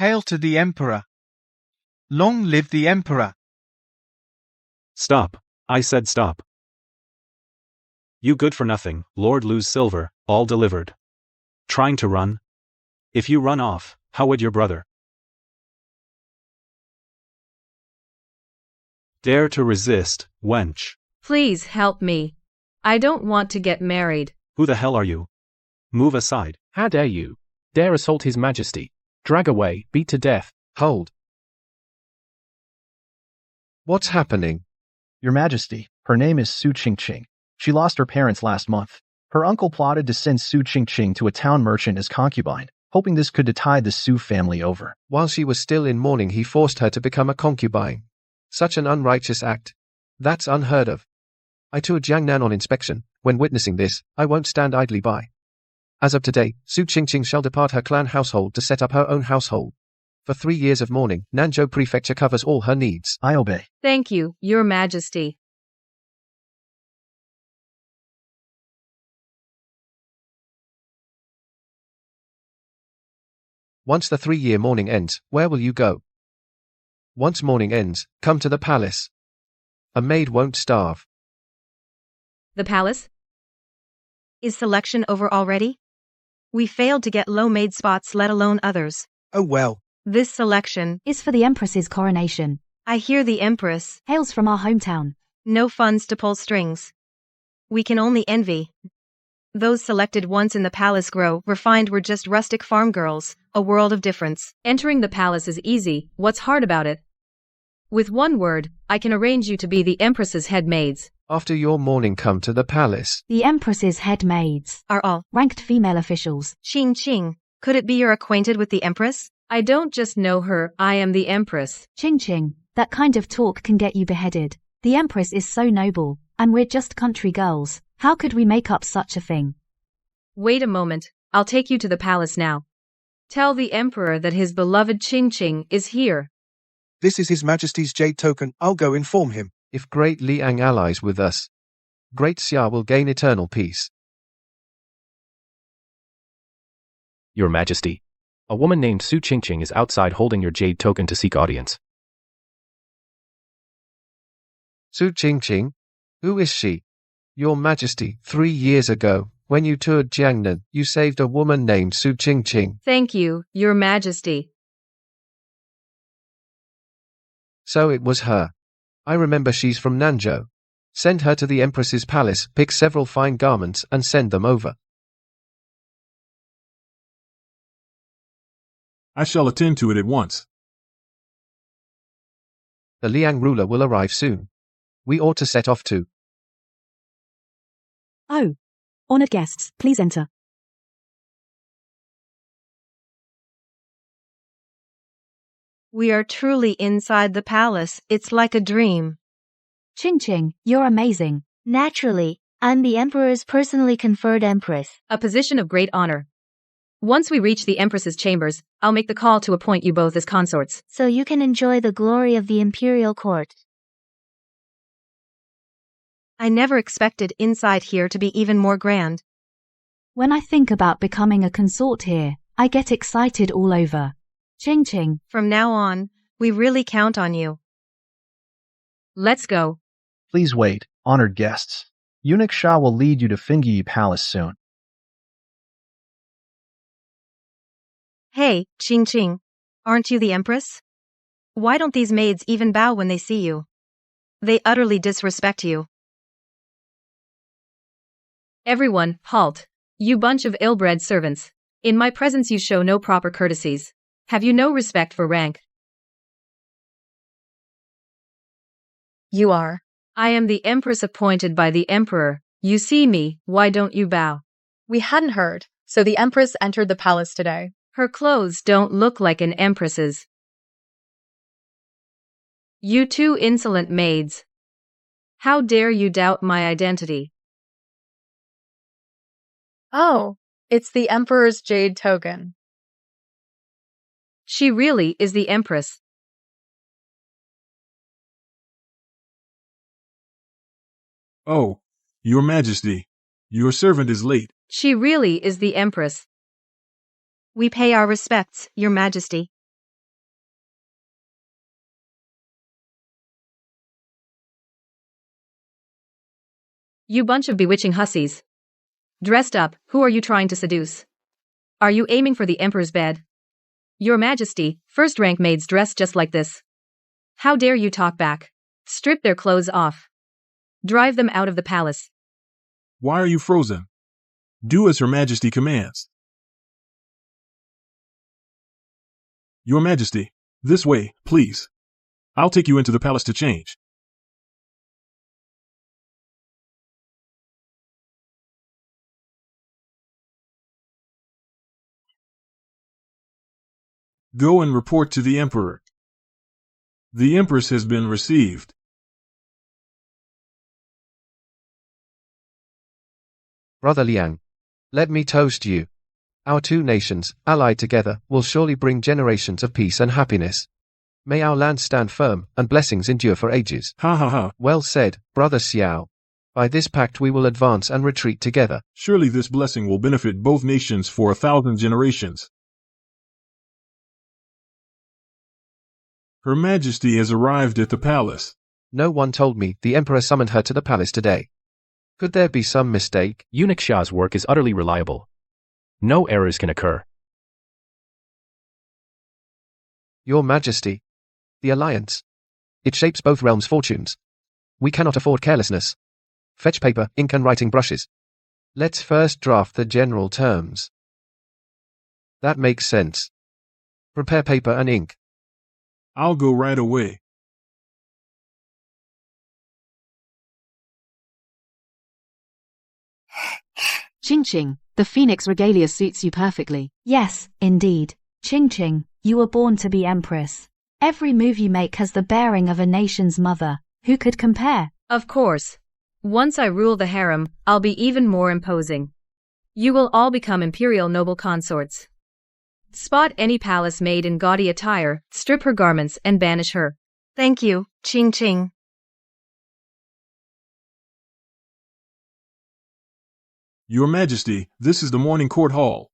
Hail to the Emperor! Long live the Emperor! Stop. I said stop. You good for nothing, Lord lose silver, all delivered. Trying to run? If you run off, how would your brother? Dare to resist, wench. Please help me. I don't want to get married. Who the hell are you? Move aside. How dare you? Dare assault His Majesty. Drag away, beat to death. Hold. What's happening? Your Majesty, her name is Su Qingqing. She lost her parents last month. Her uncle plotted to send Su Qingqing to a town merchant as concubine, hoping this could tide the Su family over. While she was still in mourning, he forced her to become a concubine. Such an unrighteous act. That's unheard of. I toured Jiangnan on inspection. When witnessing this, I won't stand idly by. As of today, Su Qingqing shall depart her clan household to set up her own household. For 3 years of mourning, Nanzhou Prefecture covers all her needs. I obey. Thank you, Your Majesty. Once the 3-year mourning ends, where will you go? Once mourning ends, come to the palace. A maid won't starve. The palace? Is selection over already? We failed to get low maid spots, let alone others. Oh well. This selection is for the Empress's coronation. I hear the Empress Hails from our hometown. No funds to pull strings. We can only envy. Those selected once in the palace grow refined. We're just rustic farm girls, a world of difference. Entering the palace is easy, what's hard about it? With one word, I can arrange you to be the Empress's head maids. After your mourning, come to the palace. The Empress's head maids are all ranked female officials. Qingqing, could it be you're acquainted with the Empress? I don't just know her, I am the Empress. Qingqing, that kind of talk can get you beheaded. The Empress is so noble, and we're just country girls. How could we make up such a thing? Wait a moment, I'll take you to the palace now. Tell the Emperor that his beloved Qingqing is here. This is His Majesty's jade token. I'll go inform him. If Great Liang allies with us, Great Xia will gain eternal peace. Your Majesty, a woman named Su Qingqing is outside holding your jade token to seek audience. Su Qingqing? Who is she? Your Majesty, 3 years ago, when you toured Jiangnan, you saved a woman named Su Qingqing. Thank you, Your Majesty. So it was her. I remember she's from Nanzhou. Send her to the Empress's palace, pick several fine garments, and send them over. I shall attend to it at once. The Liang ruler will arrive soon. We ought to set off too. Oh. Honored guests, please enter. We are truly inside the palace. It's like a dream. Qingqing, you're amazing. Naturally, I'm the Emperor's personally conferred Empress. A position of great honor. Once we reach the Empress's chambers, I'll make the call to appoint you both as consorts. So you can enjoy the glory of the imperial court. I never expected inside here to be even more grand. When I think about becoming a consort here, I get excited all over. Qingqing. From now on, we really count on you. Let's go. Please wait, honored guests. Eunuch Sha will lead you to Fingyi Palace soon. Hey, Qingqing, aren't you the Empress? Why don't these maids even bow when they see you? They utterly disrespect you. Everyone, halt. You bunch of ill-bred servants. In my presence you show no proper courtesies. Have you no respect for rank? You are. I am the Empress appointed by the Emperor. You see me, why don't you bow? We hadn't heard, so the Empress entered the palace today. Her clothes don't look like an Empress's. You two insolent maids. How dare you doubt my identity? Oh, it's the Emperor's jade token. She really is the Empress. Oh, Your Majesty, your servant is late. She really is the Empress. We pay our respects, Your Majesty. You bunch of bewitching hussies. Dressed up, who are you trying to seduce? Are you aiming for the Emperor's bed? Your Majesty, first-rank maids dress just like this. How dare you talk back? Strip their clothes off. Drive them out of the palace. Why are you frozen? Do as Her Majesty commands. Your Majesty, this way, please. I'll take you into the palace to change. Go and report to the Emperor. The Empress has been received. Brother Liang, let me toast you. Our two nations, allied together, will surely bring generations of peace and happiness. May our land stand firm, and blessings endure for ages. Ha ha ha. Well said, Brother Xiao. By this pact we will advance and retreat together. Surely this blessing will benefit both nations for 1,000 generations. Her Majesty has arrived at the palace. No one told me the Emperor summoned her to the palace today. Could there be some mistake? Eunuch Xia's work is utterly reliable. No errors can occur. Your Majesty. The alliance. It shapes both realms' fortunes. We cannot afford carelessness. Fetch paper, ink and writing brushes. Let's first draft the general terms. That makes sense. Prepare paper and ink. I'll go right away. Ching Ching, the phoenix regalia suits you perfectly. Yes, indeed. Ching Ching, you were born to be Empress. Every move you make has the bearing of a nation's mother. Who could compare? Of course. Once I rule the harem, I'll be even more imposing. You will all become imperial noble consorts. Spot any palace maid in gaudy attire, strip her garments and banish her. Thank you, Ching Ching. Your Majesty, this is the morning court hall.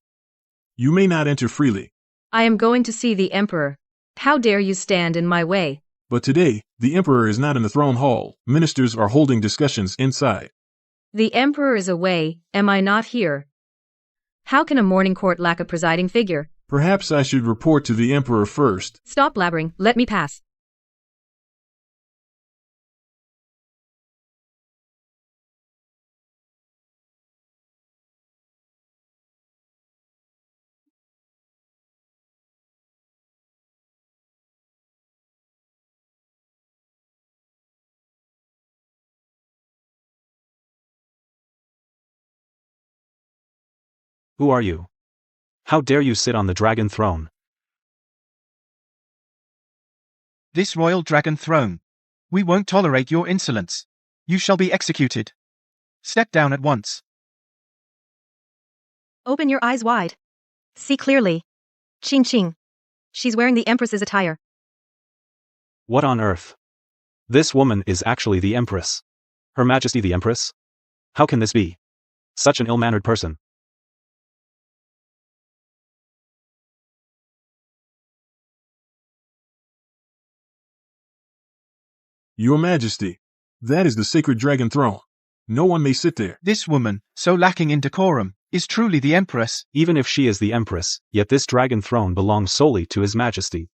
You may not enter freely. I am going to see the Emperor. How dare you stand in my way? But today, the Emperor is not in the throne hall. Ministers are holding discussions inside. The Emperor is away, am I not here? How can a morning court lack a presiding figure? Perhaps I should report to the Emperor first. Stop blabbering, let me pass. Who are you? How dare you sit on the dragon throne? This royal dragon throne. We won't tolerate your insolence. You shall be executed. Step down at once. Open your eyes wide. See clearly. Ching Ching. She's wearing the Empress's attire. What on earth? This woman is actually the Empress. Her Majesty the Empress? How can this be? Such an ill-mannered person. Your Majesty, that is the sacred dragon throne. No one may sit there. This woman, so lacking in decorum, is truly the Empress. Even if she is the Empress, yet this dragon throne belongs solely to His Majesty.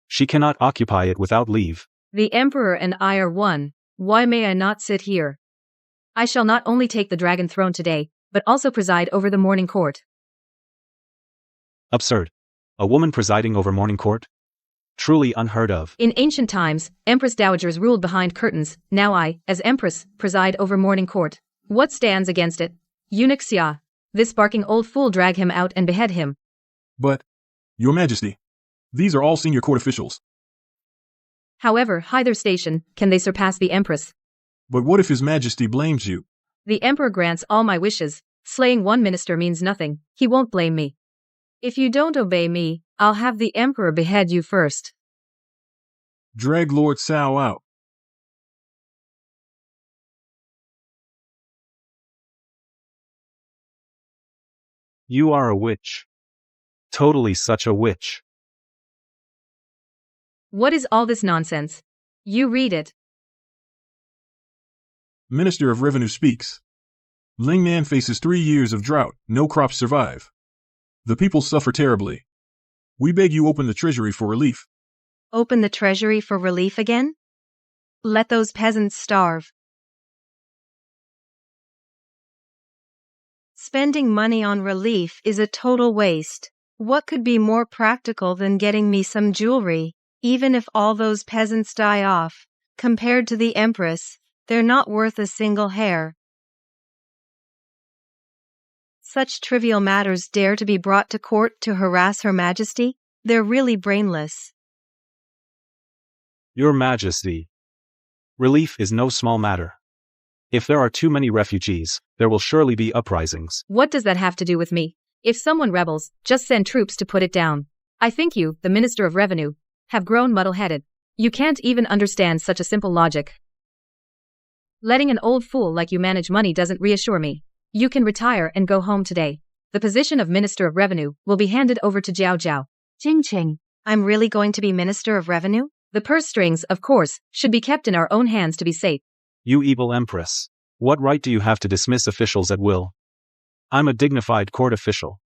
She cannot occupy it without leave. The Emperor and I are one. Why may I not sit here? I shall not only take the dragon throne today, but also preside over the morning court. Absurd. A woman presiding over morning court? Truly unheard of. In ancient times, Empress dowagers ruled behind curtains. Now I, as Empress, preside over morning court. What stands against it? Eunuch Xia. This barking old fool, drag him out and behead him. But, Your Majesty, these are all senior court officials. However high their station, can they surpass the Empress? But what if His Majesty blames you? The Emperor grants all my wishes. Slaying one minister means nothing. He won't blame me. If you don't obey me, I'll have the Emperor behead you first. Drag Lord Cao out. You are a witch. Totally such a witch. What is all this nonsense? You read it. Minister of Revenue speaks. Lingnan faces 3 years of drought, no crops survive. The people suffer terribly. We beg you open the treasury for relief. Open the treasury for relief again? Let those peasants starve. Spending money on relief is a total waste. What could be more practical than getting me some jewelry? Even if all those peasants die off, compared to the Empress, they're not worth a single hair. Such trivial matters dare to be brought to court to harass Her Majesty? They're really brainless. Your Majesty. Relief is no small matter. If there are too many refugees, there will surely be uprisings. What does that have to do with me? If someone rebels, just send troops to put it down. I think you, the Minister of Revenue, have grown muddle-headed. You can't even understand such a simple logic. Letting an old fool like you manage money doesn't reassure me. You can retire and go home today. The position of Minister of Revenue will be handed over to Jiao Jiao. Ching Ching. I'm really going to be Minister of Revenue? The purse strings, of course, should be kept in our own hands to be safe. You evil Empress. What right do you have to dismiss officials at will? I'm a dignified court official.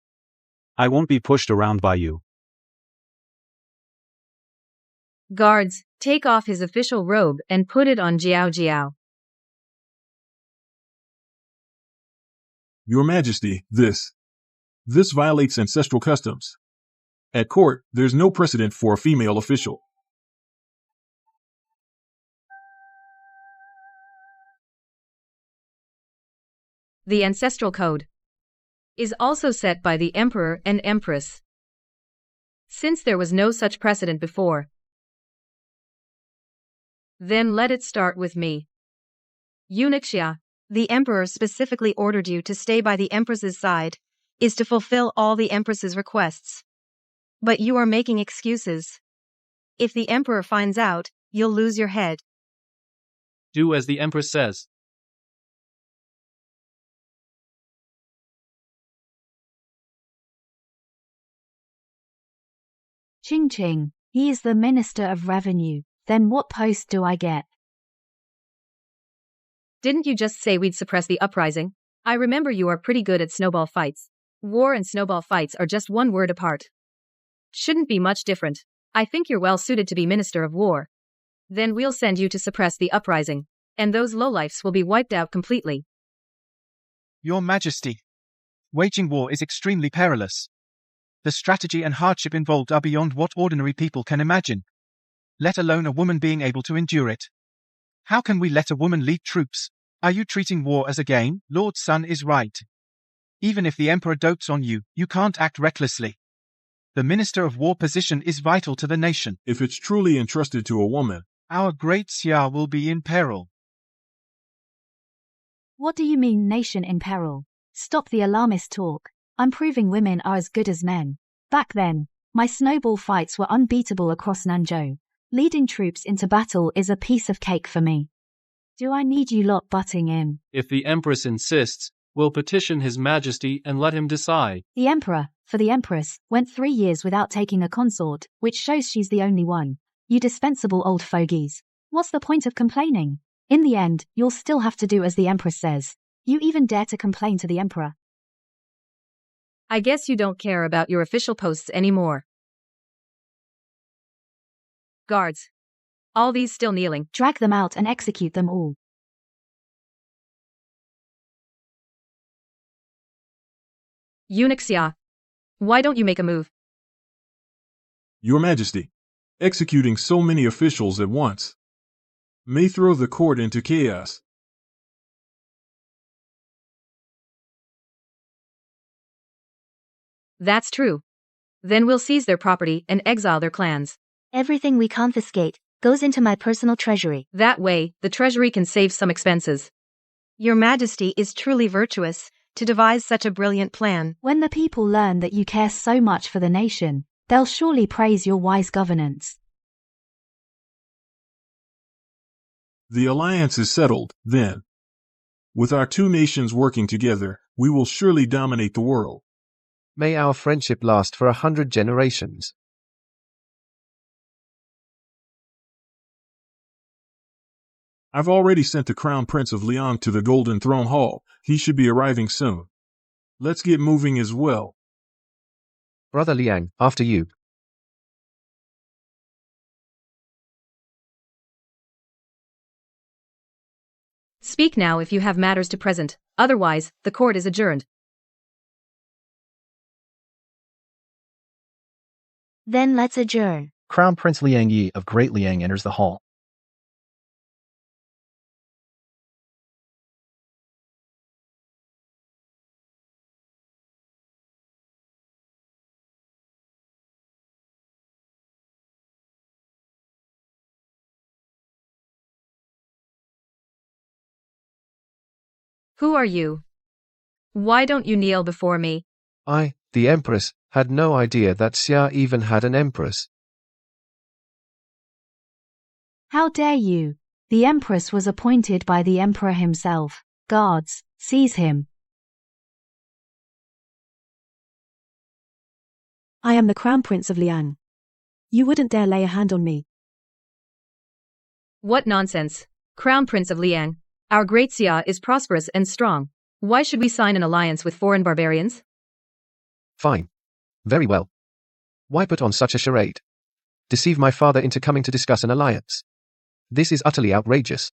I won't be pushed around by you. Guards, take off his official robe and put it on Jiao Jiao. Your Majesty, this violates ancestral customs. At court, there's no precedent for a female official. The ancestral code is also set by the Emperor and Empress. Since there was no such precedent before, then let it start with me. Eunuch Xia. The Emperor specifically ordered you to stay by the Empress's side, is to fulfill all the Empress's requests. But you are making excuses. If the Emperor finds out, you'll lose your head. Do as the Empress says. Ching Ching. He is the Minister of Revenue. Then what post do I get? Didn't you just say we'd suppress the uprising? I remember you are pretty good at snowball fights. War and snowball fights are just one word apart. Shouldn't be much different. I think you're well suited to be Minister of War. Then we'll send you to suppress the uprising, and those lowlifes will be wiped out completely. Your Majesty. Waging war is extremely perilous. The strategy and hardship involved are beyond what ordinary people can imagine, let alone a woman being able to endure it. How can we let a woman lead troops? Are you treating war as a game? Lord Sun is right. Even if the Emperor dotes on you, you can't act recklessly. The Minister of War position is vital to the nation. If it's truly entrusted to a woman, our great Xia will be in peril. What do you mean, nation in peril? Stop the alarmist talk. I'm proving women are as good as men. Back then, my snowball fights were unbeatable across Nanzhou. Leading troops into battle is a piece of cake for me. Do I need you lot butting in? If the Empress insists, we'll petition His Majesty and let him decide. The Emperor, for the Empress, went 3 years without taking a consort, which shows she's the only one. You dispensable old fogies. What's the point of complaining? In the end, you'll still have to do as the Empress says. You even dare to complain to the Emperor. I guess you don't care about your official posts anymore. Guards. All these still kneeling. Drag them out and execute them all. Eunuch Xia. Why don't you make a move? Your Majesty. Executing so many officials at once may throw the court into chaos. That's true. Then we'll seize their property and exile their clans. Everything we confiscate goes into my personal treasury. That way, the treasury can save some expenses. Your Majesty is truly virtuous to devise such a brilliant plan. When the people learn that you care so much for the nation, they'll surely praise your wise governance. The alliance is settled, then. With our two nations working together, we will surely dominate the world. May our friendship last for 100 generations. I've already sent the Crown Prince of Liang to the Golden Throne Hall. He should be arriving soon. Let's get moving as well. Brother Liang, after you. Speak now if you have matters to present, otherwise, the court is adjourned. Then let's adjourn. Crown Prince Liang Yi of Great Liang enters the hall. Who are you? Why don't you kneel before me? I, the Empress, had no idea that Xia even had an Empress. How dare you? The Empress was appointed by the Emperor himself. Guards, seize him. I am the Crown Prince of Liang. You wouldn't dare lay a hand on me. What nonsense. Crown Prince of Liang. Our great Xia is prosperous and strong. Why should we sign an alliance with foreign barbarians? Fine. Very well. Why put on such a charade? Deceive my father into coming to discuss an alliance. This is utterly outrageous.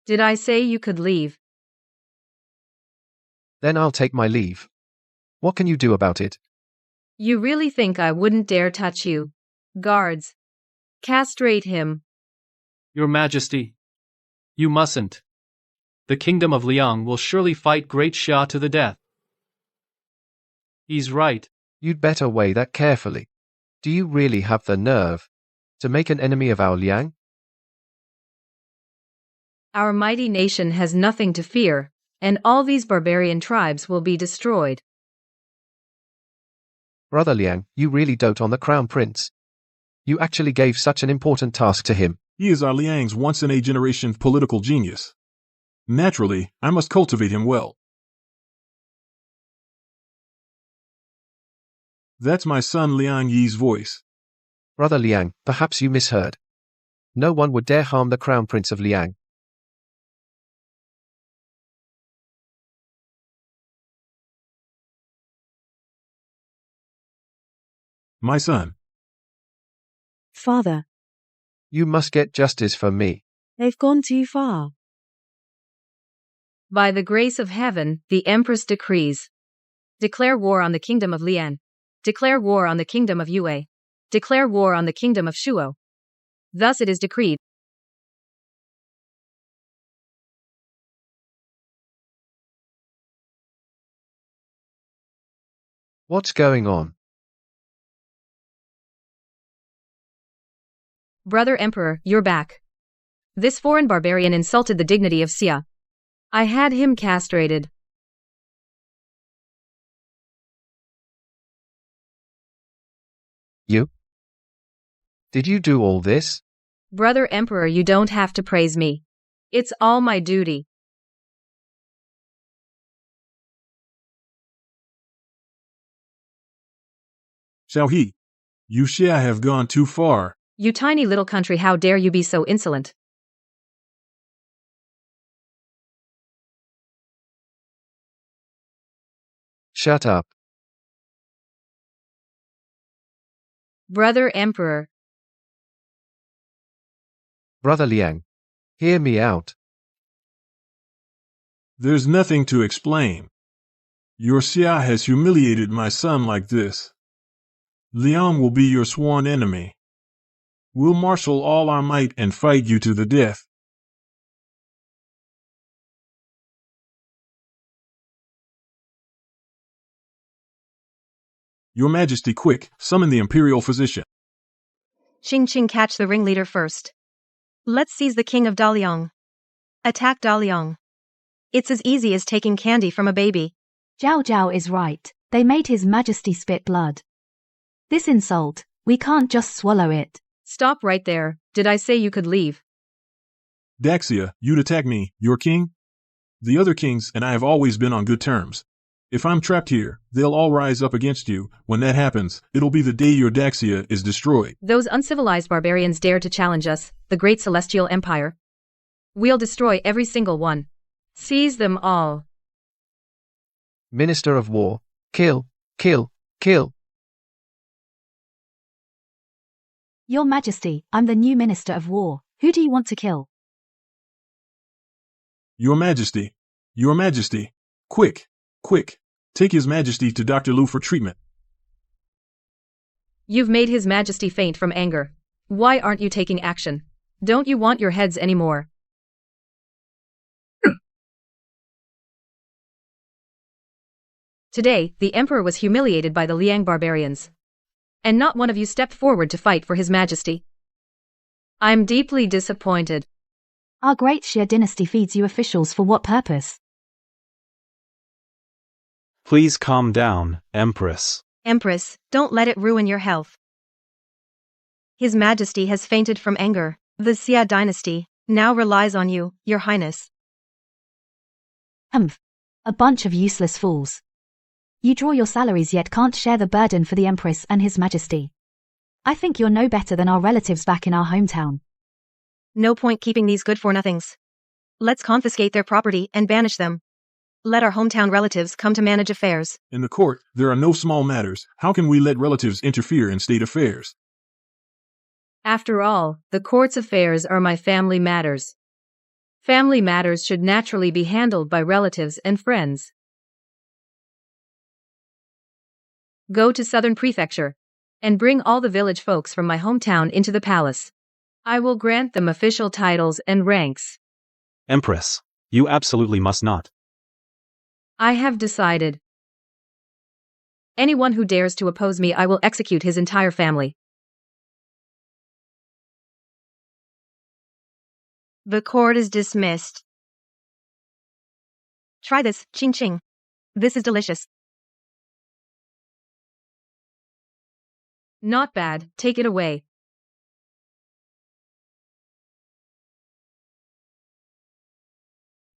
Did I say you could leave? Then I'll take my leave. What can you do about it? You really think I wouldn't dare touch you? Guards. Castrate him. Your Majesty. You mustn't. The kingdom of Liang will surely fight Great Xia to the death. He's right. You'd better weigh that carefully. Do you really have the nerve to make an enemy of our Liang? Our mighty nation has nothing to fear, and all these barbarian tribes will be destroyed. Brother Liang, you really dote on the Crown Prince. You actually gave such an important task to him. He is our Liang's once-in-a-generation political genius. Naturally, I must cultivate him well. That's my son Liang Yi's voice. Brother Liang, perhaps you misheard. No one would dare harm the Crown Prince of Liang. My son. Father, You must get justice for me. they've gone too far. By the grace of heaven, the Empress decrees. Declare war on the kingdom of Lian. Declare war on the kingdom of Yue. Declare war on the kingdom of Shuo. Thus it is decreed. What's going on? Brother Emperor, you're back. This foreign barbarian insulted the dignity of Xia. I had him castrated. You? Did you do all this? Brother Emperor, you don't have to praise me. It's all my duty. Shall he? You Xia have gone too far. You tiny little country, how dare you be so insolent? Shut up. Brother Emperor. Brother Liang, hear me out. There's nothing to explain. Your Xia has humiliated my son like this. Liang will be your sworn enemy. We'll marshal all our might and fight you to the death. Your Majesty, quick, summon the imperial physician. Qing catch the ringleader first. Let's seize the king of Daliang. Attack Daliang. It's as easy as taking candy from a baby. Zhao Zhao is right. They made His Majesty spit blood. This insult, we can't just swallow it. Stop right there. Did I say you could leave? Daxia, you'd attack me, your king? The other kings and I have always been on good terms. If I'm trapped here, they'll all rise up against you. When that happens, it'll be the day your Daxia is destroyed. Those uncivilized barbarians dare to challenge us, the great celestial empire. We'll destroy every single one. Seize them all. Minister of War. Kill, kill, kill. Your Majesty, I'm the new Minister of War. Who do you want to kill? Your Majesty. Your Majesty. Quick, quick. Take His Majesty to Dr. Liu for treatment. You've made His Majesty faint from anger. Why aren't you taking action? Don't you want your heads anymore? Today, the Emperor was humiliated by the Liang barbarians. And not one of you stepped forward to fight for His Majesty. I'm deeply disappointed. Our great Xia dynasty feeds you officials for what purpose? Please calm down, Empress. Empress, don't let it ruin your health. His Majesty has fainted from anger. The Xia dynasty now relies on you, Your Highness. A bunch of useless fools. You draw your salaries yet can't share the burden for the Empress and His Majesty. I think you're no better than our relatives back in our hometown. No point keeping these good-for-nothings. Let's confiscate their property and banish them. Let our hometown relatives come to manage affairs. In the court, there are no small matters. How can we let relatives interfere in state affairs? After all, the court's affairs are my family matters. Family matters should naturally be handled by relatives and friends. Go to Southern Prefecture and bring all the village folks from my hometown into the palace. I will grant them official titles and ranks. Empress, you absolutely must not. I have decided. Anyone who dares to oppose me, I will execute his entire family. The court is dismissed. Try this, Ching Ching. This is delicious. Not bad, take it away.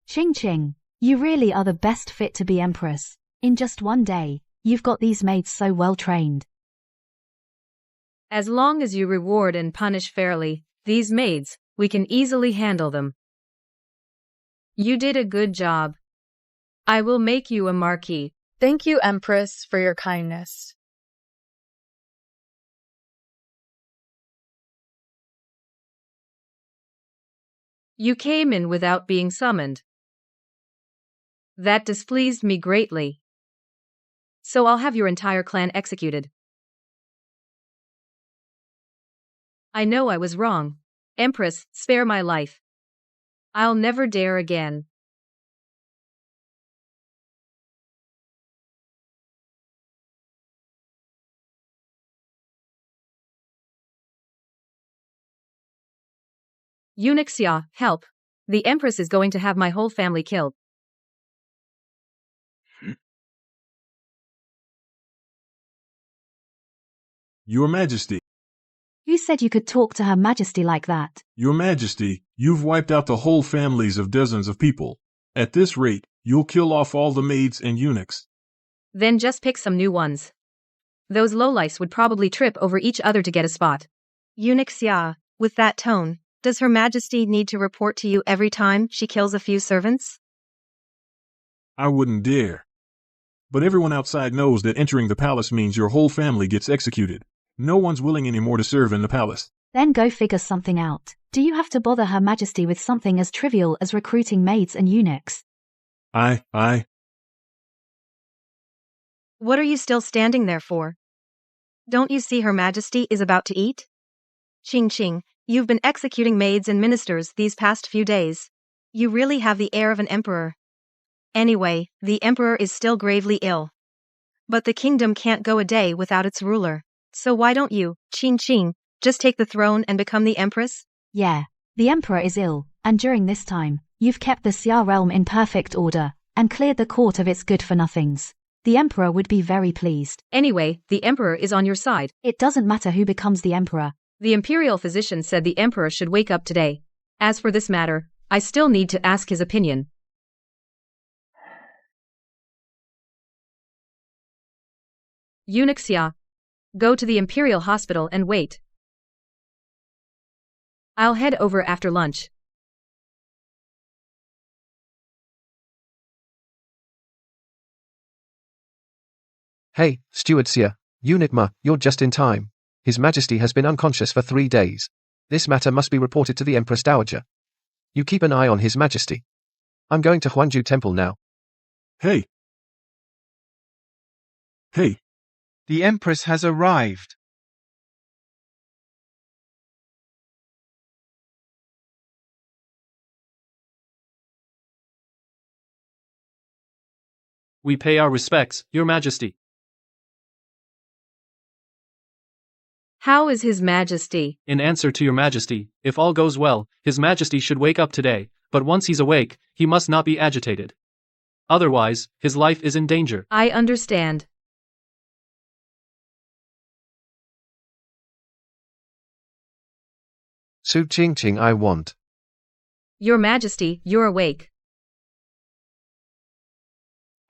Ching Ching, you really are the best fit to be Empress. In just one day, you've got these maids so well trained. As long as you reward and punish fairly, these maids, we can easily handle them. You did a good job. I will make you a marquis. Thank you, Empress, for your kindness. You came in without being summoned. That displeased me greatly. So I'll have your entire clan executed. I know I was wrong. Empress, spare my life. I'll never dare again. Eunuch Xia, help. The Empress is going to have my whole family killed. Your Majesty. Who said you could talk to Her Majesty like that? Your Majesty, you've wiped out the whole families of dozens of people. At this rate, you'll kill off all the maids and eunuchs. Then just pick some new ones. Those lowlifes would probably trip over each other to get a spot. Eunuch Xia, with that tone, does Her Majesty need to report to you every time she kills a few servants? I wouldn't dare. But everyone outside knows that entering the palace means your whole family gets executed. No one's willing anymore to serve in the palace. Then go figure something out. Do you have to bother Her Majesty with something as trivial as recruiting maids and eunuchs? What are you still standing there for? Don't you see Her Majesty is about to eat? Ching Ching, you've been executing maids and ministers these past few days. You really have the air of an emperor. Anyway, the emperor is still gravely ill. But the kingdom can't go a day without its ruler. So why don't you, Ching Ching, just take the throne and become the empress? Yeah, the emperor is ill, and during this time, you've kept the Xia realm in perfect order, and cleared the court of its good-for-nothings. The emperor would be very pleased. Anyway, the emperor is on your side. It doesn't matter who becomes the emperor. The imperial physician said the emperor should wake up today. As for this matter, I still need to ask his opinion. Eunuch Xia. Go to the Imperial Hospital and wait. I'll head over after lunch. Hey, Steward Xia, Eunuch Ma, you're just in time. His Majesty has been unconscious for 3 days. This matter must be reported to the Empress Dowager. You keep an eye on His Majesty. I'm going to Huanju Temple now. Hey. Hey. The Empress has arrived. We pay our respects, Your Majesty. How is His Majesty? In answer to Your Majesty, if all goes well, His Majesty should wake up today, but once he's awake, he must not be agitated. Otherwise, his life is in danger. I understand. Su Qingqing I want. Your Majesty, you're awake.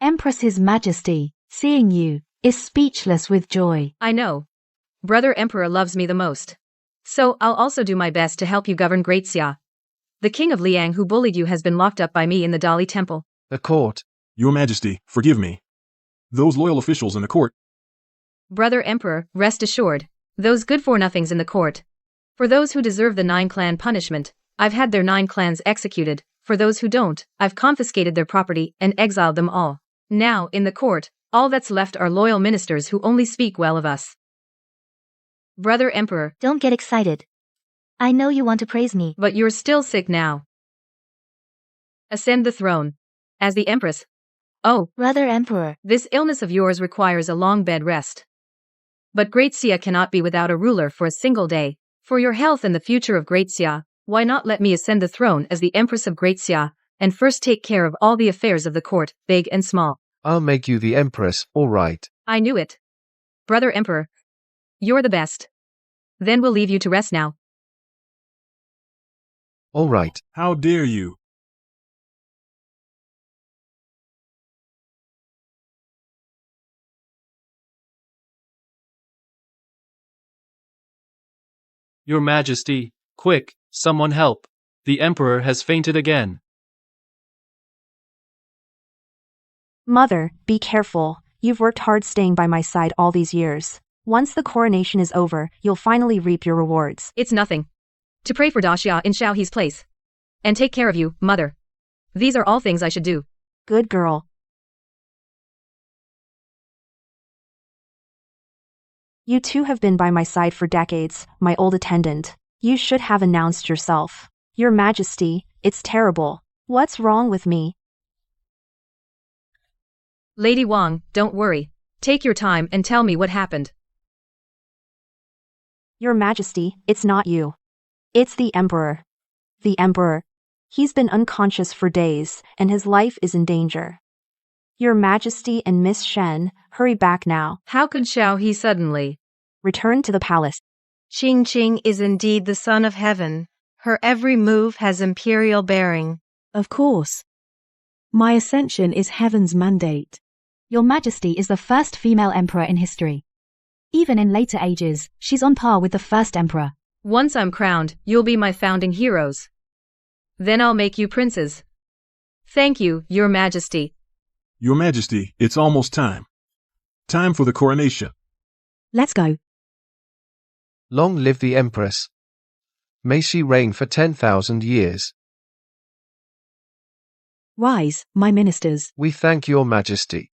Empress His Majesty, seeing you, is speechless with joy. I know. Brother Emperor loves me the most. So I'll also do my best to help you govern Great Xia. The king of Liang who bullied you has been locked up by me in the Dali Temple. The court. Your Majesty, forgive me. Those loyal officials in the court. Brother Emperor, rest assured. Those good-for-nothings in the court. For those who deserve the 9-clan punishment, I've had their 9 clans executed. For those who don't, I've confiscated their property and exiled them all. Now, in the court, all that's left are loyal ministers who only speak well of us. Brother Emperor. Don't get excited. I know you want to praise me. But you're still sick now. Ascend the throne. As the Empress. Oh. Brother Emperor. This illness of yours requires a long bed rest. But Great Xia cannot be without a ruler for a single day. For your health and the future of Great Xia, why not let me ascend the throne as the Empress of Great Xia, and first take care of all the affairs of the court, big and small. I'll make you the Empress, all right. I knew it. Brother Emperor. You're the best. Then we'll leave you to rest now. All right. How dare you? Your Majesty, quick, someone help. The Emperor has fainted again. Mother, be careful. You've worked hard staying by my side all these years. Once the coronation is over, you'll finally reap your rewards. It's nothing. To pray for Daxia in Xiaohe's place. And take care of you, mother. These are all things I should do. Good girl. You two have been by my side for decades, my old attendant. You should have announced yourself. Your Majesty, it's terrible. What's wrong with me? Lady Wang, don't worry. Take your time and tell me what happened. Your Majesty, it's not you. It's the Emperor. The Emperor. He's been unconscious for days, and his life is in danger. Your Majesty and Miss Shen, hurry back now. How could Xiaohe suddenly return to the palace? Qingqing is indeed the son of heaven. Her every move has imperial bearing. Of course. My ascension is heaven's mandate. Your Majesty is the first female emperor in history. Even in later ages, she's on par with the first emperor. Once I'm crowned, you'll be my founding heroes. Then I'll make you princes. Thank you, Your Majesty. Your Majesty, it's almost time. Time for the coronation. Let's go. Long live the Empress. May she reign for 10,000 years. Rise, my ministers. We thank your Majesty.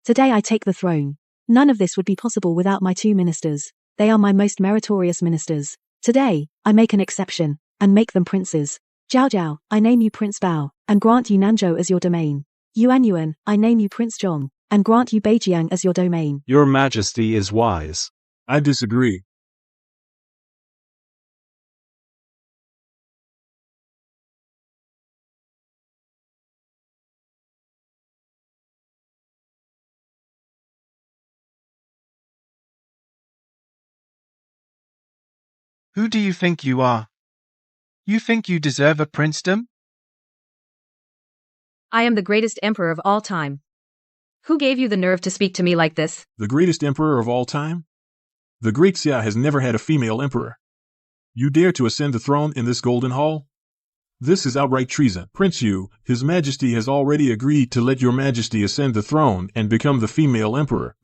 Today I take the throne. None of this would be possible without my 2 ministers. They are my most meritorious ministers. Today, I make an exception, and make them princes. Zhao Zhao, I name you Prince Bao, and grant you Nanzhou as your domain. Yuan Yuan, I name you Prince Zhong, and grant you Beijiang as your domain. Your Majesty is wise. I disagree. Who do you think you are? You think you deserve a princedom? I am the greatest emperor of all time. Who gave you the nerve to speak to me like this? The greatest emperor of all time? The Great Xia has never had a female emperor. You dare to ascend the throne in this golden hall? This is outright treason. Prince Yu, His Majesty has already agreed to let your Majesty ascend the throne and become the female emperor.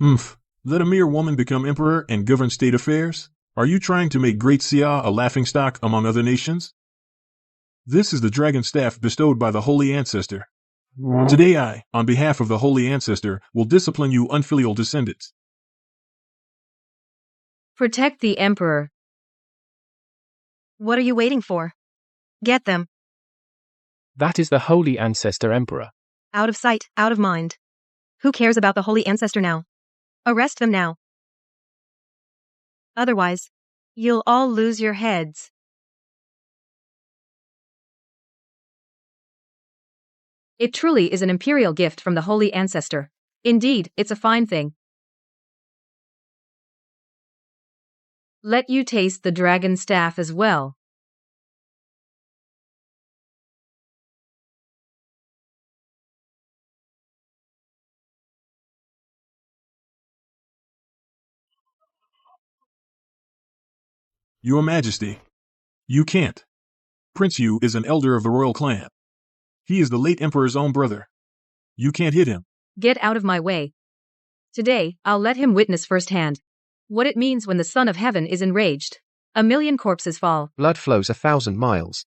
Let a mere woman become emperor and govern state affairs? Are you trying to make Great Xia a laughingstock among other nations? This is the dragon staff bestowed by the Holy Ancestor. Today I, on behalf of the Holy Ancestor, will discipline you unfilial descendants. Protect the Emperor. What are you waiting for? Get them. That is the Holy Ancestor Emperor. Out of sight, out of mind. Who cares about the Holy Ancestor now? Arrest them now. Otherwise, you'll all lose your heads. It truly is an imperial gift from the Holy Ancestor. Indeed, it's a fine thing. Let you taste the dragon staff as well. Your Majesty. You can't. Prince Yu is an elder of the royal clan. He is the late emperor's own brother. You can't hit him. Get out of my way. Today, I'll let him witness firsthand what it means when the Son of Heaven is enraged. 1,000,000 corpses fall. Blood flows 1,000 miles.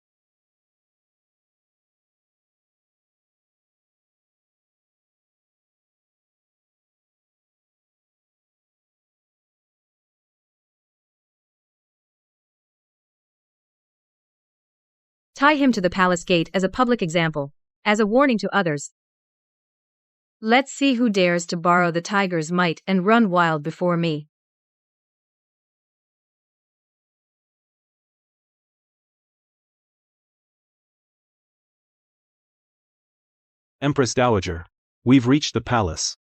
Tie him to the palace gate as a public example, as a warning to others. Let's see who dares to borrow the tiger's might and run wild before me. Empress Dowager. We've reached the palace.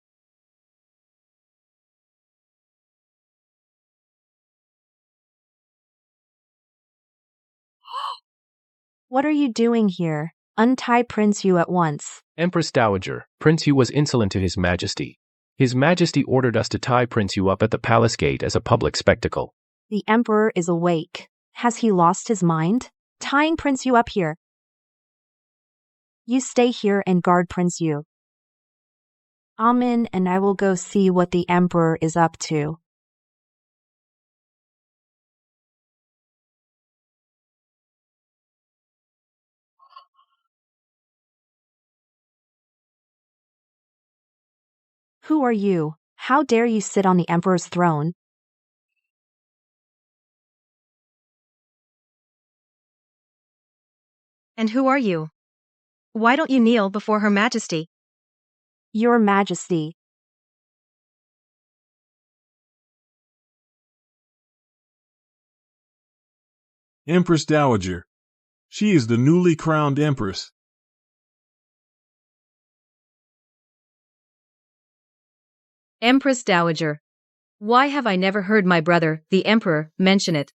What are you doing here? Untie Prince Yu at once. Empress Dowager, Prince Yu was insolent to His Majesty. His Majesty ordered us to tie Prince Yu up at the palace gate as a public spectacle. The Emperor is awake. Has he lost his mind? Tying Prince Yu up here. You stay here and guard Prince Yu. Amin and I will go see what the Emperor is up to. Who are you? How dare you sit on the Emperor's throne? And who are you? Why don't you kneel before Her Majesty? Your Majesty. Empress Dowager. She is the newly crowned Empress. Empress Dowager. Why have I never heard my brother, the Emperor, mention it?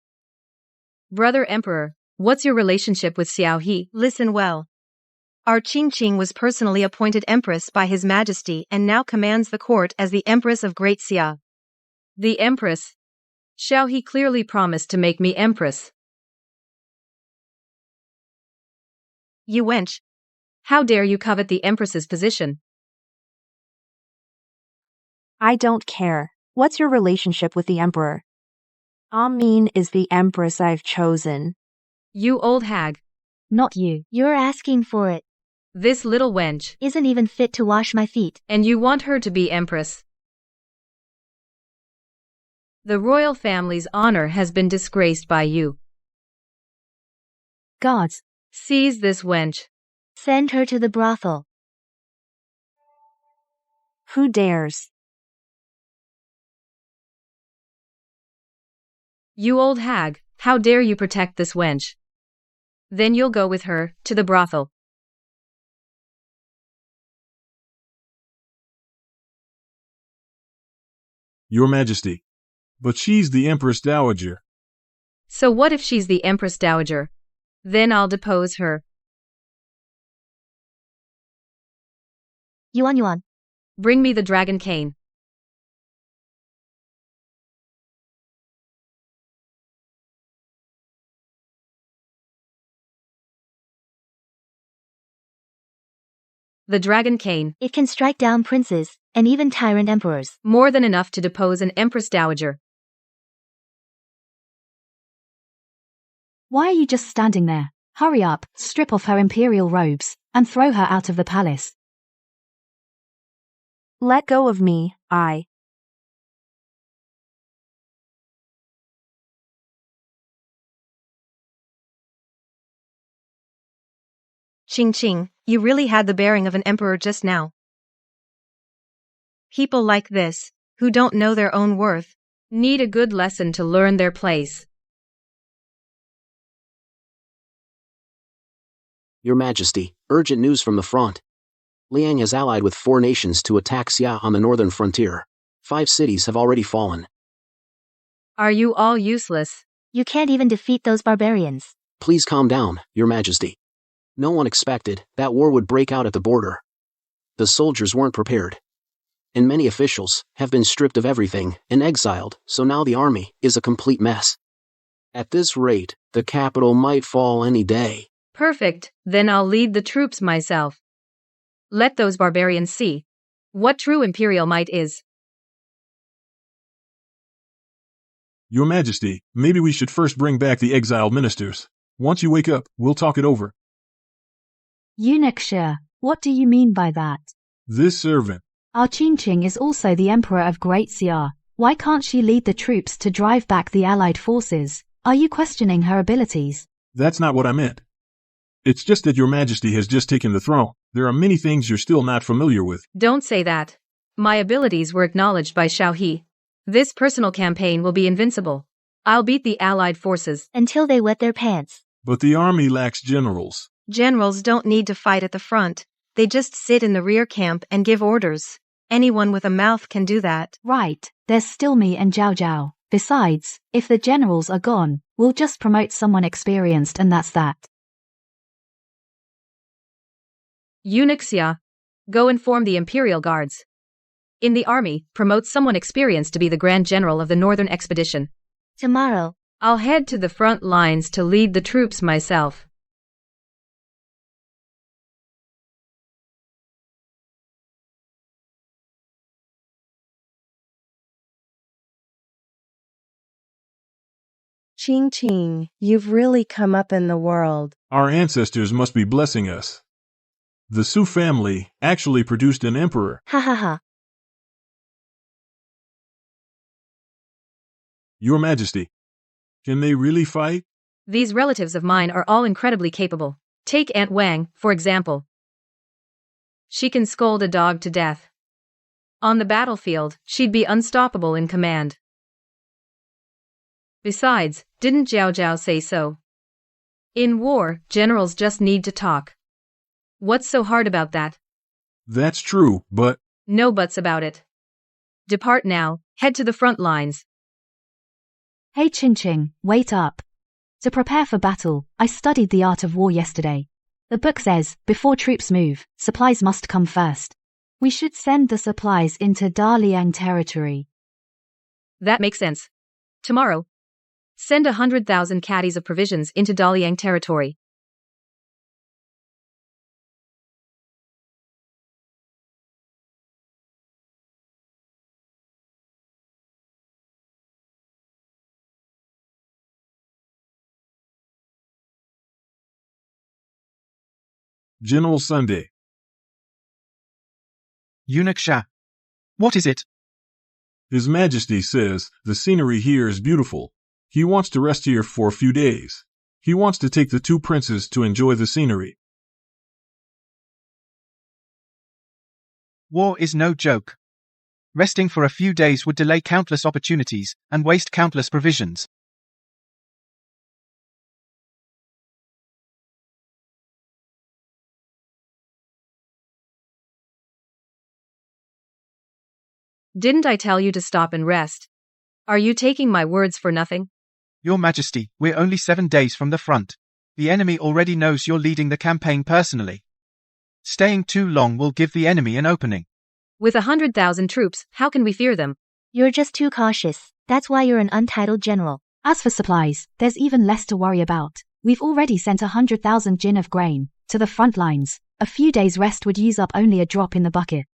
Brother Emperor, what's your relationship with Xiao He? Listen well. Our Qingqing was personally appointed Empress by His Majesty and now commands the court as the Empress of Great Xia. The Empress? Xiao He clearly promised to make me Empress. You wench. How dare you covet the Empress's position? I don't care. What's your relationship with the Emperor? Amin is the Empress I've chosen. You old hag. Not you. You're asking for it. This little wench Isn't even fit to wash my feet. and you want her to be Empress. The royal family's honor has been disgraced by you. Gods. Seize this wench. Send her to the brothel. Who dares? You old hag, how dare you protect this wench? Then you'll go with her to the brothel. Your Majesty. But she's the Empress Dowager. So what if she's the Empress Dowager? Then I'll depose her. Yuan. Bring me the dragon cane. The dragon cane. It can strike down princes, and even tyrant emperors. More than enough to depose an empress dowager. Why are you just standing there? Hurry up, strip off her imperial robes, and throw her out of the palace. Let go of me, I. Qing, you really had the bearing of an emperor just now. People like this, who don't know their own worth, need a good lesson to learn their place. Your Majesty, urgent news from the front. Liang has allied with 4 nations to attack Xia on the northern frontier. 5 cities have already fallen. Are you all useless? You can't even defeat those barbarians. Please calm down, Your Majesty. No one expected that war would break out at the border. The soldiers weren't prepared. And many officials have been stripped of everything and exiled, so now the army is a complete mess. At this rate, the capital might fall any day. Perfect, then I'll lead the troops myself. Let those barbarians see what true imperial might is. Your Majesty, maybe we should first bring back the exiled ministers. Once you wake up, we'll talk it over. Eunuch Xia, what do you mean by that? This servant. Our Qing is also the Emperor of Great Xia. Why can't she lead the troops to drive back the allied forces? Are you questioning her abilities? That's not what I meant. It's just that Your Majesty has just taken the throne. There are many things you're still not familiar with. Don't say that. My abilities were acknowledged by Xiao He. This personal campaign will be invincible. I'll beat the allied forces. Until they wet their pants. But the army lacks generals. Generals don't need to fight at the front. They just sit in the rear camp and give orders. Anyone with a mouth can do that. Right, there's still me and Zhao Zhao. Besides, if the generals are gone, we'll just promote someone experienced and that's that. Eunuch Xia, go inform the Imperial Guards. In the army, promote someone experienced to be the Grand General of the Northern Expedition. Tomorrow, I'll head to the front lines to lead the troops myself. Qing, you've really come up in the world. Our ancestors must be blessing us. The Su family actually produced an emperor. Ha ha ha. Your Majesty, can they really fight? These relatives of mine are all incredibly capable. Take Aunt Wang, for example. She can scold a dog to death. On the battlefield, she'd be unstoppable in command. Besides, didn't Zhao Zhao say so? In war, generals just need to talk. What's so hard about that? That's true, but... No buts about it. Depart now, head to the front lines. Hey Qing, wait up. To prepare for battle, I studied the art of war yesterday. The book says, before troops move, supplies must come first. We should send the supplies into Daliang territory. That makes sense. Tomorrow, send 100,000 caddies of provisions into Daliang territory. General Sunday. Eunuch Xia. What is it? His Majesty says the scenery here is beautiful. He wants to rest here for a few days. He wants to take the 2 princes to enjoy the scenery. War is no joke. Resting for a few days would delay countless opportunities and waste countless provisions. Didn't I tell you to stop and rest? Are you taking my words for nothing? Your Majesty, we're only 7 days from the front. The enemy already knows you're leading the campaign personally. Staying too long will give the enemy an opening. With 100,000 troops, how can we fear them? You're just too cautious. That's why you're an untitled general. As for supplies, there's even less to worry about. We've already sent 100,000 jin of grain to the front lines. A few days' rest would use up only a drop in the bucket.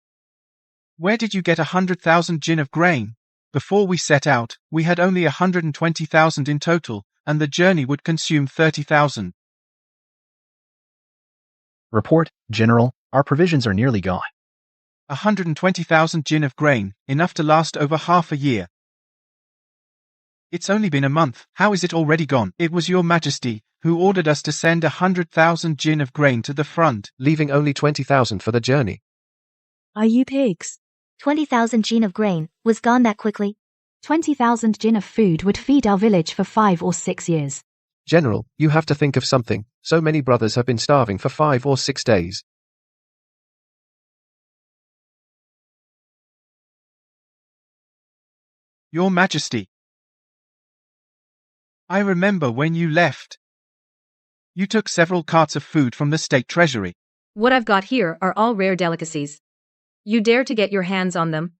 Where did you get 100,000 jin of grain? Before we set out, we had only 120,000 in total, and the journey would consume 30,000. Report, General, our provisions are nearly gone. 120,000 jin of grain, enough to last over half a year. It's only been a month, how is it already gone? It was your Majesty who ordered us to send 100,000 jin of grain to the front, leaving only 20,000 for the journey. Are you pigs? 20,000 jin of grain was gone that quickly. 20,000 jin of food would feed our village for 5 or 6 years. General, you have to think of something. So many brothers have been starving for 5 or 6 days. Your Majesty. I remember when you left. You took several carts of food from the state treasury. What I've got here are all rare delicacies. You dare to get your hands on them?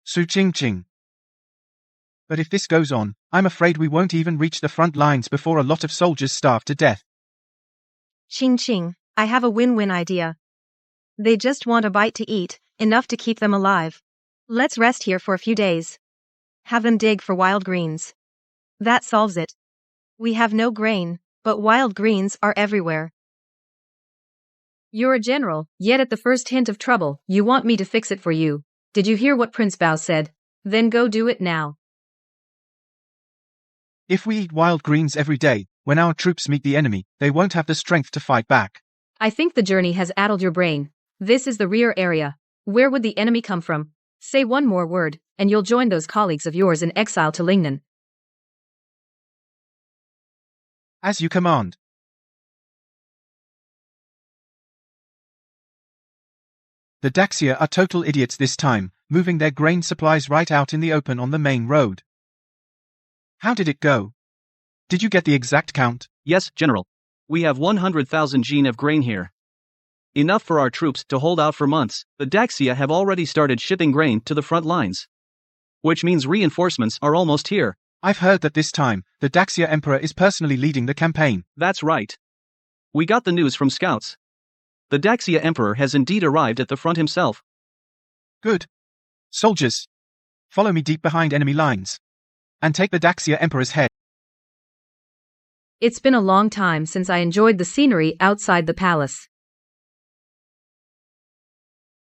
Su Ching Ching. But if this goes on, I'm afraid we won't even reach the front lines before a lot of soldiers starve to death. Ching Ching, I have a win-win idea. They just want a bite to eat, enough to keep them alive. Let's rest here for a few days. Have them dig for wild greens. That solves it. We have no grain, but wild greens are everywhere. You're a general, yet at the first hint of trouble, you want me to fix it for you. Did you hear what Prince Bao said? Then go do it now. If we eat wild greens every day, when our troops meet the enemy, they won't have the strength to fight back. I think the journey has addled your brain. This is the rear area. Where would the enemy come from? Say one more word, and you'll join those colleagues of yours in exile to Lingnan. As you command. The Daxia are total idiots this time, moving their grain supplies right out in the open on the main road. How did it go? Did you get the exact count? Yes, General. We have 100,000 jin of grain here. Enough for our troops to hold out for months. The Daxia have already started shipping grain to the front lines. Which means reinforcements are almost here. I've heard that this time, the Daxia Emperor is personally leading the campaign. That's right. We got the news from scouts. The Daxia Emperor has indeed arrived at the front himself. Good. Soldiers, follow me deep behind enemy lines. And take the Daxia Emperor's head. It's been a long time since I enjoyed the scenery outside the palace.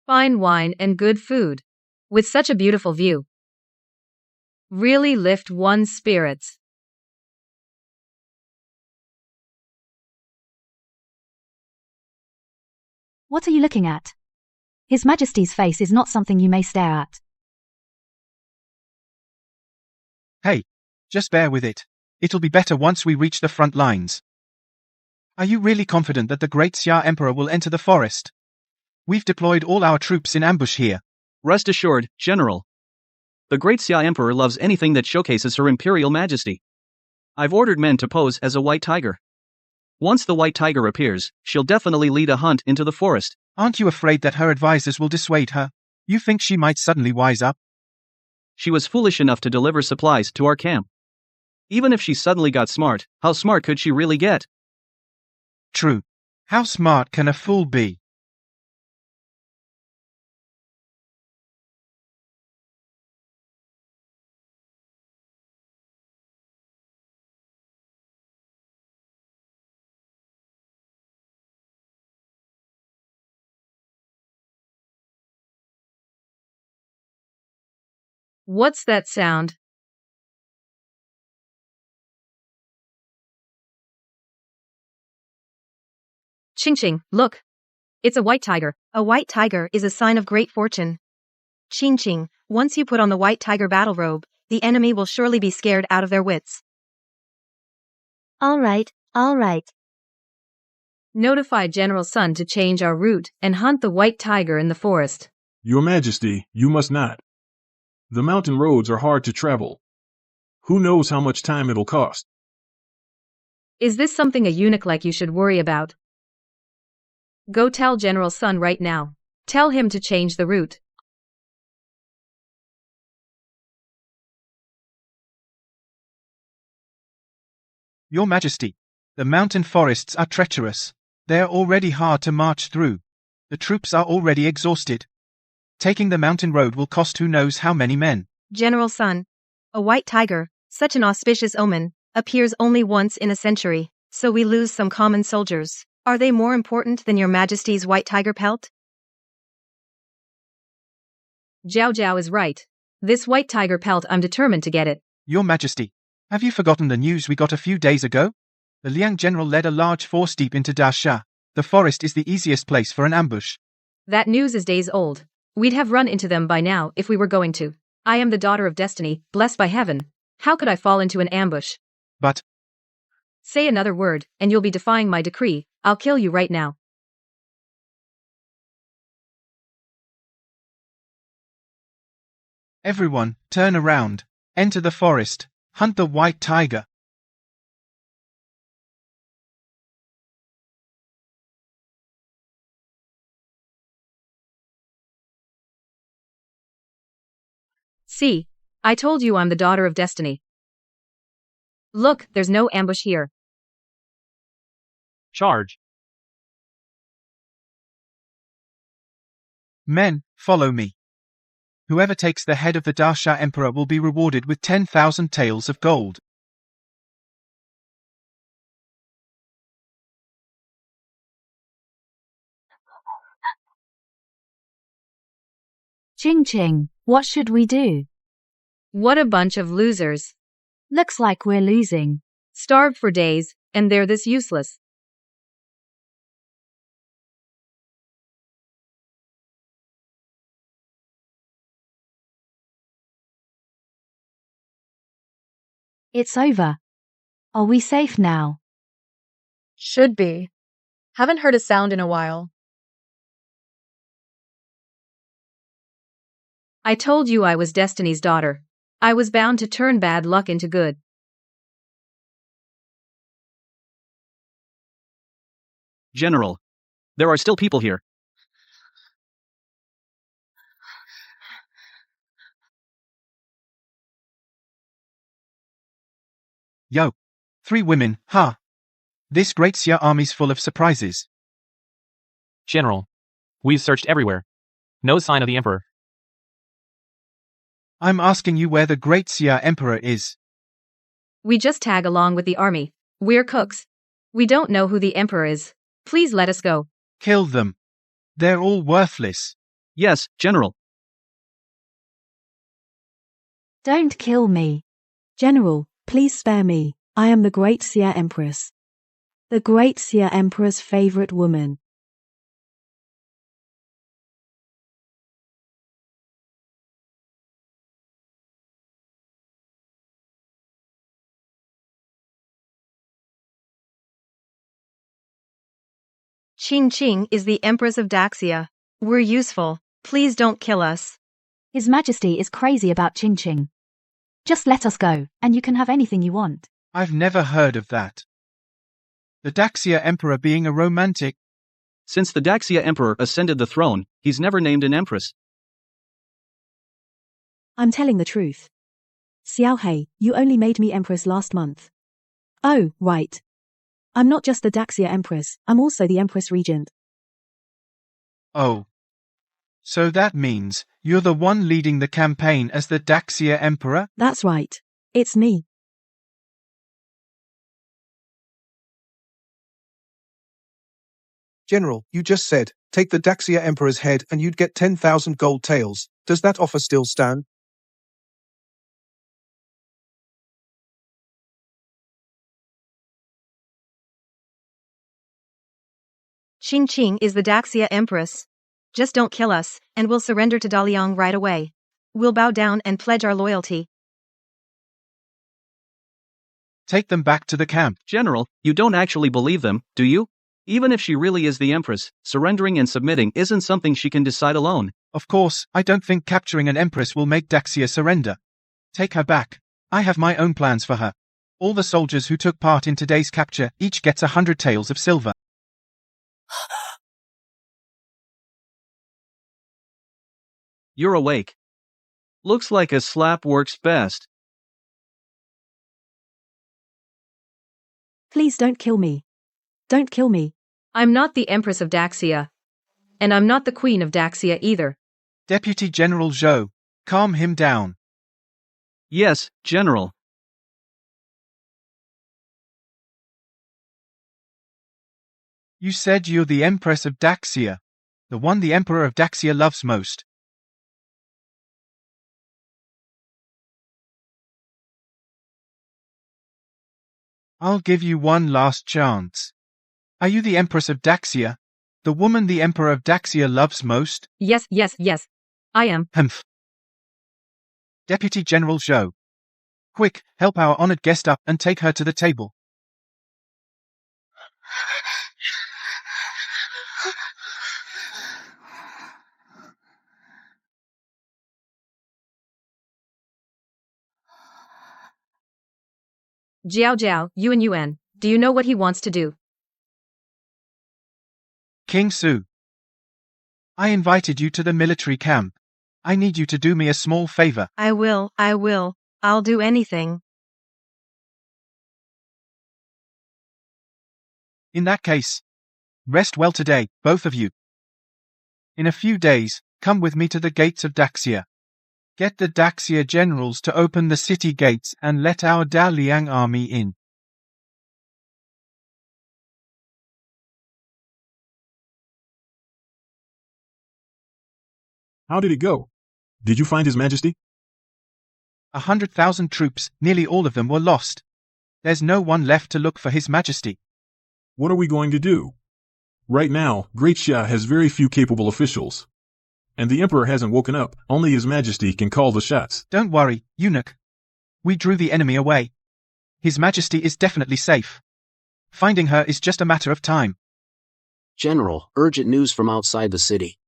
Fine wine and good food. With such a beautiful view. Really lift one's spirits. What are you looking at? His Majesty's face is not something you may stare at. Hey, just bear with it. It'll be better once we reach the front lines. Are you really confident that the great Xia Emperor will enter the forest? We've deployed all our troops in ambush here. Rest assured, General. The great Xia Emperor loves anything that showcases her Imperial Majesty. I've ordered men to pose as a white tiger. Once the white tiger appears, she'll definitely lead a hunt into the forest. Aren't you afraid that her advisors will dissuade her? You think she might suddenly wise up? She was foolish enough to deliver supplies to our camp. Even if she suddenly got smart, how smart could she really get? True. How smart can a fool be? What's that sound? Ching Ching, look. It's a white tiger. A white tiger is a sign of great fortune. Ching Ching, once you put on the white tiger battle robe, the enemy will surely be scared out of their wits. All right, all right. Notify General Sun to change our route and hunt the white tiger in the forest. Your Majesty, you must not. The mountain roads are hard to travel. Who knows how much time it'll cost? Is this something a eunuch like you should worry about? Go tell General Sun right now. Tell him to change the route. Your Majesty, the mountain forests are treacherous. They are already hard to march through. The troops are already exhausted. Taking the mountain road will cost who knows how many men. General Sun, a white tiger, such an auspicious omen, appears only once in a century, so we lose some common soldiers. Are they more important than your Majesty's white tiger pelt? Zhao Zhao is right. This white tiger pelt, I'm determined to get it. Your Majesty, have you forgotten the news we got a few days ago? The Liang general led a large force deep into Dasha. The forest is the easiest place for an ambush. That news is days old. We'd have run into them by now if we were going to. I am the daughter of destiny, blessed by heaven. How could I fall into an ambush? But... Say another word, and you'll be defying my decree. I'll kill you right now. Everyone, turn around. Enter the forest. Hunt the white tiger. See, I told you I'm the daughter of destiny. Look, there's no ambush here. Charge. Men, follow me. Whoever takes the head of the Dasha Emperor will be rewarded with 10,000 taels of gold. Ching Ching, what should we do? What a bunch of losers. Looks like we're losing. Starved for days, and they're this useless. It's over. Are we safe now? Should be. Haven't heard a sound in a while. I told you I was Destiny's daughter. I was bound to turn bad luck into good. General. There are still people here. Yo. 3 women, huh? This great Xia army's full of surprises. General. We've searched everywhere. No sign of the Emperor. I'm asking you where the great Xia Emperor is. We just tag along with the army. We're cooks. We don't know who the Emperor is. Please let us go. Kill them. They're all worthless. Yes, General. Don't kill me. General, please spare me. I am the great Xia Empress. The great Xia Emperor's favorite woman. Ching Ching is the Empress of Daxia. We're useful. Please don't kill us. His Majesty is crazy about Ching Ching. Just let us go, and you can have anything you want. I've never heard of that. The Daxia Emperor being a romantic. Since the Daxia Emperor ascended the throne, he's never named an empress. I'm telling the truth. Xiao Hei, you only made me Empress last month. Oh, right. I'm not just the Daxia Empress, I'm also the Empress Regent. Oh. So that means you're the one leading the campaign as the Daxia Emperor? That's right. It's me. General, you just said, take the Daxia Emperor's head and you'd get 10,000 gold taels. Does that offer still stand? Ching Ching is the Daxia Empress. Just don't kill us, and we'll surrender to Daliang right away. We'll bow down and pledge our loyalty. Take them back to the camp. General, you don't actually believe them, do you? Even if she really is the Empress, surrendering and submitting isn't something she can decide alone. Of course, I don't think capturing an Empress will make Daxia surrender. Take her back. I have my own plans for her. All the soldiers who took part in today's capture each gets 100 taels of silver. You're awake. Looks like a slap works best. Please don't kill me. Don't kill me. I'm not the Empress of Daxia. And I'm not the Queen of Daxia either. Deputy General Zhou, calm him down. Yes, General. You said you're the Empress of Daxia, the one the Emperor of Daxia loves most. I'll give you one last chance. Are you the Empress of Daxia, the woman the Emperor of Daxia loves most? Yes, yes, yes. I am. Humph. Deputy General Zhou. Quick, help our honored guest up and take her to the table. Jiao Jiao, Yuan, do you know what he wants to do? King Su. I invited you to the military camp. I need you to do me a small favor. I will. I'll do anything. In that case, rest well today, both of you. In a few days, come with me to the gates of Daxia. Get the Daxia generals to open the city gates and let our Daliang army in. How did it go? Did you find His Majesty? 100,000 troops, nearly all of them were lost. There's no one left to look for His Majesty. What are we going to do? Right now, Great Xia has very few capable officials. And the Emperor hasn't woken up, only His Majesty can call the shots. Don't worry, eunuch. We drew the enemy away. His Majesty is definitely safe. Finding her is just a matter of time. General, urgent news from outside the city.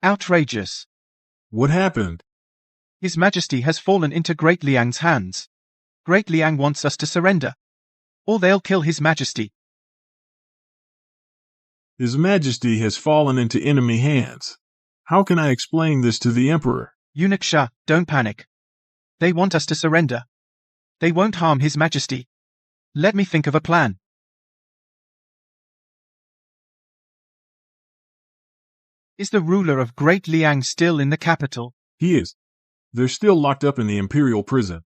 Outrageous. What happened? His Majesty has fallen into Great Liang's hands. Great Liang wants us to surrender. Or they'll kill His Majesty. His Majesty has fallen into enemy hands. How can I explain this to the Emperor? Eunuch Shah, don't panic. They want us to surrender. They won't harm His Majesty. Let me think of a plan. Is the ruler of Great Liang still in the capital? He is. They're still locked up in the imperial prison.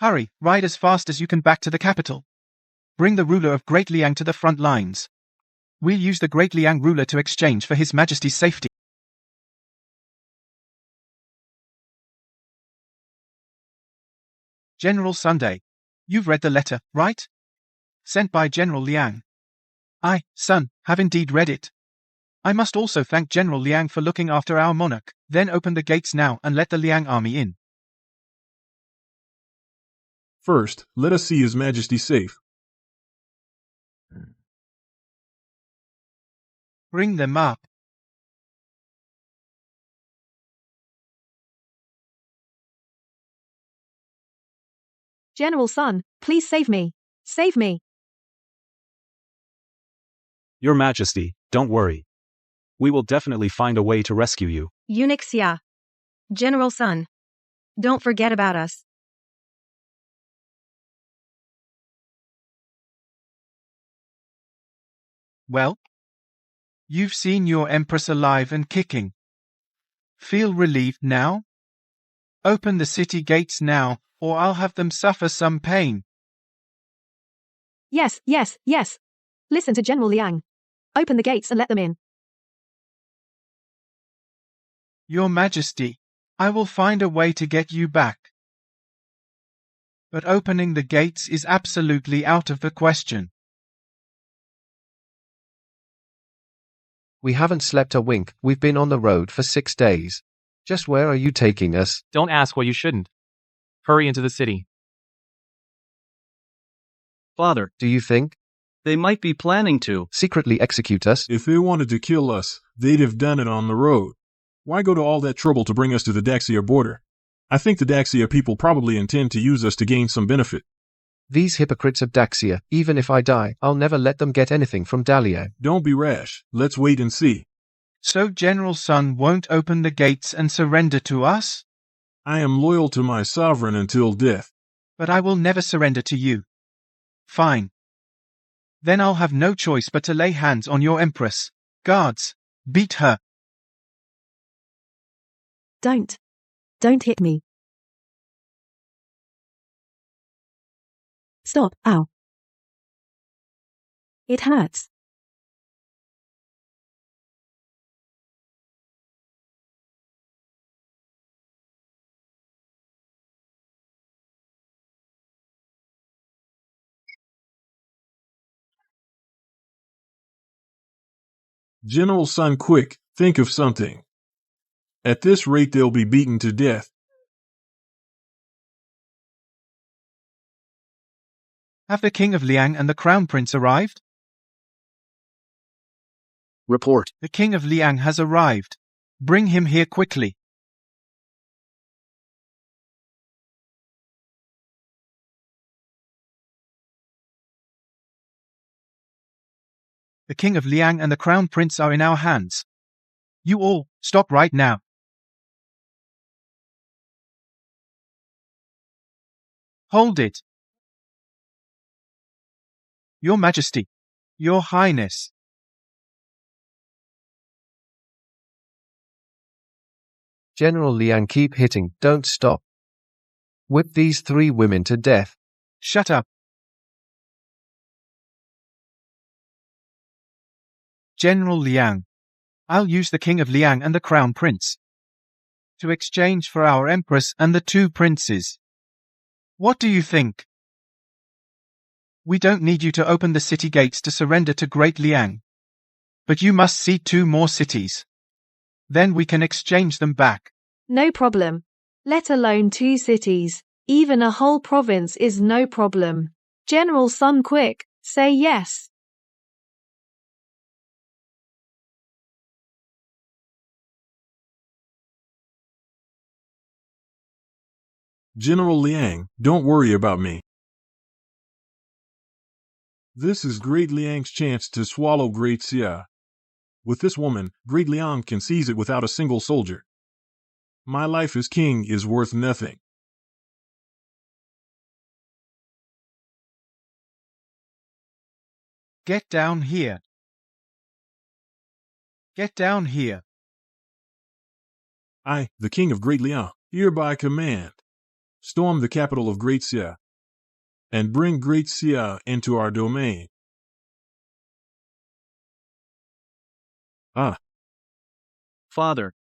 Hurry, ride as fast as you can back to the capital. Bring the ruler of Great Liang to the front lines. We'll use the Great Liang ruler to exchange for His Majesty's safety. General Sunday. You've read the letter, right? Sent by General Liang. I, son, have indeed read it. I must also thank General Liang for looking after our monarch. Then open the gates now and let the Liang army in. First, let us see His Majesty safe. Bring them up. General Sun, please save me. Save me. Your Majesty, don't worry. We will definitely find a way to rescue you. Eunuch Xia. General Sun. Don't forget about us. Well? You've seen your Empress alive and kicking. Feel relieved now? Open the city gates now, or I'll have them suffer some pain. Yes. Listen to General Liang. Open the gates and let them in. Your Majesty, I will find a way to get you back. But opening the gates is absolutely out of the question. We haven't slept a wink. We've been on the road for 6 days. Just where are you taking us? Don't ask what you shouldn't. Hurry into the city. Father, Do you think? they might be planning to. Secretly execute us? If they wanted to kill us, they'd have done it on the road. Why go to all that trouble to bring us to the Daxia border? I think the Daxia people probably intend to use us to gain some benefit. These hypocrites of Daxia, even if I die, I'll never let them get anything from Dalian. Don't be rash. Let's wait and see. So General Sun won't open the gates and surrender to us? I am loyal to my sovereign until death. But I will never surrender to you. Fine. Then I'll have no choice but to lay hands on your Empress. Guards, beat her. Don't. Don't hit me. Stop, ow. It hurts. General Sun, quick, think of something. At this rate they'll be beaten to death. Have the King of Liang and the Crown Prince arrived? Report. The King of Liang has arrived. Bring him here quickly. The King of Liang and the Crown Prince are in our hands. You all, stop right now. Hold it. Your Majesty. Your Highness. General Liang, keep hitting, don't stop. Whip these 3 women to death. Shut up. General Liang. I'll use the King of Liang and the Crown Prince to exchange for our Empress and the 2 princes. What do you think? We don't need you to open the city gates to surrender to Great Liang. But you must see 2 more cities. Then we can exchange them back. No problem. Let alone 2 cities. Even a whole province is no problem. General Sun, quick, say yes. General Liang, don't worry about me. This is Great Liang's chance to swallow Great Xia. With this woman, Great Liang can seize it without a single soldier. My life as king is worth nothing. Get down here. Get down here. I, the King of Great Liang, hereby command. Storm the capital of Great Xia. And bring Great Xia into our domain. Ah. Father.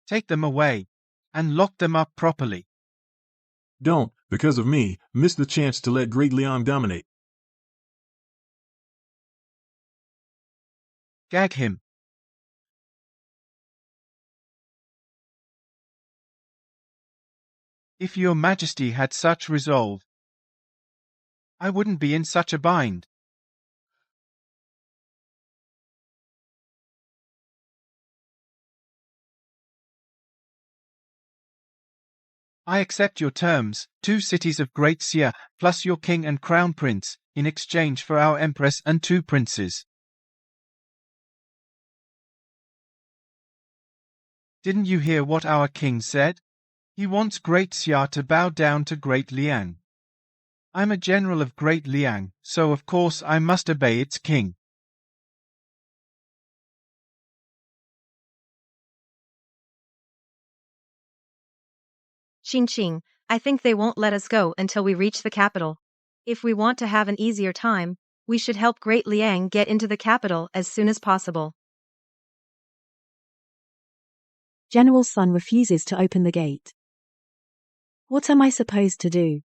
Take them away. And lock them up properly. Don't, because of me, miss the chance to let Great Liang dominate. Gag him. If your Majesty had such resolve, I wouldn't be in such a bind. I accept your terms, 2 cities of Great Xia, plus your king and crown prince, in exchange for our Empress and 2 princes. Didn't you hear what our king said? He wants Great Xia to bow down to Great Liang. I'm a general of Great Liang, so of course I must obey its king. Qing, I think they won't let us go until we reach the capital. If we want to have an easier time, we should help Great Liang get into the capital as soon as possible. General Sun refuses to open the gate. What am I supposed to do?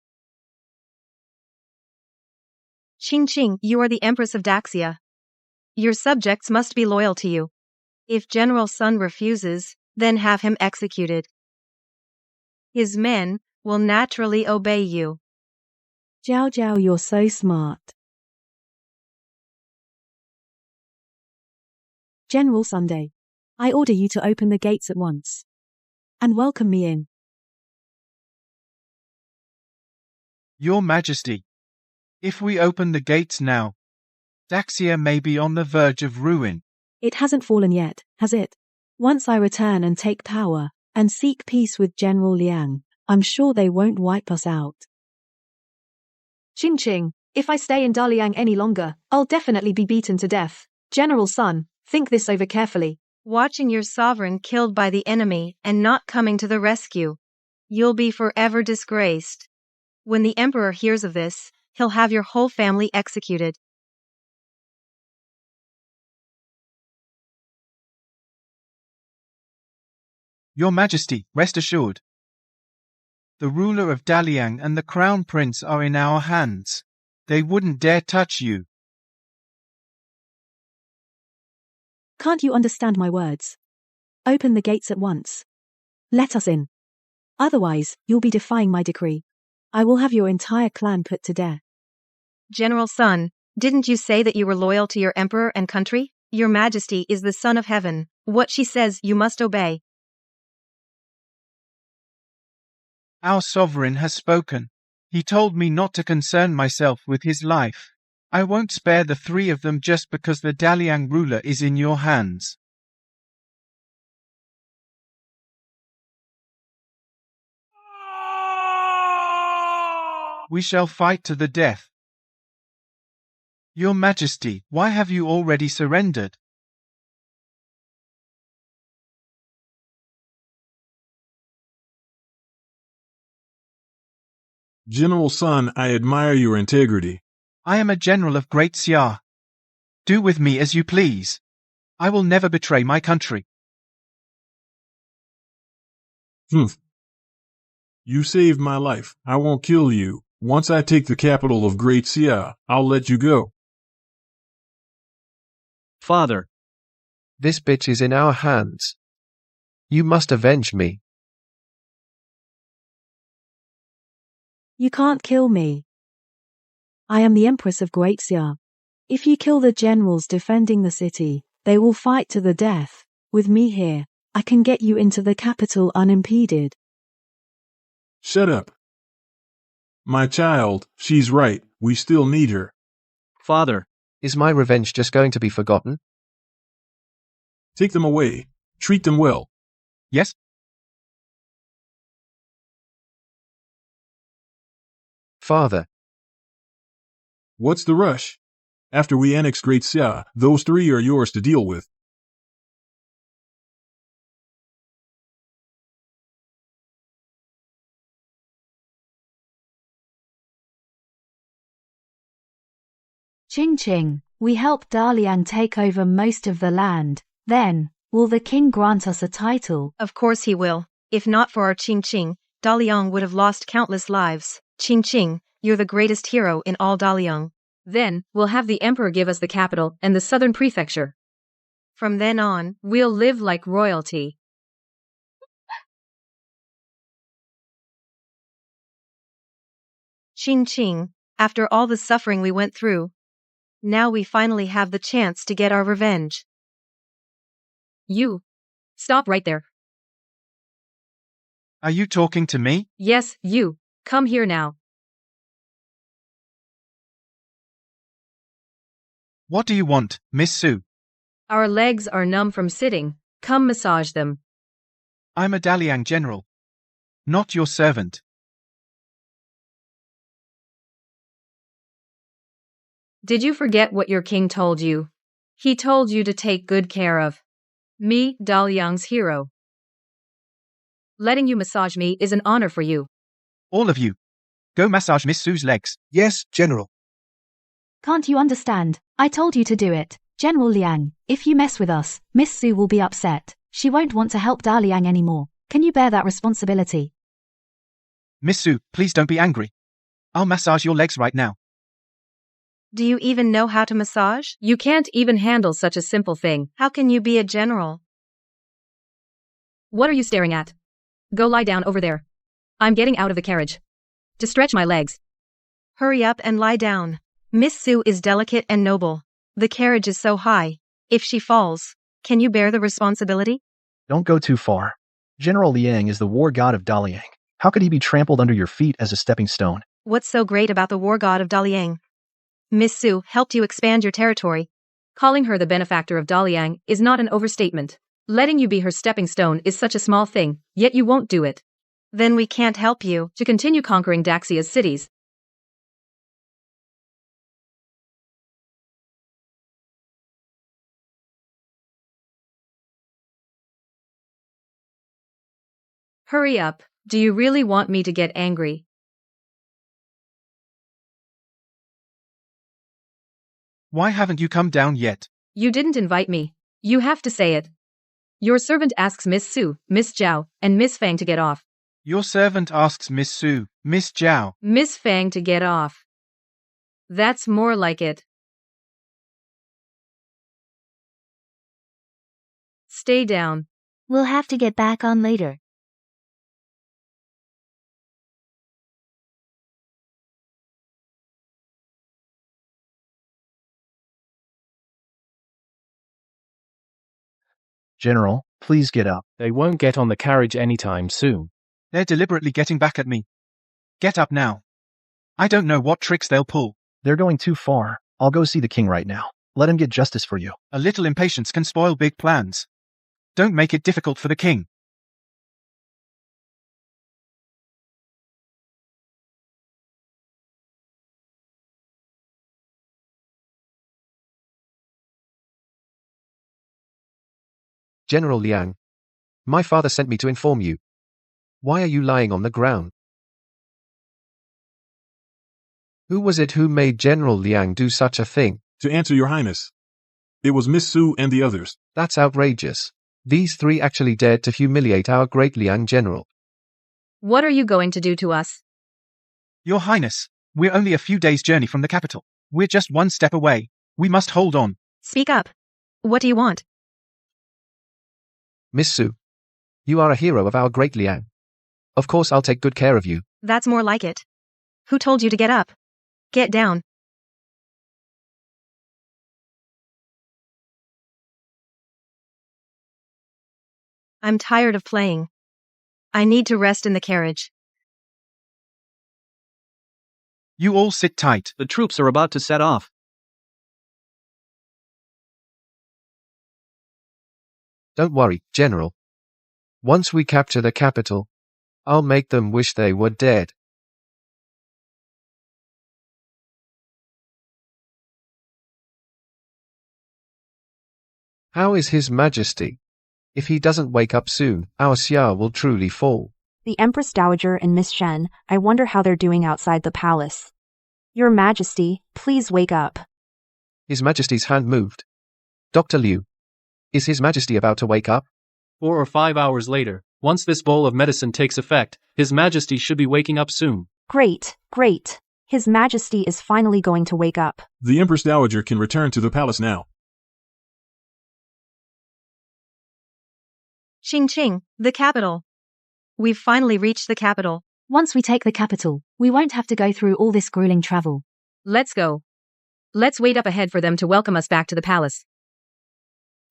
Qing, you are the Empress of Daxia. Your subjects must be loyal to you. If General Sun refuses, then have him executed. His men will naturally obey you. Jiao Jiao, you're so smart. General Sunday. I order you to open the gates at once. And welcome me in. Your Majesty, if we open the gates now, Daxia may be on the verge of ruin. It hasn't fallen yet, has it? Once I return and take power, and seek peace with General Liang, I'm sure they won't wipe us out. Ching, if I stay in Daliang any longer, I'll definitely be beaten to death. General Sun, think this over carefully. Watching your sovereign killed by the enemy and not coming to the rescue. You'll be forever disgraced. When the Emperor hears of this, he'll have your whole family executed. Your Majesty, rest assured. The ruler of Daliang and the Crown Prince are in our hands. They wouldn't dare touch you. Can't you understand my words? Open the gates at once. Let us in. Otherwise, you'll be defying my decree. I will have your entire clan put to death. General Sun, didn't you say that you were loyal to your emperor and country? Your Majesty is the Son of Heaven. What she says you must obey. Our sovereign has spoken. He told me not to concern myself with his life. I won't spare the three of them just because the Daliang ruler is in your hands. We shall fight to the death. Your Majesty, why have you already surrendered? General Sun, I admire your integrity. I am a general of Great Xia. Do with me as you please. I will never betray my country. You saved my life. I won't kill you. Once I take the capital of Great Xia, I'll let you go. Father. This bitch is in our hands. You must avenge me. You can't kill me. I am the Empress of Great Xia. If you kill the generals defending the city, they will fight to the death. With me here, I can get you into the capital unimpeded. Shut up. My child, she's right. We still need her. Father. Is my revenge just going to be forgotten? Take them away. Treat them well. Yes? Father. What's the rush? After we annex Great Xia, those three are yours to deal with. Ching, we helped Daliang take over most of the land. Then, will the king grant us a title? Of course he will. If not for our Ching, Daliang would have lost countless lives. Ching, you're the greatest hero in all Daliang. Then, we'll have the emperor give us the capital and the southern prefecture. From then on, we'll live like royalty. Ching, after all the suffering we went through, now we finally have the chance to get our revenge. You. Stop right there. Are you talking to me? Yes, you. Come here now. What do you want, Miss Sue? Our legs are numb from sitting. Come massage them. I'm a Daliang general. Not your servant. Did you forget what your king told you? He told you to take good care of me, Daliang's hero. Letting you massage me is an honor for you. All of you. Go massage Miss Sue's legs. Yes, General. Can't you understand? I told you to do it. General Liang, if you mess with us, Miss Sue will be upset. She won't want to help Daliang anymore. Can you bear that responsibility? Miss Sue, please don't be angry. I'll massage your legs right now. Do you even know how to massage? You can't even handle such a simple thing. How can you be a general? What are you staring at? Go lie down over there. I'm getting out of the carriage. To stretch my legs. Hurry up and lie down. Miss Sue is delicate and noble. The carriage is so high. If she falls, Can you bear the responsibility? Don't go too far. General Liang is the war god of Daliang. How could he be trampled under your feet as a stepping stone? What's so great about the war god of Daliang? Miss Su helped you expand your territory. Calling her the benefactor of Daliang is not an overstatement. Letting you be her stepping stone is such a small thing, yet you won't do it. Then we can't help you to continue conquering Daxia's cities. Hurry up, do you really want me to get angry? Why haven't you come down yet? You didn't invite me. You have to say it. Your servant asks Miss Su, Miss Zhao, and Miss Fang to get off. Your servant asks Miss Su, Miss Zhao, Miss Fang to get off. That's more like it. Stay down. We'll have to get back on later. General, please get up. They won't get on the carriage anytime soon. They're deliberately getting back at me. Get up now. I don't know what tricks they'll pull. They're going too far. I'll go see the king right now. Let him get justice for you. A little impatience can spoil big plans. Don't make it difficult for the king. General Liang. My father sent me to inform you. Why are you lying on the ground? Who was it who made General Liang do such a thing? To answer your highness. It was Miss Su and the others. That's outrageous. These three actually dared to humiliate our great Liang general. What are you going to do to us? Your highness, we're only a few days' journey from the capital. We're just one step away. We must hold on. Speak up. What do you want? Miss Su, you are a hero of our great Liang. Of course I'll take good care of you. That's more like it. Who told you to get up? Get down. I'm tired of playing. I need to rest in the carriage. You all sit tight. The troops are about to set off. Don't worry, General. Once we capture the capital, I'll make them wish they were dead. How is His Majesty? If he doesn't wake up soon, our Xia will truly fall. The Empress Dowager and Miss Shen, I wonder how they're doing outside the palace. Your Majesty, please wake up. His Majesty's hand moved. Dr. Liu, is His Majesty about to wake up? 4 or 5 hours later, once this bowl of medicine takes effect, His Majesty should be waking up soon. Great, great. His Majesty is finally going to wake up. The Empress Dowager can return to the palace now. Qingqing, the capital. We've finally reached the capital. Once we take the capital, we won't have to go through all this grueling travel. Let's go. Let's wait up ahead for them to welcome us back to the palace.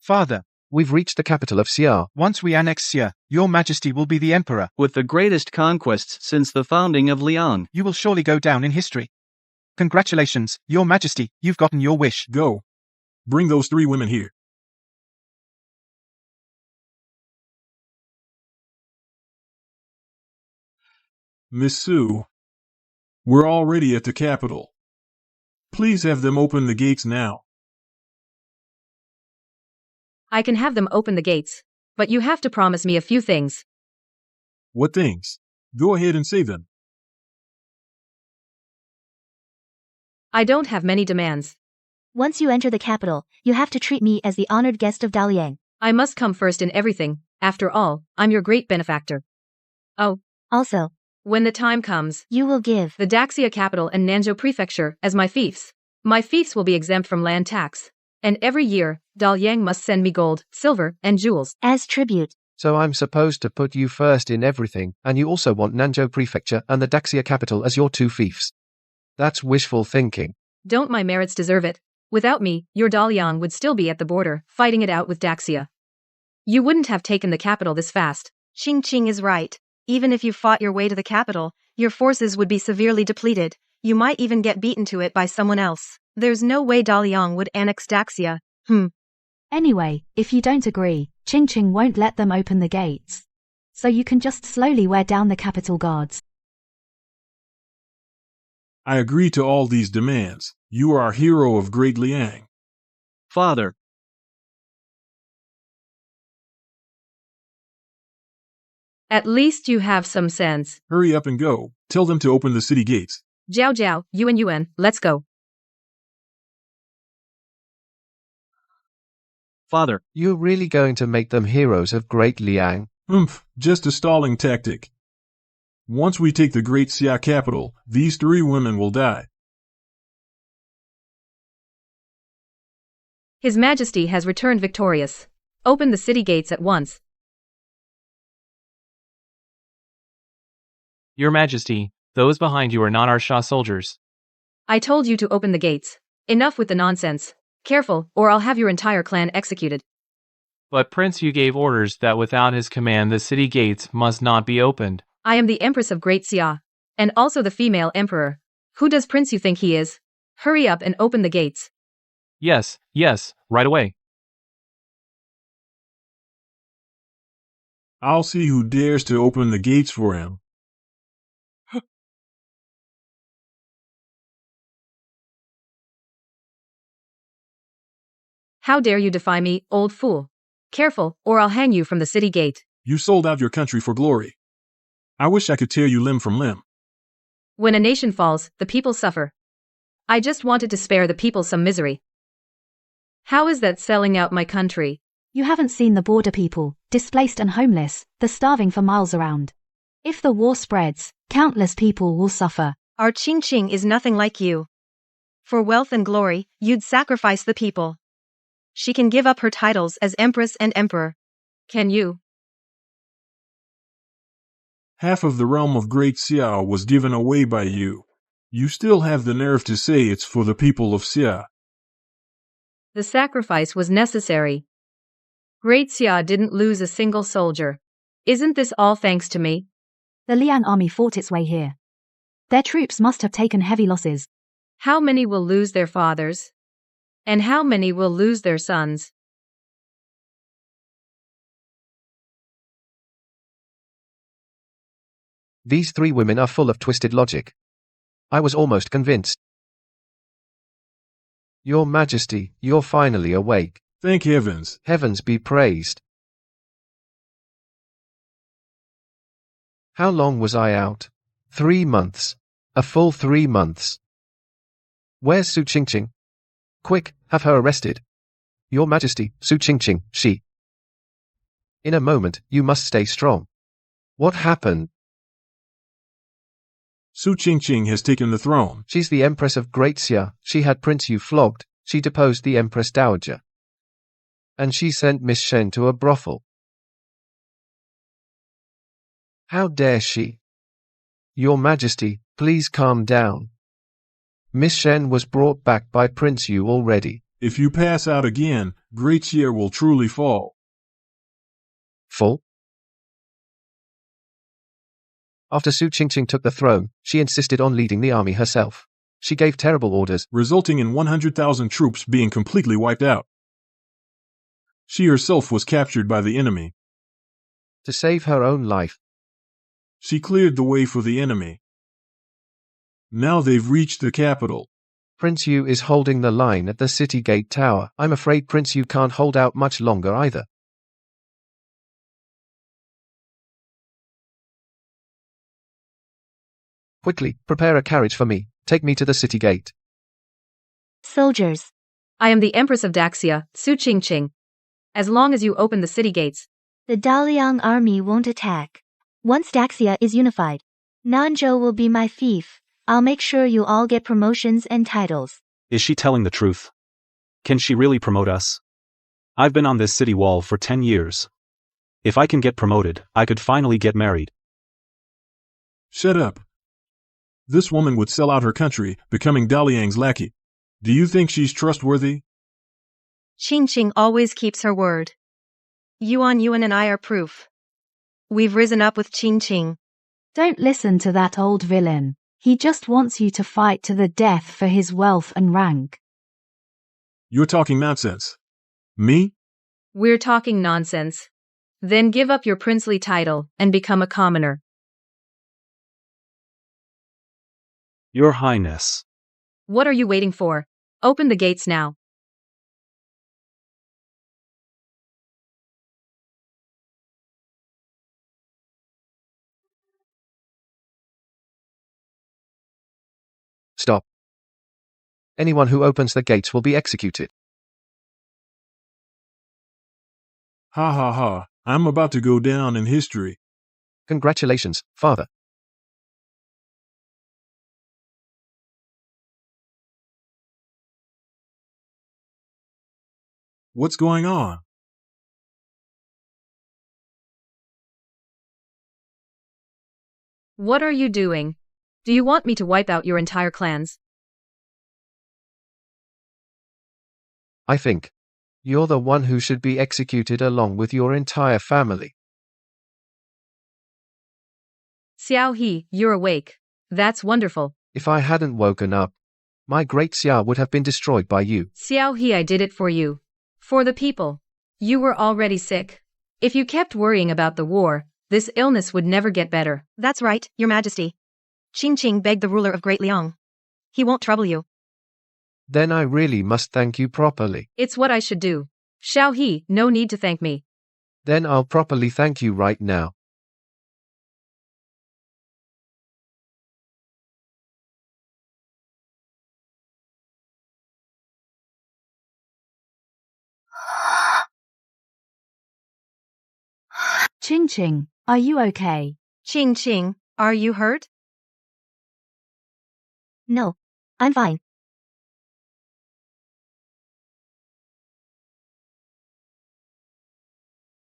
Father, we've reached the capital of Xia. Once we annex Xia, Your Majesty will be the emperor. With the greatest conquests since the founding of Liang. You will surely go down in history. Congratulations, Your Majesty, you've gotten your wish. Go. Bring those 3 women here. Miss Su, we're already at the capital. Please have them open the gates now. I can have them open the gates, but you have to promise me a few things. What things? Go ahead and say them. I don't have many demands. Once you enter the capital, you have to treat me as the honored guest of Daliang. I must come first in everything. After all, I'm your great benefactor. Oh. Also, when the time comes, you will give the Daxia capital and Nanzhou prefecture as my fiefs. My fiefs will be exempt from land tax. And every year, Daliang must send me gold, silver, and jewels as tribute. So I'm supposed to put you first in everything, and you also want Nanzhou prefecture and the Daxia capital as your 2 fiefs. That's wishful thinking. Don't my merits deserve it? Without me, your Daliang would still be at the border, fighting it out with Daxia. You wouldn't have taken the capital this fast. Qing is right. Even if you fought your way to the capital, your forces would be severely depleted. You might even get beaten to it by someone else. There's no way Daliang would annex Daxia. Anyway, if you don't agree, Qing won't let them open the gates. So you can just slowly wear down the capital guards. I agree to all these demands. You are our hero of Great Liang. Father. At least you have some sense. Hurry up and go. Tell them to open the city gates. Jiao Jiao, Yuan, let's go. Father. You're really going to make them heroes of Great Liang? Just a stalling tactic. Once we take the Great Xia capital, these 3 women will die. His Majesty has returned victorious. Open the city gates at once. Your Majesty, those behind you are not our Shah soldiers. I told you to open the gates. Enough with the nonsense. Careful, or I'll have your entire clan executed. But Prince, you gave orders that without his command the city gates must not be opened. I am the Empress of Great Xia. And also the female emperor. Who does Prince you think he is? Hurry up and open the gates. Yes, right away. I'll see who dares to open the gates for him. How dare you defy me, old fool? Careful, or I'll hang you from the city gate. You sold out your country for glory. I wish I could tear you limb from limb. When a nation falls, the people suffer. I just wanted to spare the people some misery. How is that selling out my country? You haven't seen the border people, displaced and homeless, the starving for miles around. If the war spreads, countless people will suffer. Our Qing is nothing like you. For wealth and glory, you'd sacrifice the people. She can give up her titles as Empress and Emperor. Can you? Half of the realm of Great Xia was given away by you. You still have the nerve to say it's for the people of Xia. The sacrifice was necessary. Great Xia didn't lose a single soldier. Isn't this all thanks to me? The Liang army fought its way here. Their troops must have taken heavy losses. How many will lose their fathers? And how many will lose their sons? These 3 women are full of twisted logic. I was almost convinced. Your Majesty, you're finally awake. Thank heavens. Heavens be praised. How long was I out? 3 months. A full 3 months. Where's Su Qingqing? Quick, have her arrested. Your Majesty, Su Qingqing, she. In a moment, you must stay strong. What happened? Su Qingqing has taken the throne. She's the Empress of Great Xia. She had Prince Yu flogged. She deposed the Empress Dowager. And she sent Miss Shen to a brothel. How dare she? Your Majesty, please calm down. Miss Shen was brought back by Prince Yu already. If you pass out again, Great Xia will truly fall. Fall? After Su Qingqing took the throne, she insisted on leading the army herself. She gave terrible orders, resulting in 100,000 troops being completely wiped out. She herself was captured by the enemy. To save her own life, she cleared the way for the enemy. Now they've reached the capital. Prince Yu is holding the line at the city gate tower. I'm afraid Prince Yu can't hold out much longer either. Quickly, prepare a carriage for me. Take me to the city gate. Soldiers. I am the Empress of Daxia, Su Qingqing. As long as you open the city gates, the Daliang army won't attack. Once Daxia is unified, Nanzhou will be my fief. I'll make sure you all get promotions and titles. Is she telling the truth? Can she really promote us? I've been on this city wall for 10 years. If I can get promoted, I could finally get married. Shut up. This woman would sell out her country, becoming Daliang's lackey. Do you think she's trustworthy? Qingqing always keeps her word. Yuan and I are proof. We've risen up with Qingqing. Don't listen to that old villain. He just wants you to fight to the death for his wealth and rank. You're talking nonsense. Me? We're talking nonsense. Then give up your princely title and become a commoner. Your Highness. What are you waiting for? Open the gates now. Stop. Anyone who opens the gates will be executed. Ha ha ha, I'm about to go down in history. Congratulations, Father. What's going on? What are you doing? Do you want me to wipe out your entire clans? I think you're the one who should be executed along with your entire family. Xiao He, you're awake. That's wonderful. If I hadn't woken up, my great Xia would have been destroyed by you. Xiao He, I did it for you. For the people. You were already sick. If you kept worrying about the war, this illness would never get better. That's right, Your Majesty. Qingqing begged the ruler of Great Liang. He won't trouble you. Then I really must thank you properly. It's what I should do. Xiao He, no need to thank me. Then I'll properly thank you right now. Qingqing, are you okay? Qingqing, are you hurt? No, I'm fine.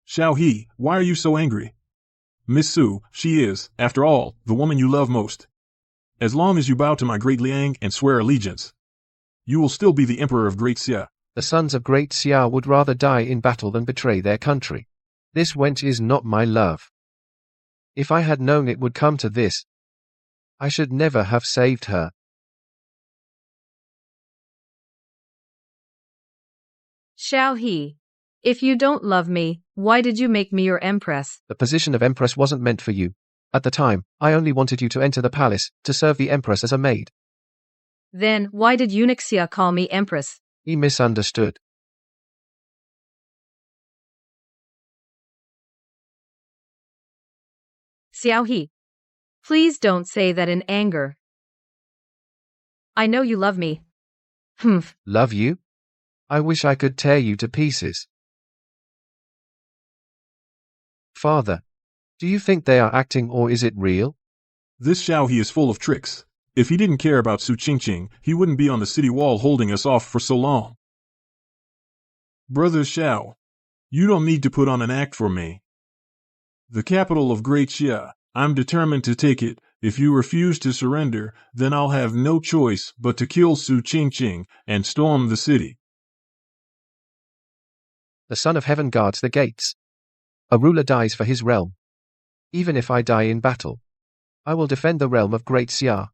Xiao He, why are you so angry? Miss Su, she is, after all, the woman you love most. As long as you bow to my great Liang and swear allegiance, you will still be the Emperor of Great Xia. The sons of Great Xia would rather die in battle than betray their country. This wench is not my love. If I had known it would come to this, I should never have saved her. Xiao He, if you don't love me, why did you make me your Empress? The position of Empress wasn't meant for you. At the time, I only wanted you to enter the palace, to serve the Empress as a maid. Then, why did eunuch Xia call me Empress? He misunderstood. Xiao He, please don't say that in anger. I know you love me. Humph. Love you? I wish I could tear you to pieces. Father, do you think they are acting or is it real? This Xiao He is full of tricks. If he didn't care about Su Qingqing, he wouldn't be on the city wall holding us off for so long. Brother Xiao, you don't need to put on an act for me. The capital of Great Xia, I'm determined to take it. If you refuse to surrender, then I'll have no choice but to kill Su Qingqing and storm the city. The Son of Heaven guards the gates. A ruler dies for his realm. Even if I die in battle, I will defend the realm of Great Xia.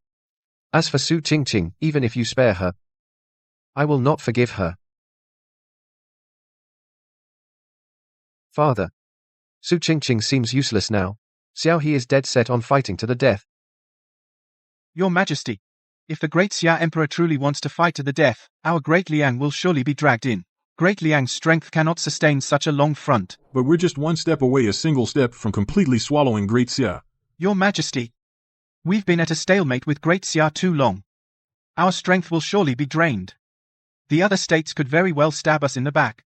As for Su Qingqing, even if you spare her, I will not forgive her. Father, Su Qingqing seems useless now. Xiao He is dead set on fighting to the death. Your Majesty, if the Great Xia Emperor truly wants to fight to the death, our Great Liang will surely be dragged in. Great Liang's strength cannot sustain such a long front. But we're just one step away, a single step from completely swallowing Great Xia. Your Majesty, we've been at a stalemate with Great Xia too long. Our strength will surely be drained. The other states could very well stab us in the back.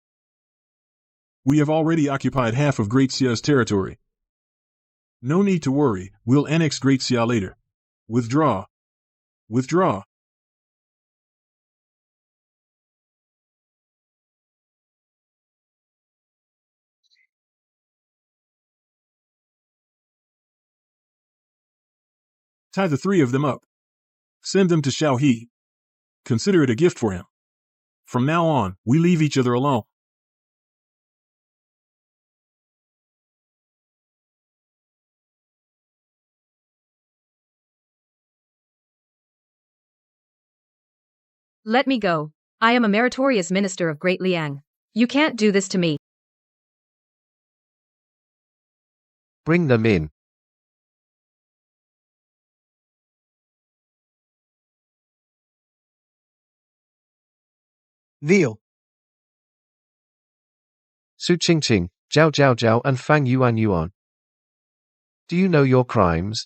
We have already occupied half of Great Xia's territory. No need to worry, we'll annex Great Xia later. Withdraw. Withdraw. Tie the three of them up. Send them to Xiao He. Consider it a gift for him. From now on, we leave each other alone. Let me go. I am a meritorious minister of Great Liang. You can't do this to me. Bring them in. Veal. Su Qingqing, Zhao Zhao Zhao and Fang Yuan Yuan. Do you know your crimes?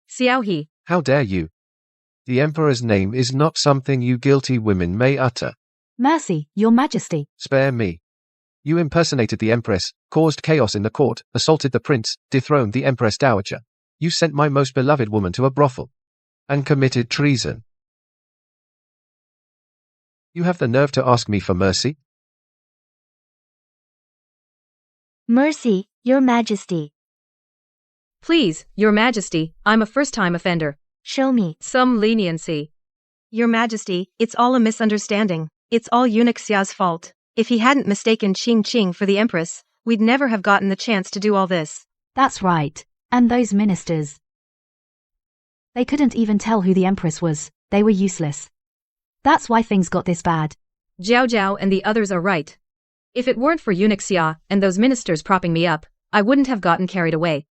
Xiao He. How dare you? The Emperor's name is not something you guilty women may utter. Mercy, Your Majesty. Spare me. You impersonated the Empress, caused chaos in the court, assaulted the prince, dethroned the Empress Dowager. You sent my most beloved woman to a brothel. And committed treason. You have the nerve to ask me for mercy? Mercy, Your Majesty. Please, Your Majesty, I'm a first-time offender. Show me some leniency. Your Majesty, it's all a misunderstanding. It's all Eunuch Xia's fault. If he hadn't mistaken Qing for the Empress, we'd never have gotten the chance to do all this. That's right. And those ministers. They couldn't even tell who the Empress was. They were useless. That's why things got this bad. Zhao Zhao and the others are right. If it weren't for Eunuch Xia and those ministers propping me up, I wouldn't have gotten carried away.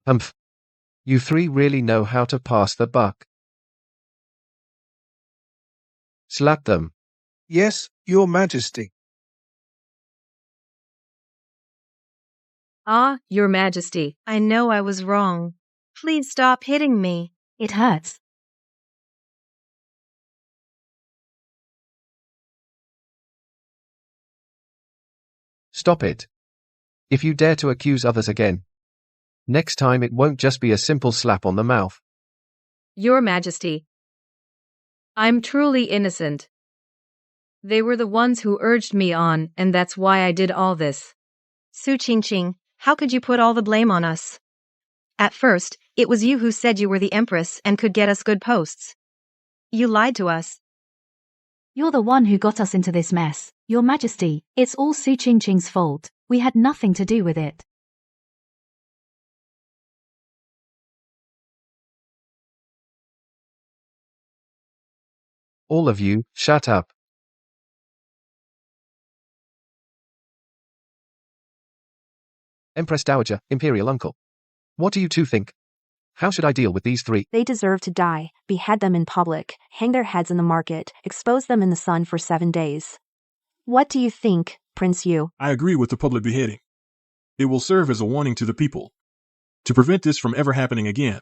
Humph. You three really know how to pass the buck. Slap them. Yes, Your Majesty. Ah, Your Majesty. I know I was wrong. Please stop hitting me. It hurts. Stop it. If you dare to accuse others again, next time it won't just be a simple slap on the mouth. Your Majesty. I'm truly innocent. They were the ones who urged me on, and that's why I did all this. Su Qingqing, how could you put all the blame on us? At first, it was you who said you were the Empress and could get us good posts. You lied to us. You're the one who got us into this mess. Your Majesty, it's all Su Qingqing's fault. We had nothing to do with it. All of you, shut up. Empress Dowager, Imperial Uncle. What do you two think? How should I deal with these three? They deserve to die, behead them in public, hang their heads in the market, expose them in the sun for 7 days. What do you think, Prince Yu? I agree with the public beheading. It will serve as a warning to the people, to prevent this from ever happening again.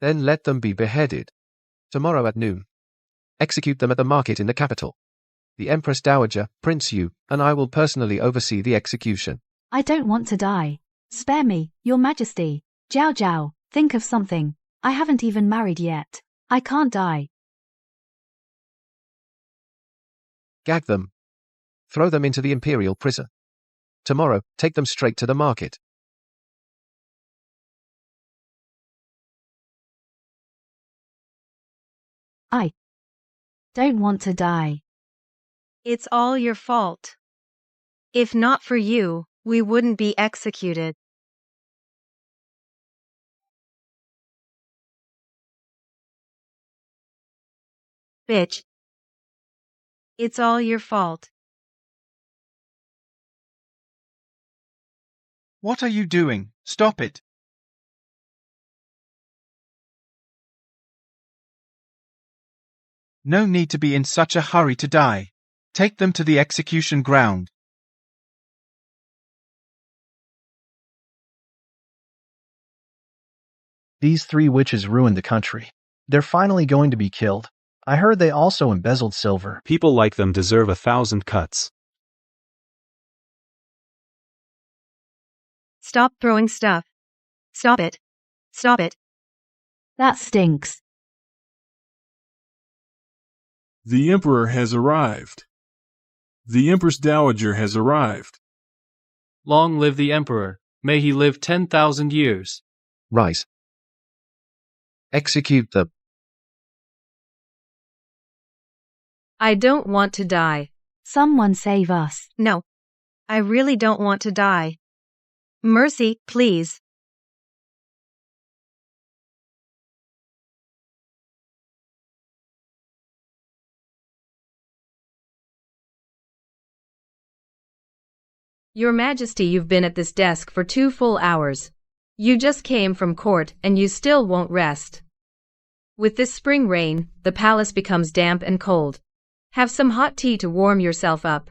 Then let them be beheaded. Tomorrow at noon. Execute them at the market in the capital. The Empress Dowager, Prince Yu, and I will personally oversee the execution. I don't want to die. Spare me, Your Majesty. Zhao Zhao, think of something. I haven't even married yet. I can't die. Gag them. Throw them into the imperial prison. Tomorrow, take them straight to the market. I don't want to die. It's all your fault. If not for you, we wouldn't be executed. Bitch. It's all your fault. What are you doing? Stop it. No need to be in such a hurry to die. Take them to the execution ground. These three witches ruined the country. They're finally going to be killed. I heard they also embezzled silver. People like them deserve 1,000 cuts. Stop throwing stuff. Stop it. Stop it. That stinks. The Emperor has arrived. The Empress Dowager has arrived. Long live the Emperor. May he live 10,000 years. Rise. Execute the... I don't want to die. Someone save us. No. I really don't want to die. Mercy, please. Your Majesty, you've been at this desk for 2 full hours. You just came from court and you still won't rest. With this spring rain, the palace becomes damp and cold. Have some hot tea to warm yourself up.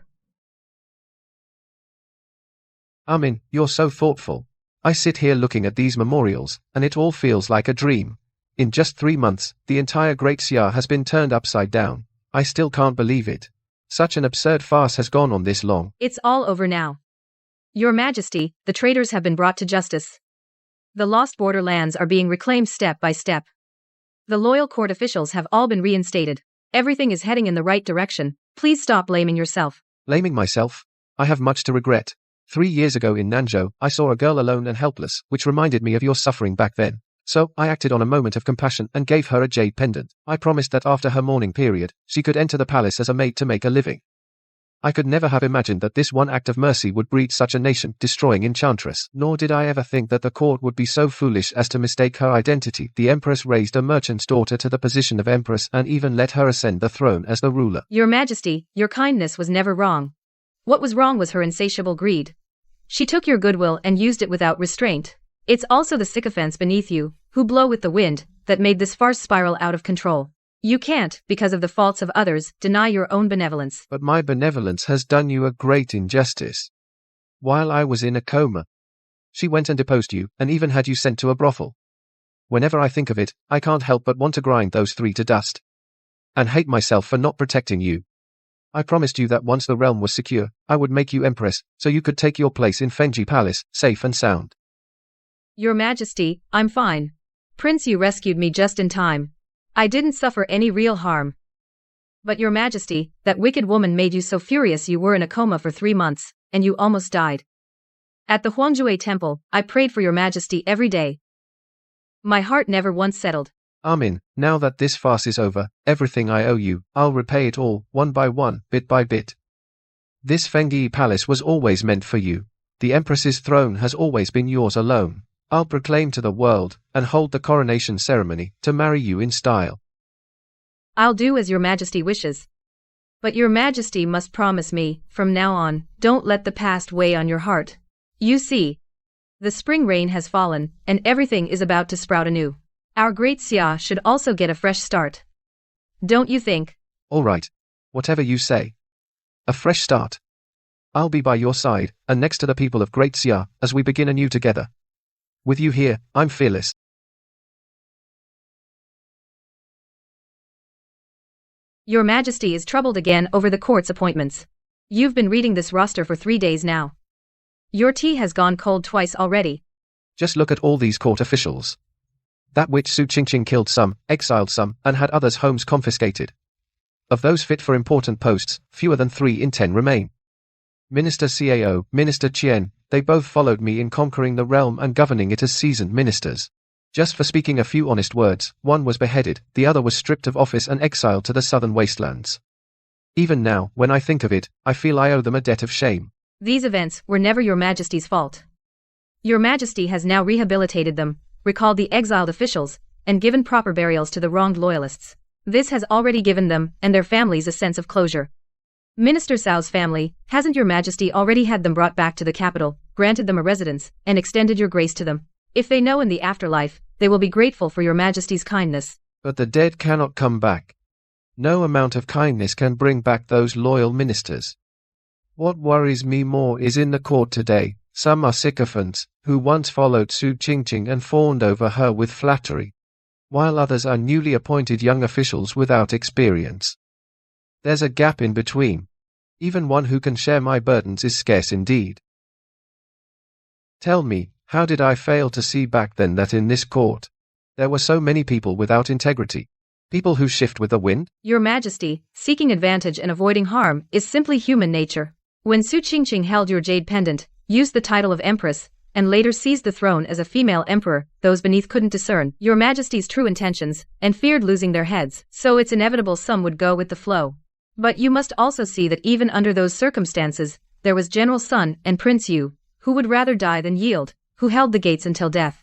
Armin, you're so thoughtful. I sit here looking at these memorials, and it all feels like a dream. In just 3 months, the entire Great Siar has been turned upside down. I still can't believe it. Such an absurd farce has gone on this long. It's all over now. Your Majesty, the traitors have been brought to justice. The lost borderlands are being reclaimed step by step. The loyal court officials have all been reinstated. Everything is heading in the right direction. Please stop blaming yourself. Blaming myself? I have much to regret. 3 years ago in Nanzhou, I saw a girl alone and helpless, which reminded me of your suffering back then. So, I acted on a moment of compassion and gave her a jade pendant. I promised that after her mourning period, she could enter the palace as a maid to make a living. I could never have imagined that this one act of mercy would breed such a nation-destroying enchantress, nor did I ever think that the court would be so foolish as to mistake her identity. The Empress raised a merchant's daughter to the position of Empress and even let her ascend the throne as the ruler. Your Majesty, your kindness was never wrong. What was wrong was her insatiable greed. She took your goodwill and used it without restraint. It's also the sycophants beneath you, who blow with the wind, that made this farce spiral out of control. You can't, because of the faults of others, deny your own benevolence. But my benevolence has done you a great injustice. While I was in a coma, she went and deposed you, and even had you sent to a brothel. Whenever I think of it, I can't help but want to grind those 3 to dust. And hate myself for not protecting you. I promised you that once the realm was secure, I would make you Empress, so you could take your place in Fenji Palace, safe and sound. Your Majesty, I'm fine. Prince, you rescued me just in time. I didn't suffer any real harm. But Your Majesty, that wicked woman made you so furious you were in a coma for 3 months, and you almost died. At the Huangjue Temple, I prayed for Your Majesty every day. My heart never once settled. Armin, now that this farce is over, everything I owe you, I'll repay it all, one by one, bit by bit. This Fengi Palace was always meant for you. The Empress's throne has always been yours alone. I'll proclaim to the world, and hold the coronation ceremony, to marry you in style. I'll do as Your Majesty wishes. But Your Majesty must promise me, from now on, don't let the past weigh on your heart. You see, the spring rain has fallen, and everything is about to sprout anew. Our great Xia should also get a fresh start. Don't you think? All right. Whatever you say. A fresh start. I'll be by your side, and next to the people of Great Xia, as we begin anew together. With you here, I'm fearless. Your Majesty is troubled again over the court's appointments. You've been reading this roster for 3 days now. Your tea has gone cold twice already. Just look at all these court officials. That witch Su Qingqing killed some, exiled some, and had others' homes confiscated. Of those fit for important posts, fewer than 3 in 10 remain. Minister Cao, Minister Qian, they both followed me in conquering the realm and governing it as seasoned ministers. Just for speaking a few honest words, one was beheaded, the other was stripped of office and exiled to the southern wastelands. Even now, when I think of it, I feel I owe them a debt of shame. These events were never Your Majesty's fault. Your Majesty has now rehabilitated them, recalled the exiled officials, and given proper burials to the wronged loyalists. This has already given them, and their families, a sense of closure. Minister Cao's family, hasn't Your Majesty already had them brought back to the capital, granted them a residence, and extended your grace to them? If they know in the afterlife, they will be grateful for Your Majesty's kindness. But the dead cannot come back. No amount of kindness can bring back those loyal ministers. What worries me more is in the court today, some are sycophants, who once followed Su Qingqing and fawned over her with flattery, while others are newly appointed young officials without experience. There's a gap in between. Even one who can share my burdens is scarce indeed. Tell me, how did I fail to see back then that in this court, There were so many people without integrity. People who shift with the wind? Your Majesty, seeking advantage and avoiding harm is simply human nature. When Su Qingqing held your jade pendant, used the title of Empress, and later seized the throne as a female emperor, those beneath couldn't discern your Majesty's true intentions and feared losing their heads, so it's inevitable some would go with the flow. But you must also see that even under those circumstances, there was General Sun and Prince Yu, who would rather die than yield, who held the gates until death.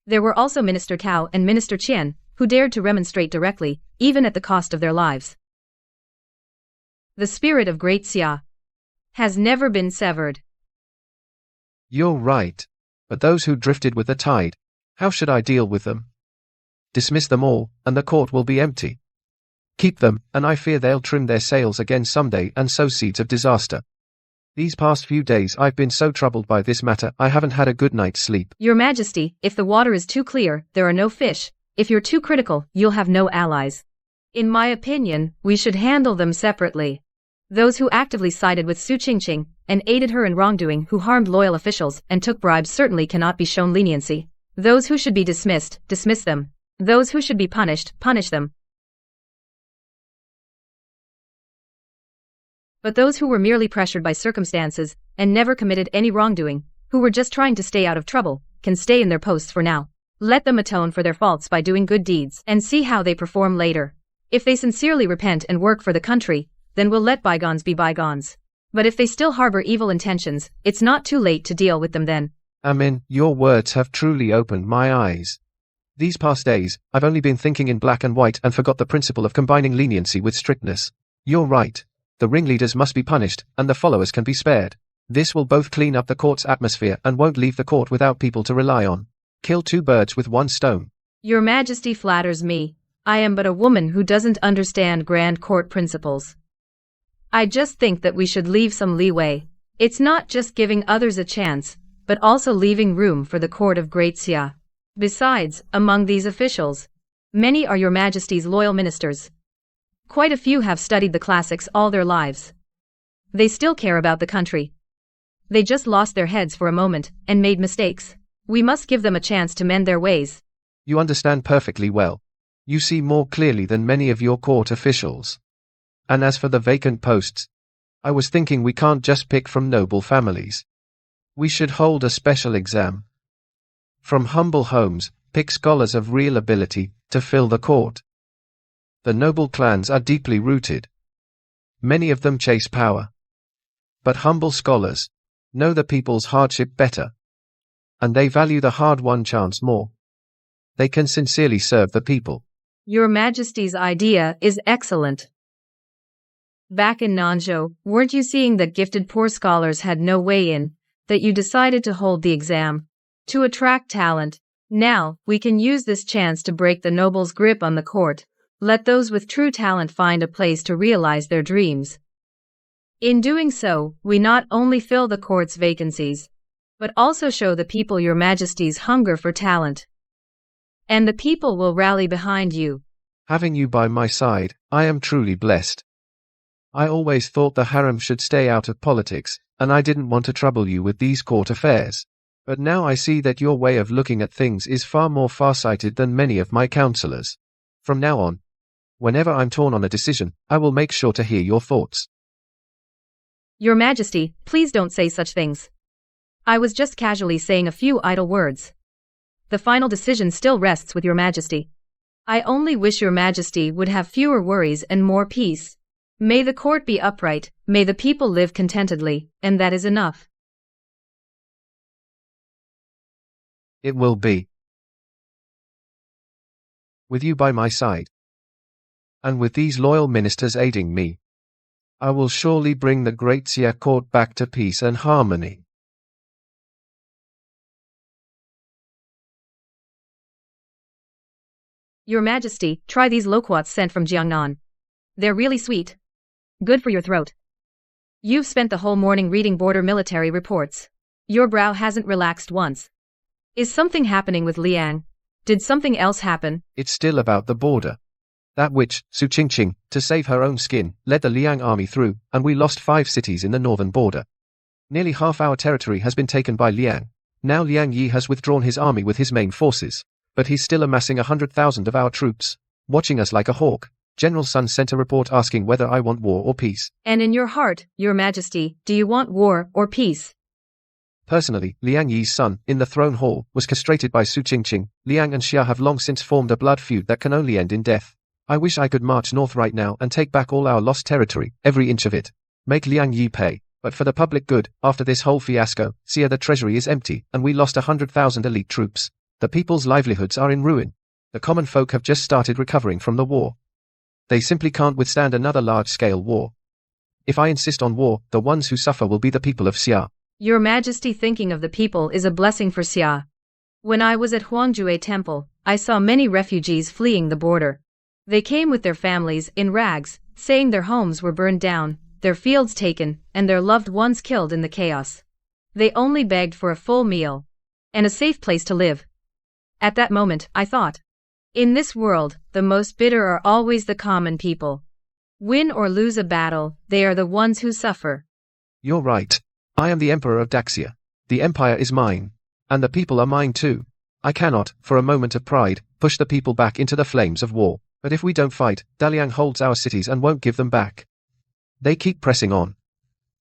There were also Minister Cao and Minister Qian, who dared to remonstrate directly, even at the cost of their lives. The spirit of Great Xia has never been severed. You're right. But those who drifted with the tide, how should I deal with them? Dismiss them all, and the court will be empty. Keep them, and I fear they'll trim their sails again someday and sow seeds of disaster. These past few days I've been so troubled by this matter I haven't had a good night's sleep. Your Majesty, if the water is too clear, there are no fish. If you're too critical, you'll have no allies. In my opinion, we should handle them separately. Those who actively sided with Su Qingqing and aided her in wrongdoing, who harmed loyal officials and took bribes, certainly cannot be shown leniency. Those who should be dismissed, dismiss them. Those who should be punished, punish them. But those who were merely pressured by circumstances and never committed any wrongdoing, who were just trying to stay out of trouble, can stay in their posts for now. Let them atone for their faults by doing good deeds and see how they perform later. If they sincerely repent and work for the country, then we'll let bygones be bygones. But if they still harbor evil intentions, it's not too late to deal with them then. Amin, your words have truly opened my eyes. These past days, I've only been thinking in black and white and forgot the principle of combining leniency with strictness. You're right. The ringleaders must be punished, and the followers can be spared. This will both clean up the court's atmosphere and won't leave the court without people to rely on. Kill two birds with one stone. Your Majesty flatters me. I am but a woman who doesn't understand grand court principles. I just think that we should leave some leeway. It's not just giving others a chance, but also leaving room for the court of Great Xia. Besides, among these officials, many are your Majesty's loyal ministers. Quite a few have studied the classics all their lives. They still care about the country. They just lost their heads for a moment and made mistakes. We must give them a chance to mend their ways. You understand perfectly well. You see more clearly than many of your court officials. And as for the vacant posts, I was thinking we can't just pick from noble families. We should hold a special exam. From humble homes, pick scholars of real ability to fill the court. The noble clans are deeply rooted. Many of them chase power. But humble scholars know the people's hardship better. And they value the hard-won chance more. They can sincerely serve the people. Your Majesty's idea is excellent. Back in Nanzhou, weren't you seeing that gifted poor scholars had no way in, that you decided to hold the exam? To attract talent. Now, we can use this chance to break the nobles' grip on the court. Let those with true talent find a place to realize their dreams. In doing so, we not only fill the court's vacancies, but also show the people your Majesty's hunger for talent. And the people will rally behind you. Having you by my side, I am truly blessed. I always thought the harem should stay out of politics, and I didn't want to trouble you with these court affairs. But now I see that your way of looking at things is far more farsighted than many of my counselors. From now on, whenever I'm torn on a decision, I will make sure to hear your thoughts. Your Majesty, please don't say such things. I was just casually saying a few idle words. The final decision still rests with your Majesty. I only wish your Majesty would have fewer worries and more peace. May the court be upright, may the people live contentedly, and that is enough. It will be. With you by my side, and with these loyal ministers aiding me, I will surely bring the Great Xia court back to peace and harmony. Your Majesty, try these loquats sent from Jiangnan. They're really sweet. Good for your throat. You've spent the whole morning reading border military reports. Your brow hasn't relaxed once. Is something happening with Liang? Did something else happen? It's still about the border. That witch, Su Qingqing, to save her own skin, led the Liang army through, and we lost 5 cities in the northern border. Nearly half our territory has been taken by Liang. Now Liang Yi has withdrawn his army with his main forces. But he's still amassing 100,000 of our troops, watching us like a hawk. General Sun sent a report asking whether I want war or peace. And in your heart, Your Majesty, do you want war or peace? Personally, Liang Yi's son, in the throne hall, was castrated by Su Qingqing. Liang and Xia have long since formed a blood feud that can only end in death. I wish I could march north right now and take back all our lost territory, every inch of it. Make Liang Yi pay. But for the public good, after this whole fiasco, Xia, the treasury is empty, and we lost 100,000 elite troops. The people's livelihoods are in ruin. The common folk have just started recovering from the war. They simply can't withstand another large-scale war. If I insist on war, the ones who suffer will be the people of Xia. Your Majesty, thinking of the people is a blessing for Xia. When I was at Huangjue Temple, I saw many refugees fleeing the border. They came with their families in rags, saying their homes were burned down, their fields taken, and their loved ones killed in the chaos. They only begged for a full meal and a safe place to live. At that moment, I thought, in this world, the most bitter are always the common people. Win or lose a battle, they are the ones who suffer. You're right. I am the Emperor of Daxia. The empire is mine. And the people are mine too. I cannot, for a moment of pride, push the people back into the flames of war. But if we don't fight, Daliang holds our cities and won't give them back. They keep pressing on.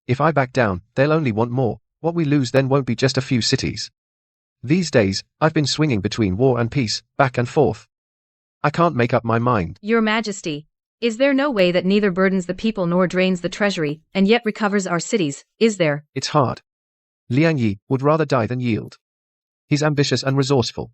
If I back down, they'll only want more. What we lose then won't be just a few cities. These days, I've been swinging between war and peace, back and forth. I can't make up my mind. Your Majesty, is there no way that neither burdens the people nor drains the treasury, and yet recovers our cities, is there? It's hard. Liang Yi would rather die than yield. He's ambitious and resourceful.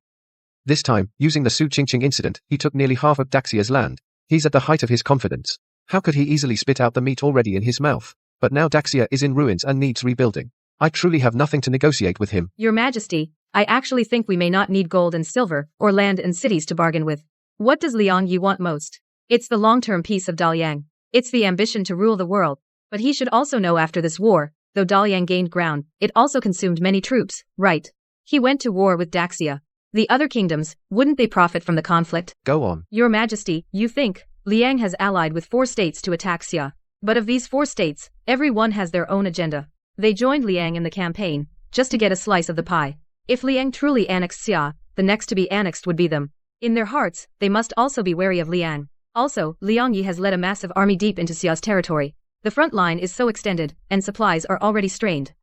This time, using the Su Qingqing incident, he took nearly half of Daxia's land. He's at the height of his confidence. How could he easily spit out the meat already in his mouth? But now Daxia is in ruins and needs rebuilding. I truly have nothing to negotiate with him. Your Majesty, I actually think we may not need gold and silver, or land and cities to bargain with. What does Liang Yi want most? It's the long-term peace of Daliang. It's the ambition to rule the world. But he should also know after this war, though Daliang gained ground, it also consumed many troops, right? He went to war with Daxia. The other kingdoms, wouldn't they profit from the conflict? Go on. Your Majesty, you think, Liang has allied with 4 states to attack Xia. But of these 4 states, every one has their own agenda. They joined Liang in the campaign, just to get a slice of the pie. If Liang truly annexed Xia, the next to be annexed would be them. In their hearts, they must also be wary of Liang. Also, Liang Yi has led a massive army deep into Xia's territory. The front line is so extended, and supplies are already strained.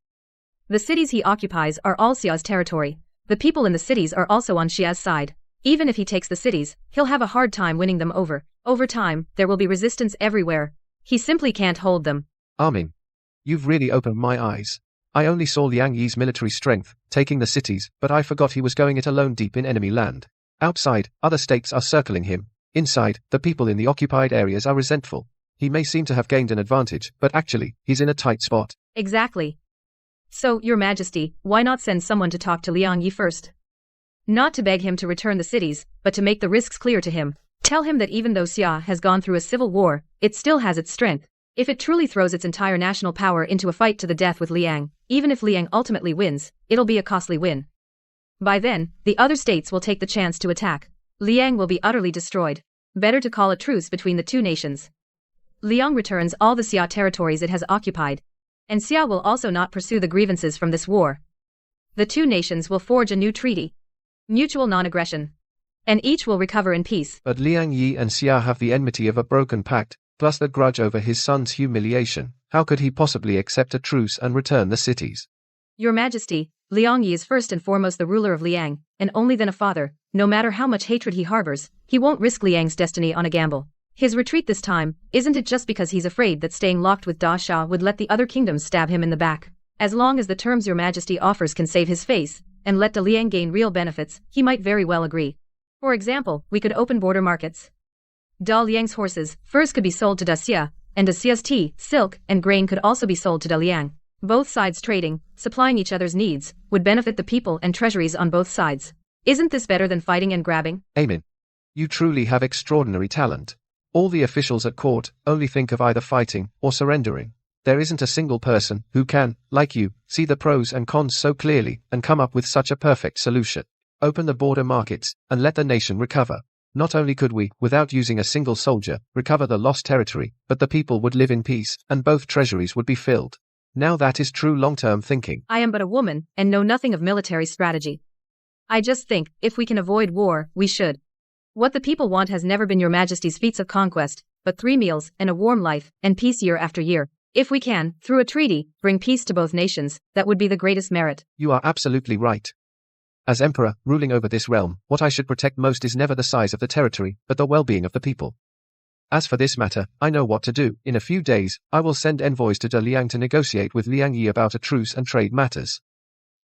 The cities he occupies are all Xia's territory. The people in the cities are also on Xia's side. Even if he takes the cities, he'll have a hard time winning them over. Over time, there will be resistance everywhere. He simply can't hold them. Armin, you've really opened my eyes. I only saw Liang Yi's military strength, taking the cities, but I forgot he was going it alone deep in enemy land. Outside, other states are circling him. Inside, the people in the occupied areas are resentful. He may seem to have gained an advantage, but actually, he's in a tight spot. Exactly. So, Your Majesty, why not send someone to talk to Liang Yi first? Not to beg him to return the cities, but to make the risks clear to him. Tell him that even though Xia has gone through a civil war, it still has its strength. If it truly throws its entire national power into a fight to the death with Liang, even if Liang ultimately wins, it'll be a costly win. By then, the other states will take the chance to attack. Liang will be utterly destroyed. Better to call a truce between the 2 nations. Liang returns all the Xia territories it has occupied. And Xia will also not pursue the grievances from this war. The 2 nations will forge a new treaty. Mutual non-aggression. And each will recover in peace. But Liang Yi and Xia have the enmity of a broken pact, plus the grudge over his son's humiliation. How could he possibly accept a truce and return the cities? Your Majesty, Liang Yi is first and foremost the ruler of Liang, and only then a father. No matter how much hatred he harbors, he won't risk Liang's destiny on a gamble. His retreat this time, isn't it just because he's afraid that staying locked with Da Xia would let the other kingdoms stab him in the back? As long as the terms Your Majesty offers can save his face, and let Da Liang gain real benefits, he might very well agree. For example, we could open border markets. Da Liang's horses, furs could be sold to Da Xia, and Da Xia's tea, silk, and grain could also be sold to Da Liang. Both sides trading, supplying each other's needs, would benefit the people and treasuries on both sides. Isn't this better than fighting and grabbing? Amin. You truly have extraordinary talent. All the officials at court only think of either fighting or surrendering. There isn't a single person who can, like you, see the pros and cons so clearly and come up with such a perfect solution. Open the border markets and let the nation recover. Not only could we, without using a single soldier, recover the lost territory, but the people would live in peace and both treasuries would be filled. Now that is true long-term thinking. I am but a woman and know nothing of military strategy. I just think, if we can avoid war, we should. What the people want has never been your majesty's feats of conquest, but 3 meals, and a warm life, and peace year after year. If we can, through a treaty, bring peace to both nations, that would be the greatest merit. You are absolutely right. As emperor, ruling over this realm, what I should protect most is never the size of the territory, but the well-being of the people. As for this matter, I know what to do. In a few days, I will send envoys to De Liang to negotiate with Liang Yi about a truce and trade matters.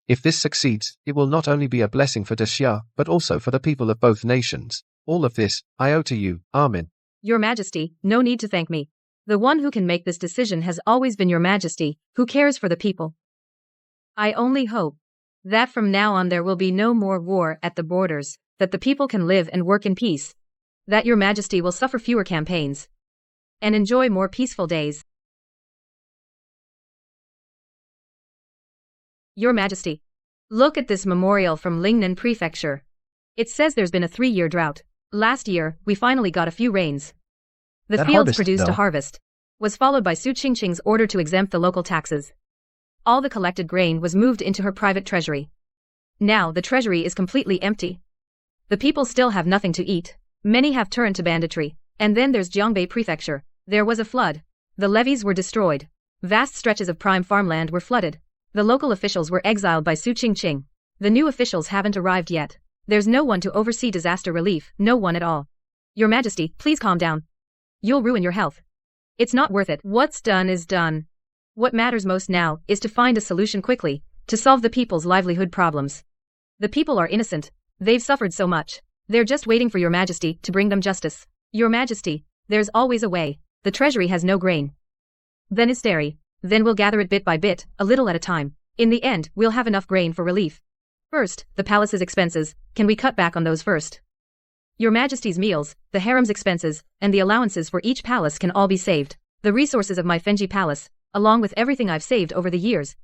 If this succeeds, it will not only be a blessing for De Xia, but also for the people of both nations. All of this, I owe to you, Armin. Your Majesty, no need to thank me. The one who can make this decision has always been your Majesty, who cares for the people. I only hope that from now on there will be no more war at the borders, that the people can live and work in peace, that your Majesty will suffer fewer campaigns, and enjoy more peaceful days. Your Majesty, look at this memorial from Lingnan Prefecture. It says there's been a 3-year drought. Last year, we finally got a few rains. The That fields harvest, produced though. a harvest, was followed by Su Qingqing's order to exempt the local taxes. All the collected grain was moved into her private treasury. Now the treasury is completely empty. The people still have nothing to eat. Many have turned to banditry. And then there's Jiangbei Prefecture. There was a flood. The levees were destroyed. Vast stretches of prime farmland were flooded. The local officials were exiled by Su Qingqing. The new officials haven't arrived yet. There's no one to oversee disaster relief, no one at all. Your Majesty, please calm down. You'll ruin your health. It's not worth it. What's done is done. What matters most now is to find a solution quickly, to solve the people's livelihood problems. The people are innocent. They've suffered so much. They're just waiting for your Majesty to bring them justice. Your Majesty, there's always a way. The treasury has no grain. Then Isteri. Then we'll gather it bit by bit, a little at a time. In the end, we'll have enough grain for relief. First, the palace's expenses. Can we cut back on those first? Your Majesty's meals, the harem's expenses, and the allowances for each palace can all be saved. The resources of my Fenji palace, along with everything I've saved over the years,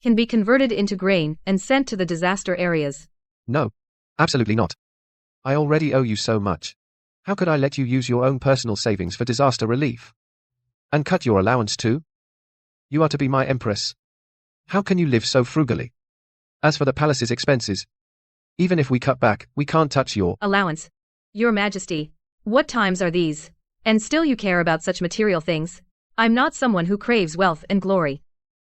can be converted into grain and sent to the disaster areas. No. Absolutely not. I already owe you so much. How could I let you use your own personal savings for disaster relief? And cut your allowance too? You are to be my empress. How can you live so frugally? As for the palace's expenses, even if we cut back, we can't touch your allowance. Your Majesty, what times are these? And still you care about such material things? I'm not someone who craves wealth and glory.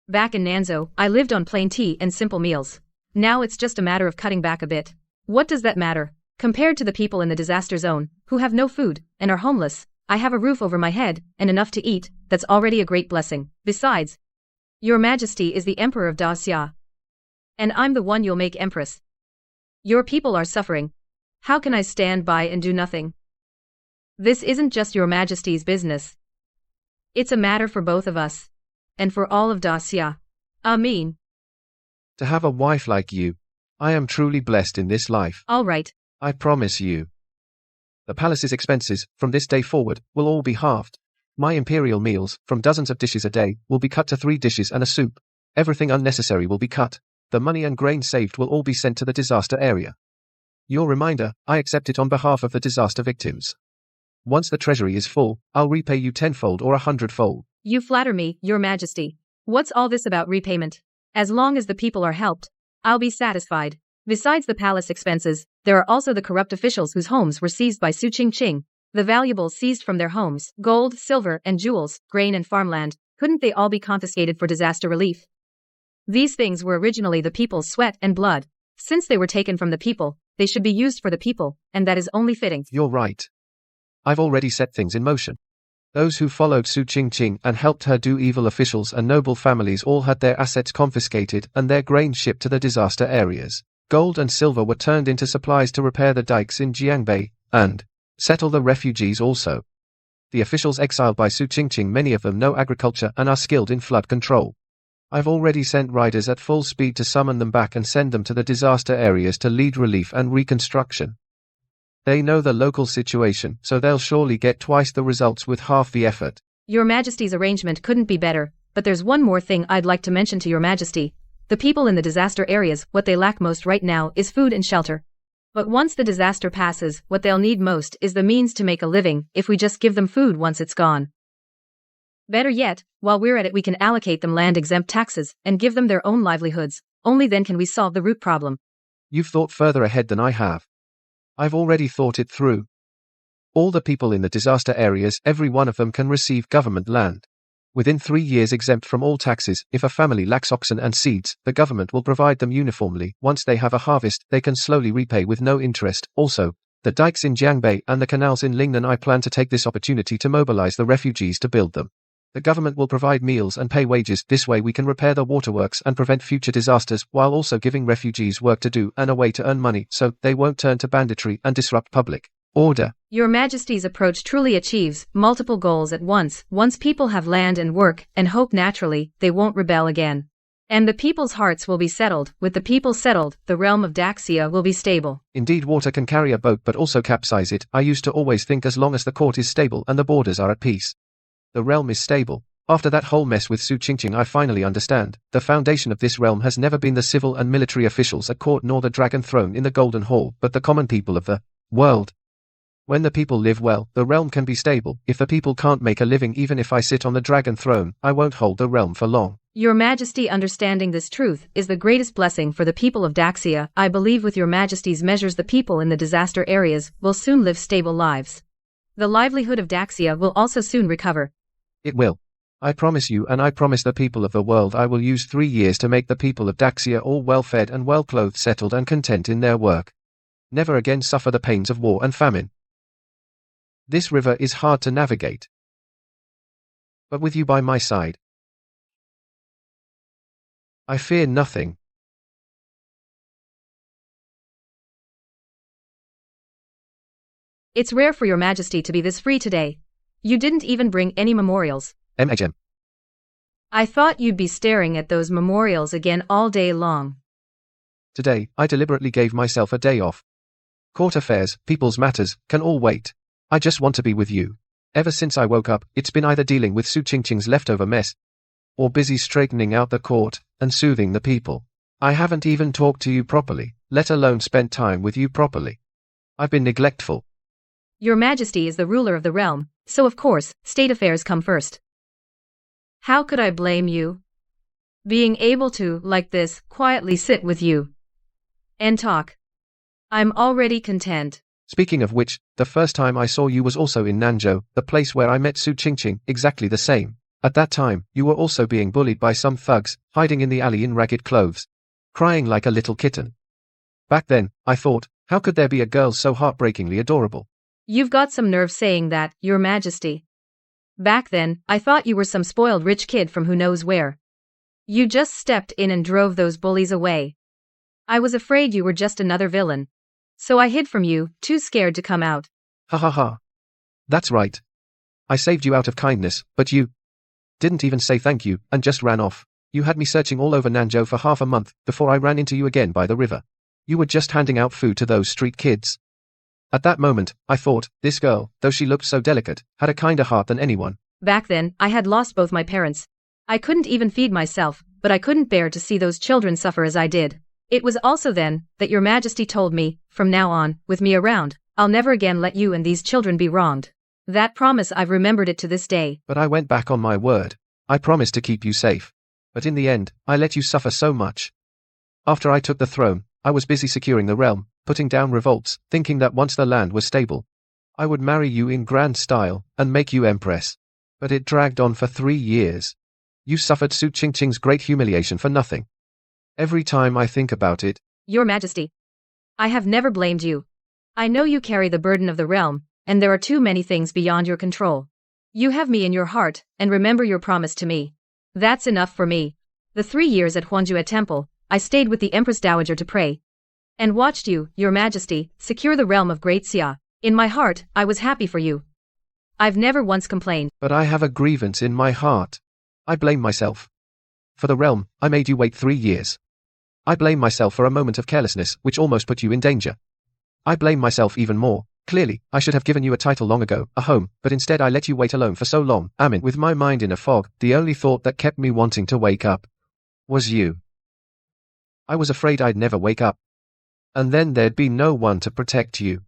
Back in Nanzhou, I lived on plain tea and simple meals. Now it's just a matter of cutting back a bit. What does that matter? Compared to the people in the disaster zone, who have no food, and are homeless, I have a roof over my head, and enough to eat. That's already a great blessing. Besides, Your Majesty is the Emperor of Daxia. And I'm the one you'll make Empress. Your people are suffering. How can I stand by and do nothing? This isn't just Your Majesty's business. It's a matter for both of us. And for all of Daxia. Amin. To have a wife like you, I am truly blessed in this life. All right. I promise you. The palace's expenses, from this day forward, will all be halved. My imperial meals, from dozens of dishes a day, will be cut to 3 dishes and a soup. Everything unnecessary will be cut. The money and grain saved will all be sent to the disaster area. Your reminder, I accept it on behalf of the disaster victims. Once the treasury is full, I'll repay you 10-fold or 100-fold. You flatter me, Your Majesty. What's all this about repayment? As long as the people are helped, I'll be satisfied. Besides the palace expenses, there are also the corrupt officials whose homes were seized by Su Qingqing. The valuables seized from their homes, gold, silver, and jewels, grain and farmland, couldn't they all be confiscated for disaster relief? These things were originally the people's sweat and blood. Since they were taken from the people, they should be used for the people, and that is only fitting. You're right. I've already set things in motion. Those who followed Su Qingqing and helped her do evil officials and noble families all had their assets confiscated and their grain shipped to the disaster areas. Gold and silver were turned into supplies to repair the dikes in Jiangbei, and settle the refugees also. The officials exiled by Su Qingqing, many of them know agriculture and are skilled in flood control. I've already sent riders at full speed to summon them back and send them to the disaster areas to lead relief and reconstruction. They know the local situation, so they'll surely get twice the results with half the effort. Your Majesty's arrangement couldn't be better, but there's one more thing I'd like to mention to Your Majesty. The people in the disaster areas, what they lack most right now is food and shelter. But once the disaster passes, what they'll need most is the means to make a living if we just give them food once it's gone. Better yet, while we're at it, we can allocate them land-exempt taxes and give them their own livelihoods. Only then can we solve the root problem. You've thought further ahead than I have. I've already thought it through. All the people in the disaster areas, every one of them can receive government land. Within 3 years exempt from all taxes. If a family lacks oxen and seeds, the government will provide them uniformly. Once they have a harvest, they can slowly repay with no interest. Also, the dikes in Jiangbei and the canals in Lingnan. I plan to take this opportunity to mobilize the refugees to build them. The government will provide meals and pay wages. This way we can repair the waterworks and prevent future disasters, while also giving refugees work to do and a way to earn money, so they won't turn to banditry and disrupt public order. Your Majesty's approach truly achieves multiple goals at once. Once people have land and work and hope, naturally, they won't rebel again. And the people's hearts will be settled. With the people settled, the realm of Daxia will be stable. Indeed, water can carry a boat but also capsize it. I used to always think as long as the court is stable and the borders are at peace, the realm is stable. After that whole mess with Su Qingqing, I finally understand. The foundation of this realm has never been the civil and military officials at court nor the dragon throne in the Golden Hall, but the common people of the world. When the people live well, the realm can be stable. If the people can't make a living, even if I sit on the dragon throne, I won't hold the realm for long. Your Majesty understanding this truth is the greatest blessing for the people of Daxia. I believe with your Majesty's measures the people in the disaster areas will soon live stable lives. The livelihood of Daxia will also soon recover. It will. I promise you, and I promise the people of the world, I will use 3 years to make the people of Daxia all well-fed and well-clothed, settled and content in their work. Never again suffer the pains of war and famine. This river is hard to navigate. But with you by my side, I fear nothing. It's rare for your Majesty to be this free today. You didn't even bring any memorials. MHM. I thought you'd be staring at those memorials again all day long. Today, I deliberately gave myself a day off. Court affairs, people's matters, can all wait. I just want to be with you. Ever since I woke up, it's been either dealing with Su Qingqing's leftover mess, or busy straightening out the court and soothing the people. I haven't even talked to you properly, let alone spent time with you properly. I've been neglectful. Your Majesty is the ruler of the realm, so of course, state affairs come first. How could I blame you? Being able to, like this, quietly sit with you and talk. I'm already content. Speaking of which, the first time I saw you was also in Nanzhou, the place where I met Su Qingqing, exactly the same. At that time, you were also being bullied by some thugs, hiding in the alley in ragged clothes, crying like a little kitten. Back then, I thought, how could there be a girl so heartbreakingly adorable? You've got some nerve saying that, Your Majesty. Back then, I thought you were some spoiled rich kid from who knows where. You just stepped in and drove those bullies away. I was afraid you were just another villain. So I hid from you, too scared to come out. Ha ha ha. That's right. I saved you out of kindness, but you didn't even say thank you, and just ran off. You had me searching all over Nanzhou for half a month, before I ran into you again by the river. You were just handing out food to those street kids. At that moment, I thought, this girl, though she looked so delicate, had a kinder heart than anyone. Back then, I had lost both my parents. I couldn't even feed myself, but I couldn't bear to see those children suffer as I did. It was also then that your Majesty told me, from now on, with me around, I'll never again let you and these children be wronged. That promise, I've remembered it to this day. But I went back on my word. I promised to keep you safe. But in the end, I let you suffer so much. After I took the throne, I was busy securing the realm, putting down revolts, thinking that once the land was stable, I would marry you in grand style, and make you Empress. But it dragged on for 3 years. You suffered Su Qingqing's great humiliation for nothing. Every time I think about it, Your Majesty, I have never blamed you. I know you carry the burden of the realm, and there are too many things beyond your control. You have me in your heart, and remember your promise to me. That's enough for me. The 3 years at Huanjue Temple, I stayed with the Empress Dowager to pray, and watched you, Your Majesty, secure the realm of Great Xia. In my heart, I was happy for you. I've never once complained. But I have a grievance in my heart. I blame myself. For the realm, I made you wait 3 years. I blame myself for a moment of carelessness, which almost put you in danger. I blame myself even more. Clearly, I should have given you a title long ago, a home, but instead I let you wait alone for so long. Amin. With my mind in a fog, the only thought that kept me wanting to wake up was you. I was afraid I'd never wake up. And then there'd be no one to protect you.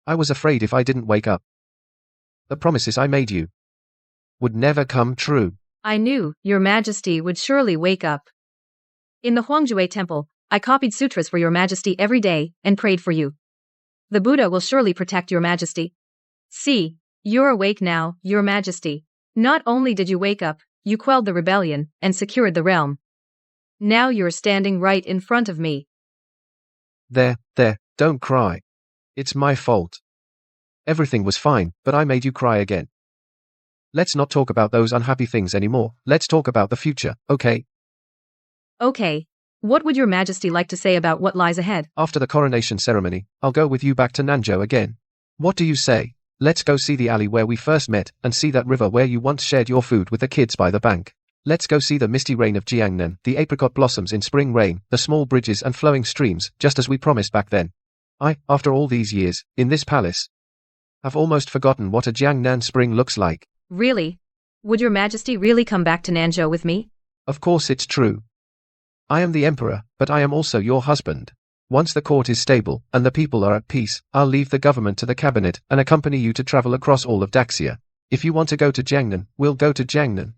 I was afraid if I didn't wake up, the promises I made you would never come true. I knew your majesty would surely wake up. In the Huangjue temple, I copied sutras for your majesty every day and prayed for you. The Buddha will surely protect your majesty. See, you're awake now, your majesty. Not only did you wake up, you quelled the rebellion and secured the realm. Now you're standing right in front of me. There, don't cry. It's my fault. Everything was fine, but I made you cry again. Let's not talk about those unhappy things anymore. Let's talk about the future, okay? Okay. What would your majesty like to say about what lies ahead? After the coronation ceremony, I'll go with you back to Nanzhou again. What do you say? Let's go see the alley where we first met, and see that river where you once shared your food with the kids by the bank. Let's go see the misty rain of Jiangnan, the apricot blossoms in spring rain, the small bridges and flowing streams, just as we promised back then. After all these years, in this palace, I've almost forgotten what a Jiangnan spring looks like. Really? Would your majesty really come back to Nanzhou with me? Of course it's true. I am the emperor, but I am also your husband. Once the court is stable, and the people are at peace, I'll leave the government to the cabinet, and accompany you to travel across all of Daxia. If you want to go to Jiangnan, we'll go to Jiangnan.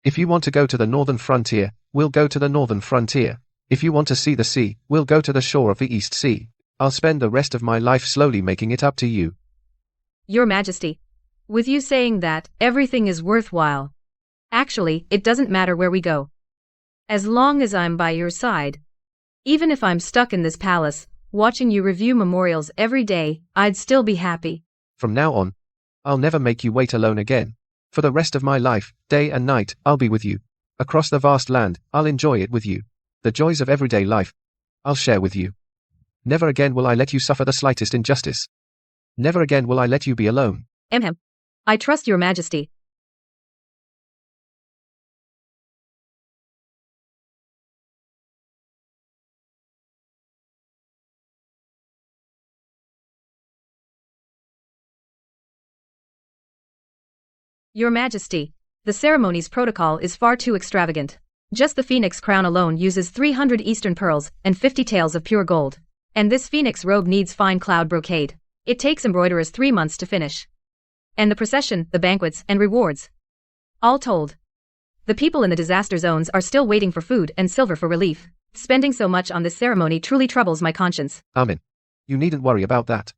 If you want to go to the northern frontier, we'll go to the northern frontier. If you want to see the sea, we'll go to the shore of the East Sea. I'll spend the rest of my life slowly making it up to you. Your majesty. With you saying that, everything is worthwhile. Actually, it doesn't matter where we go. As long as I'm by your side. Even if I'm stuck in this palace, watching you review memorials every day, I'd still be happy. From now on, I'll never make you wait alone again. For the rest of my life, day and night, I'll be with you. Across the vast land, I'll enjoy it with you. The joys of everyday life, I'll share with you. Never again will I let you suffer the slightest injustice. Never again will I let you be alone. I trust your majesty. Your majesty, the ceremony's protocol is far too extravagant. Just the phoenix crown alone uses 300 eastern pearls and 50 taels of pure gold. And this phoenix robe needs fine cloud brocade. It takes embroiderers 3 months to finish. And the procession, the banquets, and rewards. All told. The people in the disaster zones are still waiting for food and silver for relief. Spending so much on this ceremony truly troubles my conscience. Amin. You needn't worry about that.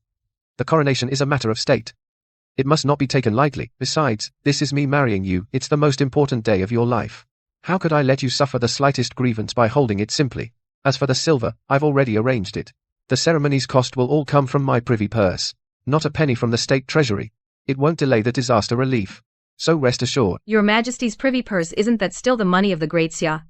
The coronation is a matter of state. It must not be taken lightly. Besides, this is me marrying you. It's the most important day of your life. How could I let you suffer the slightest grievance by holding it simply? As for the silver, I've already arranged it. The ceremony's cost will all come from my privy purse. Not a penny from the state treasury. It won't delay the disaster relief. So rest assured. Your majesty's privy purse isn't that still the money of the great Xia?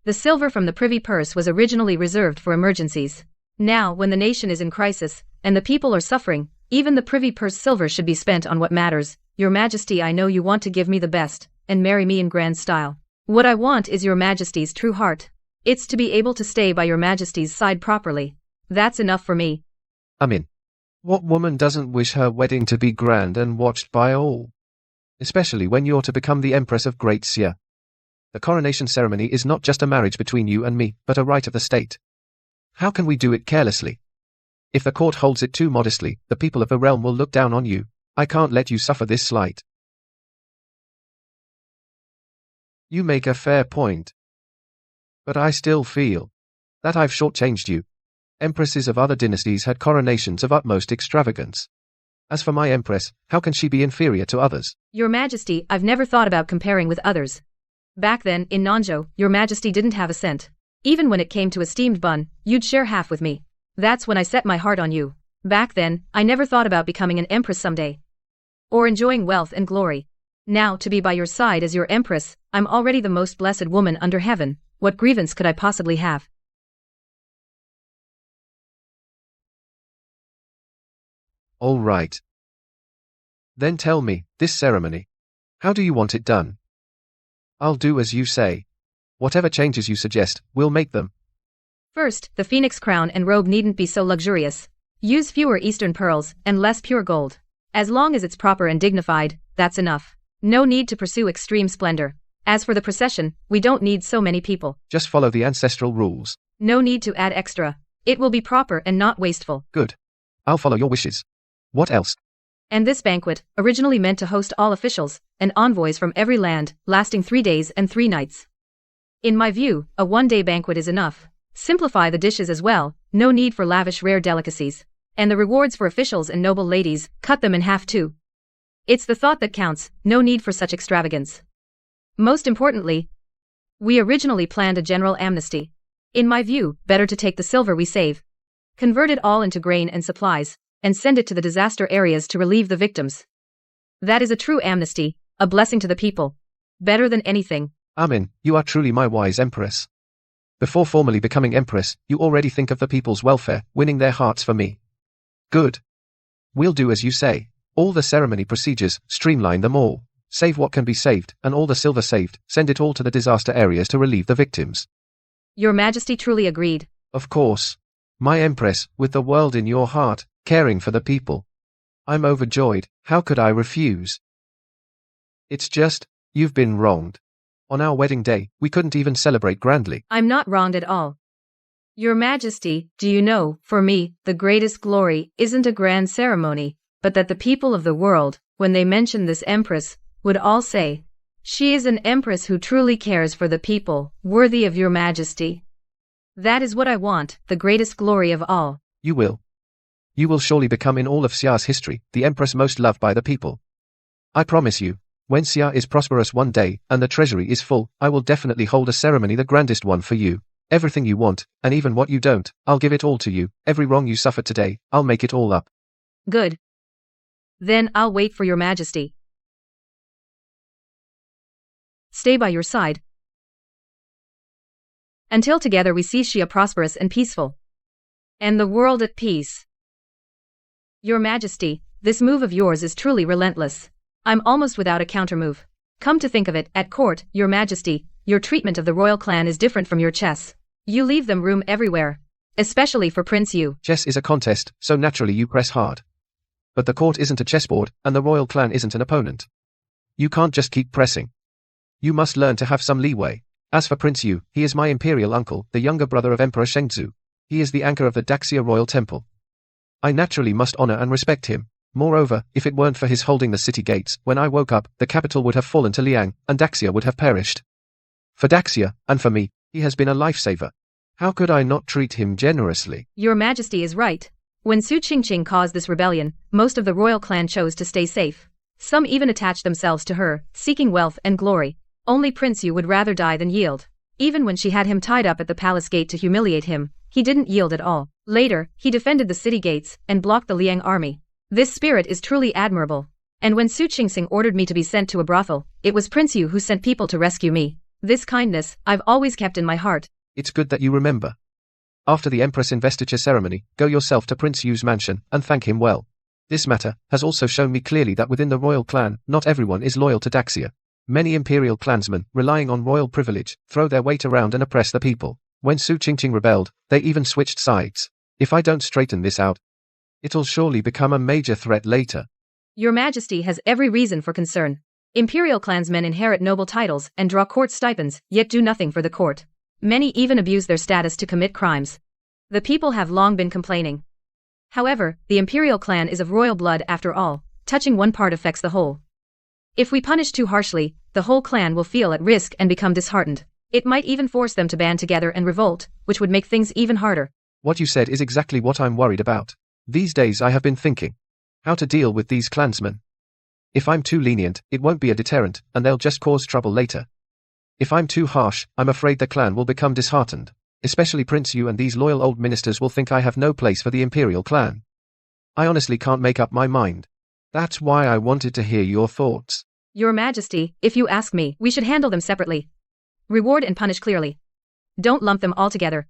The silver from the privy purse was originally reserved for emergencies. Now, when the nation is in crisis, and the people are suffering, even the privy purse silver should be spent on what matters. Your majesty, I know you want to give me the best, and marry me in grand style. What I want is your majesty's true heart. It's to be able to stay by your majesty's side properly. That's enough for me. Amin. What woman doesn't wish her wedding to be grand and watched by all? Especially when you're to become the Empress of Great Xia. The coronation ceremony is not just a marriage between you and me, but a right of the state. How can we do it carelessly? If the court holds it too modestly, the people of the realm will look down on you. I can't let you suffer this slight. You make a fair point. But I still feel that I've shortchanged you. Empresses of other dynasties had coronations of utmost extravagance. As for my empress, how can she be inferior to others? Your majesty, I've never thought about comparing with others. Back then, in Nanzhou, your majesty didn't have a cent. Even when it came to a steamed bun, you'd share half with me. That's when I set my heart on you. Back then, I never thought about becoming an empress someday. Or enjoying wealth and glory. Now, to be by your side as your empress, I'm already the most blessed woman under heaven. What grievance could I possibly have? All right. Then tell me, this ceremony. How do you want it done? I'll do as you say. Whatever changes you suggest, we'll make them. First, the phoenix crown and robe needn't be so luxurious. Use fewer eastern pearls and less pure gold. As long as it's proper and dignified, that's enough. No need to pursue extreme splendor. As for the procession, we don't need so many people. Just follow the ancestral rules. No need to add extra. It will be proper and not wasteful. Good. I'll follow your wishes. What else? And this banquet, originally meant to host all officials and envoys from every land, lasting 3 days and 3 nights. In my view, a one-day banquet is enough. Simplify the dishes as well, no need for lavish rare delicacies. And the rewards for officials and noble ladies, cut them in half too. It's the thought that counts, no need for such extravagance. Most importantly, we originally planned a general amnesty. In my view, better to take the silver we save, convert it all into grain and supplies, and send it to the disaster areas to relieve the victims. That is a true amnesty, a blessing to the people. Better than anything. Amin, you are truly my wise Empress. Before formally becoming Empress, you already think of the people's welfare, winning their hearts for me. Good. We'll do as you say. All the ceremony procedures, streamline them all. Save what can be saved, and all the silver saved, send it all to the disaster areas to relieve the victims. Your Majesty truly agreed. Of course. My Empress, with the world in your heart, caring for the people. I'm overjoyed, how could I refuse? It's just, you've been wronged. On our wedding day, we couldn't even celebrate grandly. I'm not wronged at all. Your Majesty, do you know, for me, the greatest glory isn't a grand ceremony, but that the people of the world, when they mention this Empress, would all say, "She is an Empress who truly cares for the people, worthy of your Majesty." That is what I want, the greatest glory of all. You will. You will surely become in all of Xia's history, the Empress most loved by the people. I promise you, when Xia is prosperous one day, and the treasury is full, I will definitely hold a ceremony, the grandest one for you. Everything you want, and even what you don't, I'll give it all to you. Every wrong you suffered today, I'll make it all up. Good. Then I'll wait for your Majesty. Stay by your side, until together we see Xia prosperous and peaceful, and the world at peace. Your Majesty, this move of yours is truly relentless. I'm almost without a countermove. Come to think of it, at court, Your Majesty, your treatment of the royal clan is different from your chess. You leave them room everywhere, especially for Prince Yu. Chess is a contest, so naturally you press hard. But the court isn't a chessboard, and the royal clan isn't an opponent. You can't just keep pressing. You must learn to have some leeway. As for Prince Yu, he is my imperial uncle, the younger brother of Emperor Shengzu. He is the anchor of the Daxia Royal Temple. I naturally must honor and respect him. Moreover, if it weren't for his holding the city gates, when I woke up, the capital would have fallen to Liang, and Daxia would have perished. For Daxia, and for me, he has been a lifesaver. How could I not treat him generously? Your Majesty is right. When Su Qingqing caused this rebellion, most of the royal clan chose to stay safe. Some even attached themselves to her, seeking wealth and glory. Only Prince Yu would rather die than yield. Even when she had him tied up at the palace gate to humiliate him, he didn't yield at all. Later, he defended the city gates and blocked the Liang army. This spirit is truly admirable. And when Su Qingqing ordered me to be sent to a brothel, it was Prince Yu who sent people to rescue me. This kindness, I've always kept in my heart. It's good that you remember. After the Empress investiture ceremony, go yourself to Prince Yu's mansion, and thank him well. This matter has also shown me clearly that within the royal clan, not everyone is loyal to Daxia. Many imperial clansmen, relying on royal privilege, throw their weight around and oppress the people. When Su Qingqing rebelled, they even switched sides. If I don't straighten this out, it'll surely become a major threat later. Your Majesty has every reason for concern. Imperial clansmen inherit noble titles and draw court stipends, yet do nothing for the court. Many even abuse their status to commit crimes. The people have long been complaining. However, the imperial clan is of royal blood after all. Touching one part affects the whole. If we punish too harshly, the whole clan will feel at risk and become disheartened. It might even force them to band together and revolt, which would make things even harder. What you said is exactly what I'm worried about. These days I have been thinking how to deal with these clansmen. If I'm too lenient, it won't be a deterrent, and they'll just cause trouble later. If I'm too harsh, I'm afraid the clan will become disheartened. Especially Prince Yu and these loyal old ministers will think I have no place for the imperial clan. I honestly can't make up my mind. That's why I wanted to hear your thoughts. Your Majesty, if you ask me, we should handle them separately. Reward and punish clearly. Don't lump them all together.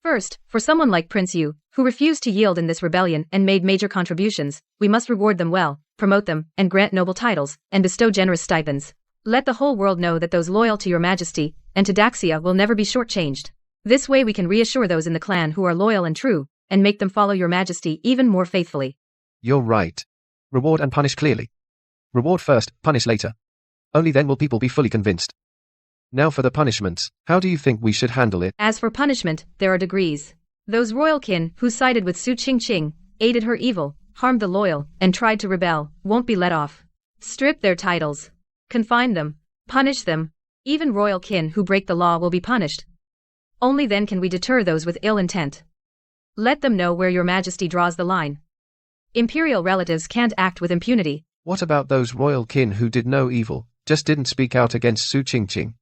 First, for someone like Prince Yu, who refused to yield in this rebellion and made major contributions, we must reward them well, promote them, and grant noble titles, and bestow generous stipends. Let the whole world know that those loyal to your Majesty and to Daxia will never be shortchanged. This way we can reassure those in the clan who are loyal and true, and make them follow your Majesty even more faithfully. You're right. Reward and punish clearly. Reward first, punish later. Only then will people be fully convinced. Now for the punishments, how do you think we should handle it? As for punishment, there are degrees. Those royal kin who sided with Su Qingqing, aided her evil, harmed the loyal, and tried to rebel, won't be let off. Strip their titles. Confine them. Punish them. Even royal kin who break the law will be punished. Only then can we deter those with ill intent. Let them know where your majesty draws the line. Imperial relatives can't act with impunity. What about those royal kin who did no evil, just didn't speak out against Su Qingqing?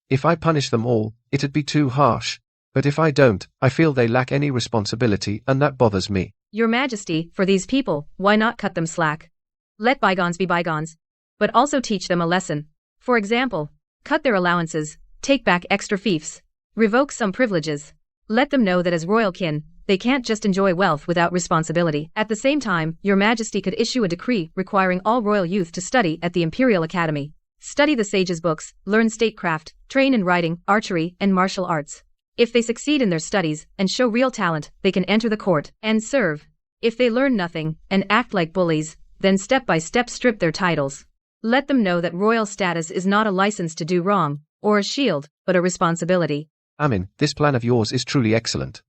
If I punish them all, it'd be too harsh. But if I don't, I feel they lack any responsibility, and that bothers me. Your majesty, for these people, why not cut them slack? Let bygones be bygones. But also teach them a lesson. For example, cut their allowances, take back extra fiefs, revoke some privileges. Let them know that as royal kin, they can't just enjoy wealth without responsibility. At the same time, your majesty could issue a decree requiring all royal youth to study at the Imperial Academy. Study the sages' books, learn statecraft, train in writing, archery, and martial arts. If they succeed in their studies and show real talent, they can enter the court and serve. If they learn nothing and act like bullies, then step by step strip their titles. Let them know that royal status is not a license to do wrong, or a shield, but a responsibility. Amin, this plan of yours is truly excellent.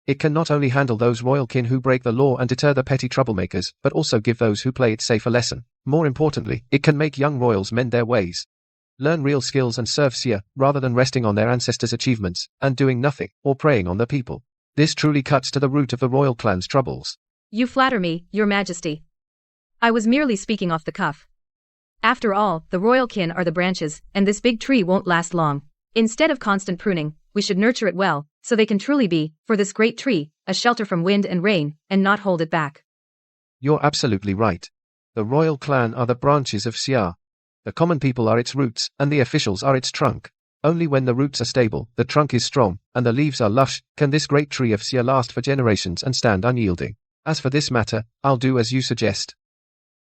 It can not only handle those royal kin who break the law and deter the petty troublemakers, but also give those who play it safe a lesson. More importantly, it can make young royals mend their ways. Learn real skills and serve Xia, rather than resting on their ancestors' achievements, and doing nothing, or preying on the people. This truly cuts to the root of the royal clan's troubles. You flatter me, your majesty. I was merely speaking off the cuff. After all, the royal kin are the branches, and this big tree won't last long. Instead of constant pruning, we should nurture it well, so they can truly be, for this great tree, a shelter from wind and rain, and not hold it back. You're absolutely right. The royal clan are the branches of Xia. The common people are its roots, and the officials are its trunk. Only when the roots are stable, the trunk is strong, and the leaves are lush, can this great tree of Xia last for generations and stand unyielding. As for this matter, I'll do as you suggest.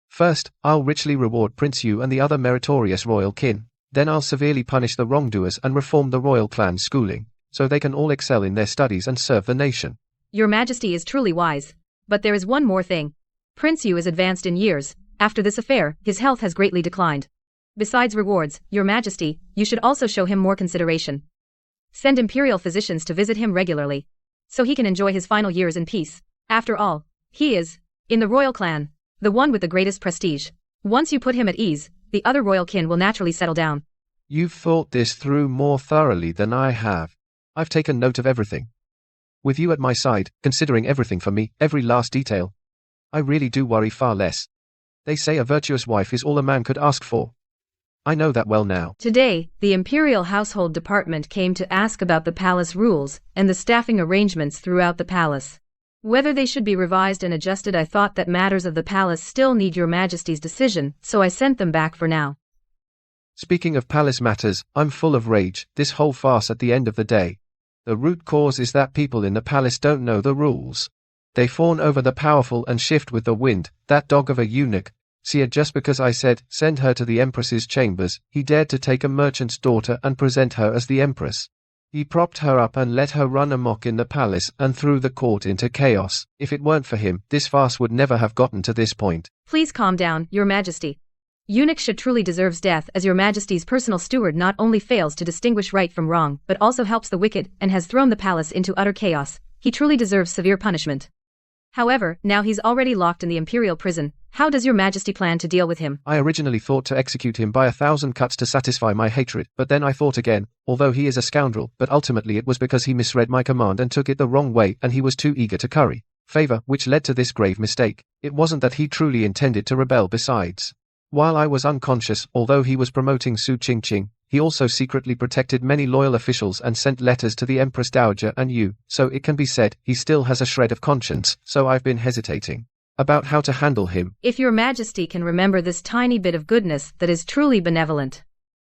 First, I'll richly reward Prince Yu and the other meritorious royal kin. Then I'll severely punish the wrongdoers and reform the royal clan's schooling, so they can all excel in their studies and serve the nation. Your majesty is truly wise. But there is one more thing. Prince Yu is advanced in years. After this affair, his health has greatly declined. Besides rewards, your majesty, you should also show him more consideration. Send imperial physicians to visit him regularly, so he can enjoy his final years in peace. After all, he is, in the royal clan, the one with the greatest prestige. Once you put him at ease, the other royal kin will naturally settle down. You've thought this through more thoroughly than I have. I've taken note of everything. With you at my side, considering everything for me, every last detail, I really do worry far less. They say a virtuous wife is all a man could ask for. I know that well now. Today, the Imperial Household Department came to ask about the palace rules and the staffing arrangements throughout the palace. Whether they should be revised and adjusted. I thought that matters of the palace still need your majesty's decision, so I sent them back for now. Speaking of palace matters, I'm full of rage. This whole farce at the end of the day. The root cause is that people in the palace don't know the rules. They fawn over the powerful and shift with the wind. That dog of a eunuch, Xia, just because I said, send her to the Empress's chambers, he dared to take a merchant's daughter and present her as the Empress. He propped her up and let her run amok in the palace and threw the court into chaos. If it weren't for him, this farce would never have gotten to this point. Please calm down, your majesty. Eunuch should truly deserves death, as your majesty's personal steward not only fails to distinguish right from wrong, but also helps the wicked and has thrown the palace into utter chaos. He truly deserves severe punishment. However, now he's already locked in the imperial prison. How does your majesty plan to deal with him? I originally thought to execute him by 1,000 cuts to satisfy my hatred, but then I thought again, although he is a scoundrel, but ultimately it was because he misread my command and took it the wrong way, and he was too eager to curry favor, which led to this grave mistake. It wasn't that he truly intended to rebel. Besides, while I was unconscious, although he was promoting Su Qingqing, he also secretly protected many loyal officials and sent letters to the Empress Dowager and you, so it can be said, he still has a shred of conscience, so I've been hesitating about how to handle him. If your majesty can remember this tiny bit of goodness that is truly benevolent.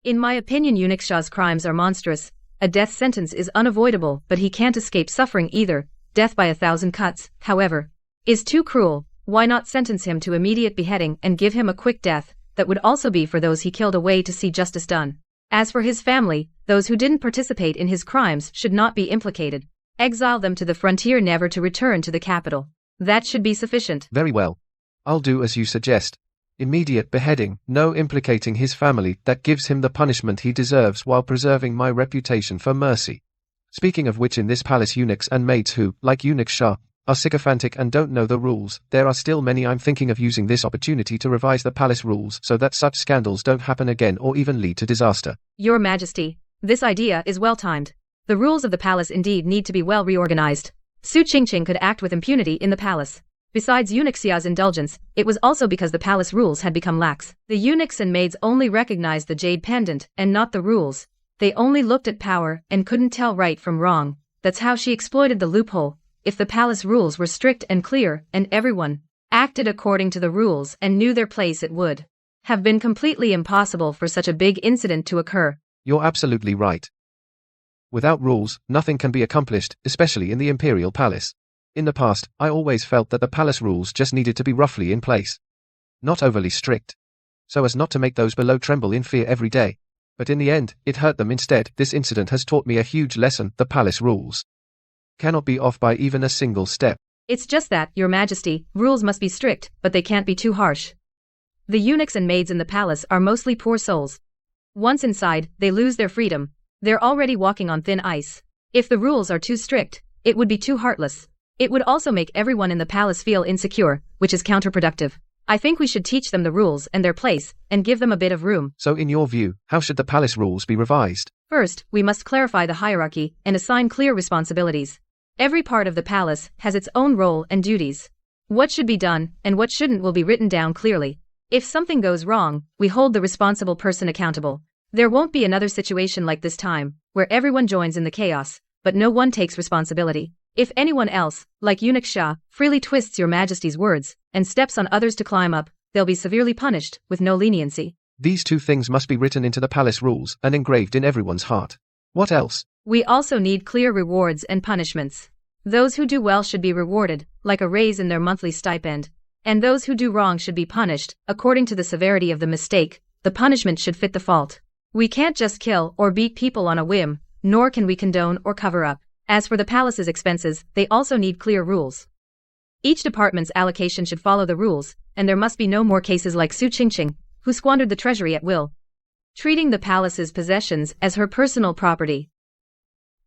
In my opinion, Eunuch Shah's crimes are monstrous. A death sentence is unavoidable, but he can't escape suffering either. Death by 1,000 cuts, however, is too cruel. Why not sentence him to immediate beheading and give him a quick death? That would also be for those he killed, a way to see justice done. As for his family, those who didn't participate in his crimes should not be implicated. Exile them to the frontier, never to return to the capital. That should be sufficient. Very well. I'll do as you suggest. Immediate beheading, no implicating his family. That gives him the punishment he deserves while preserving my reputation for mercy. Speaking of which, in this palace, eunuchs and maids who, like Eunuch Shah, are sycophantic and don't know the rules. There are still many. I'm thinking of using this opportunity to revise the palace rules so that such scandals don't happen again or even lead to disaster. Your Majesty, this idea is well timed. The rules of the palace indeed need to be well reorganized. Su Qingqing could act with impunity in the palace. Besides eunuch Xia's indulgence, it was also because the palace rules had become lax. The eunuchs and maids only recognized the jade pendant and not the rules. They only looked at power and couldn't tell right from wrong. That's how she exploited the loophole. If the palace rules were strict and clear, and everyone acted according to the rules and knew their place, it would have been completely impossible for such a big incident to occur. You're absolutely right. Without rules, nothing can be accomplished, especially in the imperial palace. In the past, I always felt that the palace rules just needed to be roughly in place. Not overly strict. So as not to make those below tremble in fear every day. But in the end, it hurt them instead. This incident has taught me a huge lesson. The palace rules cannot be off by even a single step. It's just that, Your Majesty, rules must be strict, but they can't be too harsh. The eunuchs and maids in the palace are mostly poor souls. Once inside, they lose their freedom. They're already walking on thin ice. If the rules are too strict, it would be too heartless. It would also make everyone in the palace feel insecure, which is counterproductive. I think we should teach them the rules and their place, and give them a bit of room. So in your view, how should the palace rules be revised? First, we must clarify the hierarchy and assign clear responsibilities. Every part of the palace has its own role and duties. What should be done and what shouldn't will be written down clearly. If something goes wrong, we hold the responsible person accountable. There won't be another situation like this time, where everyone joins in the chaos, but no one takes responsibility. If anyone else, like Eunuch Xia, freely twists Your Majesty's words, and steps on others to climb up, they'll be severely punished, with no leniency. These two things must be written into the palace rules and engraved in everyone's heart. What else? We also need clear rewards and punishments. Those who do well should be rewarded, like a raise in their monthly stipend. And those who do wrong should be punished, according to the severity of the mistake. The punishment should fit the fault. We can't just kill or beat people on a whim, nor can we condone or cover up. As for the palace's expenses, they also need clear rules. Each department's allocation should follow the rules, and there must be no more cases like Su Qingqing, who squandered the treasury at will, treating the palace's possessions as her personal property.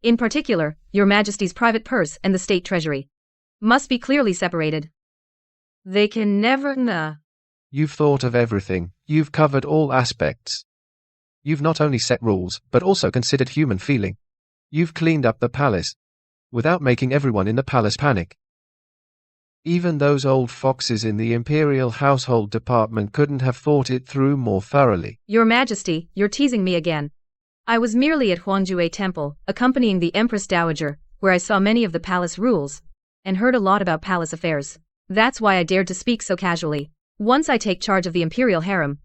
In particular, Your Majesty's private purse and the state treasury must be clearly separated. They can never. You've thought of everything. You've covered all aspects. You've not only set rules, but also considered human feeling. You've cleaned up the palace, without making everyone in the palace panic. Even those old foxes in the Imperial Household Department couldn't have thought it through more thoroughly. Your Majesty, you're teasing me again. I was merely at Huangjue Temple, accompanying the Empress Dowager, where I saw many of the palace rules, and heard a lot about palace affairs. That's why I dared to speak so casually. Once I take charge of the Imperial Harem,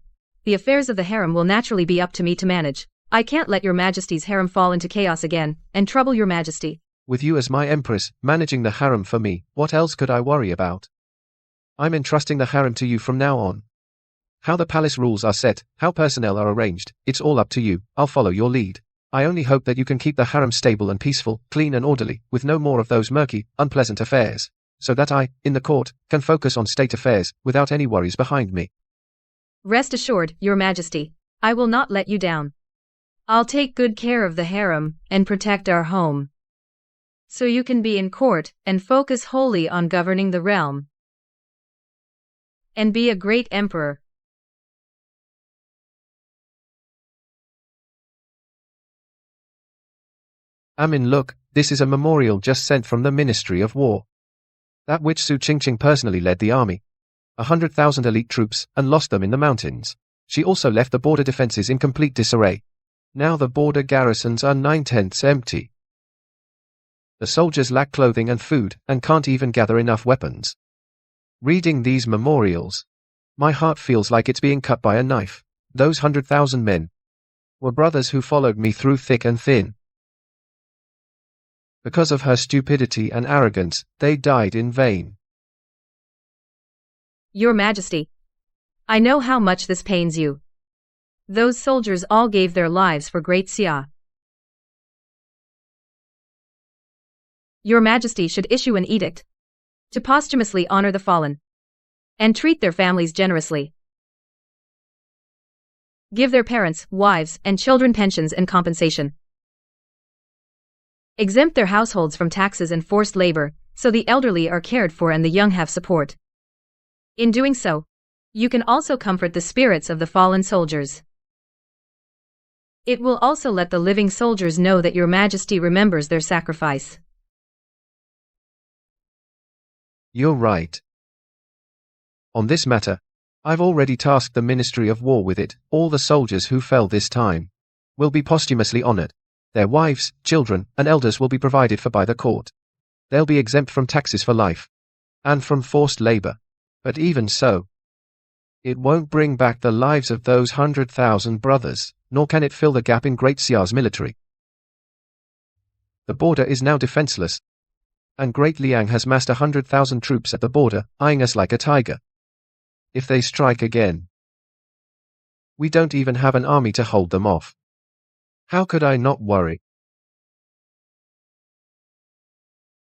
the affairs of the harem will naturally be up to me to manage. I can't let Your Majesty's harem fall into chaos again, and trouble Your Majesty. With you as my Empress, managing the harem for me, what else could I worry about? I'm entrusting the harem to you from now on. How the palace rules are set, how personnel are arranged, it's all up to you. I'll follow your lead. I only hope that you can keep the harem stable and peaceful, clean and orderly, with no more of those murky, unpleasant affairs, so that I, in the court, can focus on state affairs, without any worries behind me. Rest assured, Your Majesty, I will not let you down. I'll take good care of the harem, and protect our home. So you can be in court, and focus wholly on governing the realm. And be a great emperor. Amin, look, this is a memorial just sent from the Ministry of War. That which Su Qingqing personally led the army. 100,000 elite troops, and lost them in the mountains. She also left the border defenses in complete disarray. Now the border garrisons are 9/10 empty. The soldiers lack clothing and food, and can't even gather enough weapons. Reading these memorials, my heart feels like it's being cut by a knife. Those 100,000 men were brothers who followed me through thick and thin. Because of her stupidity and arrogance, they died in vain. Your Majesty, I know how much this pains you. Those soldiers all gave their lives for Great Xia. Your Majesty should issue an edict to posthumously honor the fallen and treat their families generously. Give their parents, wives, and children pensions and compensation. Exempt their households from taxes and forced labor, so the elderly are cared for and the young have support. In doing so, you can also comfort the spirits of the fallen soldiers. It will also let the living soldiers know that your majesty remembers their sacrifice. You're right. On this matter, I've already tasked the Ministry of War with it. All the soldiers who fell this time will be posthumously honored. Their wives, children, and elders will be provided for by the court. They'll be exempt from taxes for life and from forced labor. But even so, it won't bring back the lives of those 100,000 brothers, nor can it fill the gap in Great Xia's military. The border is now defenseless, and Great Liang has massed 100,000 troops at the border, eyeing us like a tiger. If they strike again, we don't even have an army to hold them off. How could I not worry?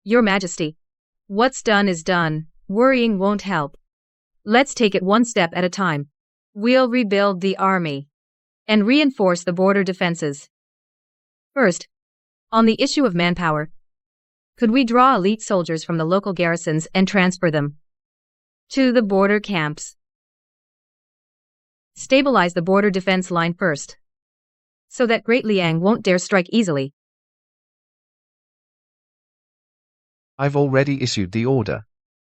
Your Majesty, what's done is done. Worrying won't help. Let's take it one step at a time. We'll rebuild the army and reinforce the border defenses. First, on the issue of manpower, could we draw elite soldiers from the local garrisons and transfer them to the border camps? Stabilize the border defense line first, so that Great Liang won't dare strike easily. I've already issued the order.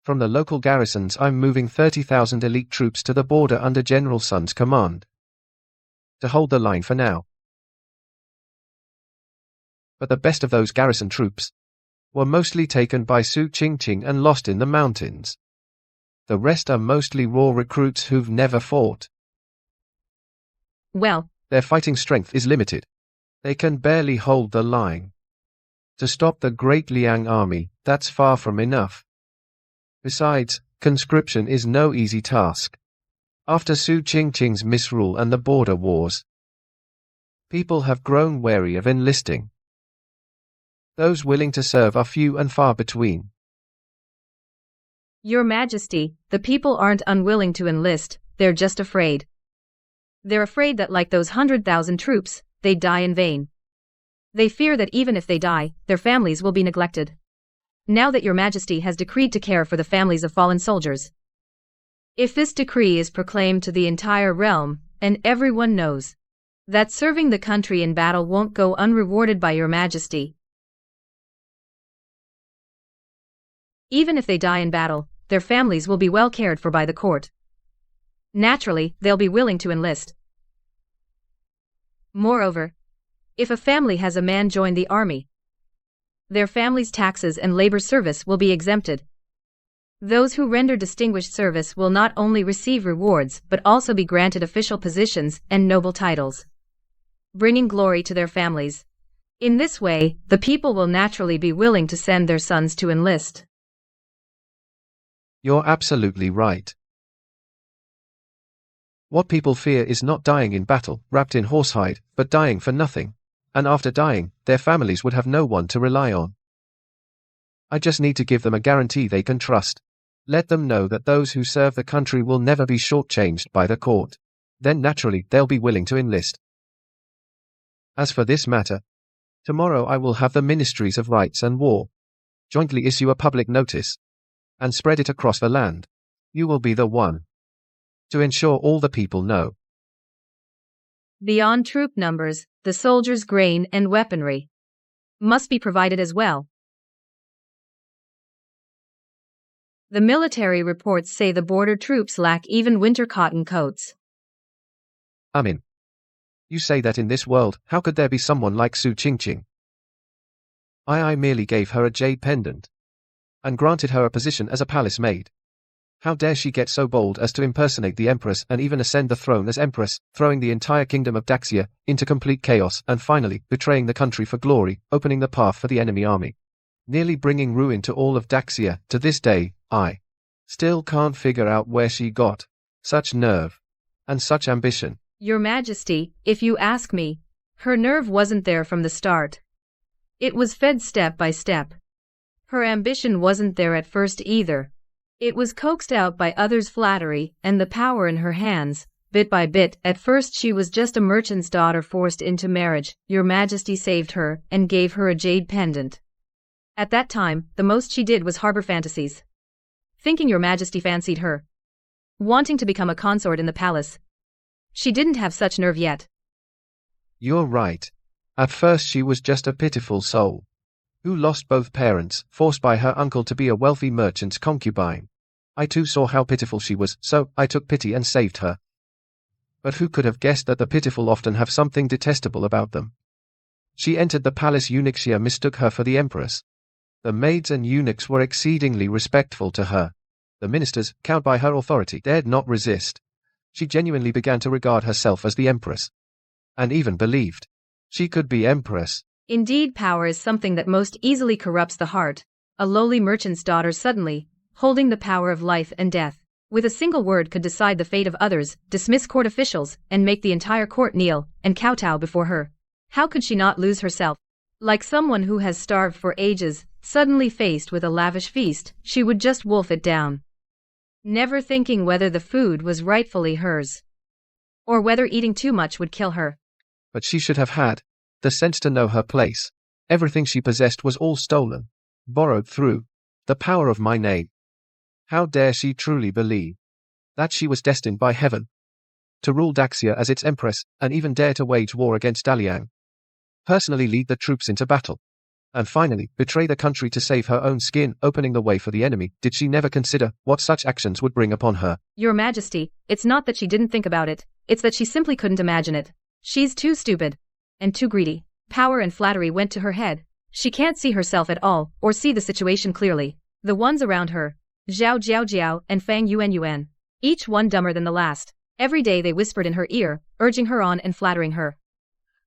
From the local garrisons I'm moving 30,000 elite troops to the border under General Sun's command to hold the line for now. But the best of those garrison troops were mostly taken by Su Qingqing and lost in the mountains. The rest are mostly raw recruits who've never fought. Well, their fighting strength is limited. They can barely hold the line. To stop the Great Liang army, that's far from enough. Besides, conscription is no easy task. After Su Qingqing's misrule and the border wars, people have grown wary of enlisting. Those willing to serve are few and far between. Your Majesty, the people aren't unwilling to enlist, they're just afraid. They're afraid that like those 100,000 troops, they die in vain. They fear that even if they die, their families will be neglected. Now that your Majesty has decreed to care for the families of fallen soldiers, if this decree is proclaimed to the entire realm, and everyone knows that serving the country in battle won't go unrewarded by your Majesty, even if they die in battle, their families will be well cared for by the court. Naturally, they'll be willing to enlist. Moreover, if a family has a man join the army, their family's taxes and labor service will be exempted. Those who render distinguished service will not only receive rewards but also be granted official positions and noble titles, bringing glory to their families. In this way, the people will naturally be willing to send their sons to enlist. You're absolutely right. What people fear is not dying in battle, wrapped in horsehide, but dying for nothing. And after dying, their families would have no one to rely on. I just need to give them a guarantee they can trust. Let them know that those who serve the country will never be shortchanged by the court. Then naturally they'll be willing to enlist. As for this matter, tomorrow I will have the Ministries of Rights and War jointly issue a public notice and spread it across the land. You will be the one to ensure all the people know. Beyond troop numbers, the soldiers' grain and weaponry must be provided as well. The military reports say the border troops lack even winter cotton coats. You say that in this world, how could there be someone like Su Qingqing? I merely gave her a jade pendant and granted her a position as a palace maid. How dare she get so bold as to impersonate the Empress and even ascend the throne as Empress, throwing the entire kingdom of Daxia into complete chaos and finally betraying the country for glory, opening the path for the enemy army, nearly bringing ruin to all of Daxia. To this day, I still can't figure out where she got such nerve and such ambition. Your Majesty, if you ask me, her nerve wasn't there from the start. It was fed step by step. Her ambition wasn't there at first either. It was coaxed out by others' flattery and the power in her hands, bit by bit. At first she was just a merchant's daughter forced into marriage. Your Majesty saved her and gave her a jade pendant. At that time, the most she did was harbor fantasies. Thinking your majesty fancied her. Wanting to become a consort in the palace. She didn't have such nerve yet. You're right. At first she was just a pitiful soul who lost both parents, forced by her uncle to be a wealthy merchant's concubine. I too saw how pitiful she was, so I took pity and saved her. But who could have guessed that the pitiful often have something detestable about them? She entered the palace. Eunuchia mistook her for the empress. The maids and eunuchs were exceedingly respectful to her. The ministers, cowed by her authority, dared not resist. She genuinely began to regard herself as the empress. And even believed she could be empress. Indeed, power is something that most easily corrupts the heart. A lowly merchant's daughter suddenly, holding the power of life and death, with a single word could decide the fate of others, dismiss court officials, and make the entire court kneel and kowtow before her. How could she not lose herself? Like someone who has starved for ages, suddenly faced with a lavish feast, she would just wolf it down, never thinking whether the food was rightfully hers, or whether eating too much would kill her. But she should have had the sense to know her place. Everything she possessed was all stolen, borrowed through the power of my name. How dare she truly believe that she was destined by heaven to rule Daxia as its empress, and even dare to wage war against Daliang, personally lead the troops into battle, and finally betray the country to save her own skin, opening the way for the enemy? Did she never consider what such actions would bring upon her? Your Majesty, it's not that she didn't think about it, it's that she simply couldn't imagine it. She's too stupid and too greedy. Power and flattery went to her head. She can't see herself at all, or see the situation clearly. The ones around her, Zhao Jiao Jiao and Fang Yuan Yuan, each one dumber than the last. Every day they whispered in her ear, urging her on and flattering her.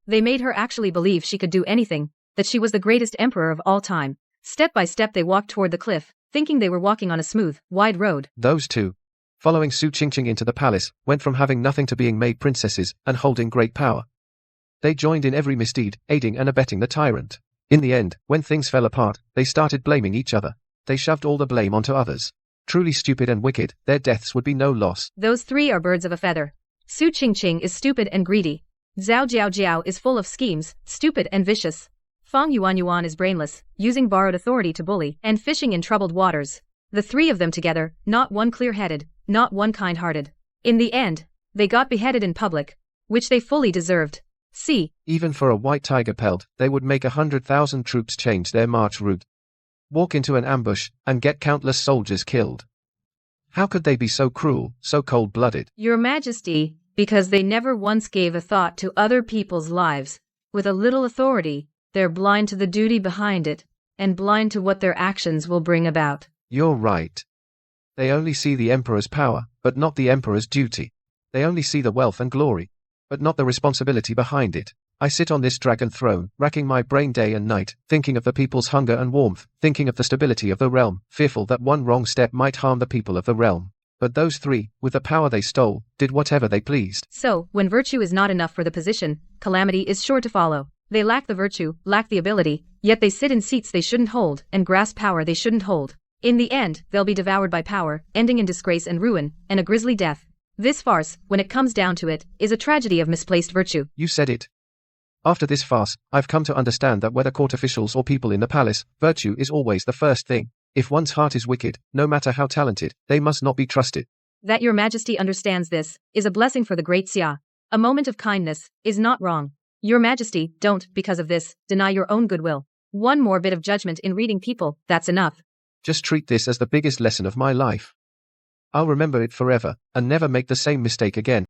They made her actually believe she could do anything, that she was the greatest emperor of all time. Step by step they walked toward the cliff, thinking they were walking on a smooth, wide road. Those two, following Su Qingqing into the palace, went from having nothing to being made princesses and holding great power. They joined in every misdeed, aiding and abetting the tyrant. In the end, when things fell apart, they started blaming each other. They shoved all the blame onto others. Truly stupid and wicked, their deaths would be no loss. Those three are birds of a feather. Su Qingqing is stupid and greedy. Zhao Jiao Jiao is full of schemes, stupid and vicious. Fang Yuan Yuan is brainless, using borrowed authority to bully and fishing in troubled waters. The three of them together, not one clear-headed, not one kind-hearted. In the end, they got beheaded in public, which they fully deserved. See, even for a white tiger pelt, they would make 100,000 troops change their march route, walk into an ambush, and get countless soldiers killed. How could they be so cruel, so cold-blooded? Your Majesty, because they never once gave a thought to other people's lives. With a little authority, they're blind to the duty behind it, and blind to what their actions will bring about. You're right. They only see the emperor's power, but not the emperor's duty. They only see the wealth and glory, but not the responsibility behind it. I sit on this dragon throne, racking my brain day and night, thinking of the people's hunger and warmth, thinking of the stability of the realm, fearful that one wrong step might harm the people of the realm. But those three, with the power they stole, did whatever they pleased. So, when virtue is not enough for the position, calamity is sure to follow. They lack the virtue, lack the ability, yet they sit in seats they shouldn't hold, and grasp power they shouldn't hold. In the end, they'll be devoured by power, ending in disgrace and ruin, and a grisly death. This farce, when it comes down to it, is a tragedy of misplaced virtue. You said it. After this farce, I've come to understand that whether court officials or people in the palace, virtue is always the first thing. If one's heart is wicked, no matter how talented, they must not be trusted. That your Majesty understands this, is a blessing for the great Xia. A moment of kindness, is not wrong. Your Majesty, don't, because of this, deny your own goodwill. One more bit of judgment in reading people, that's enough. Just treat this as the biggest lesson of my life. I'll remember it forever, and never make the same mistake again.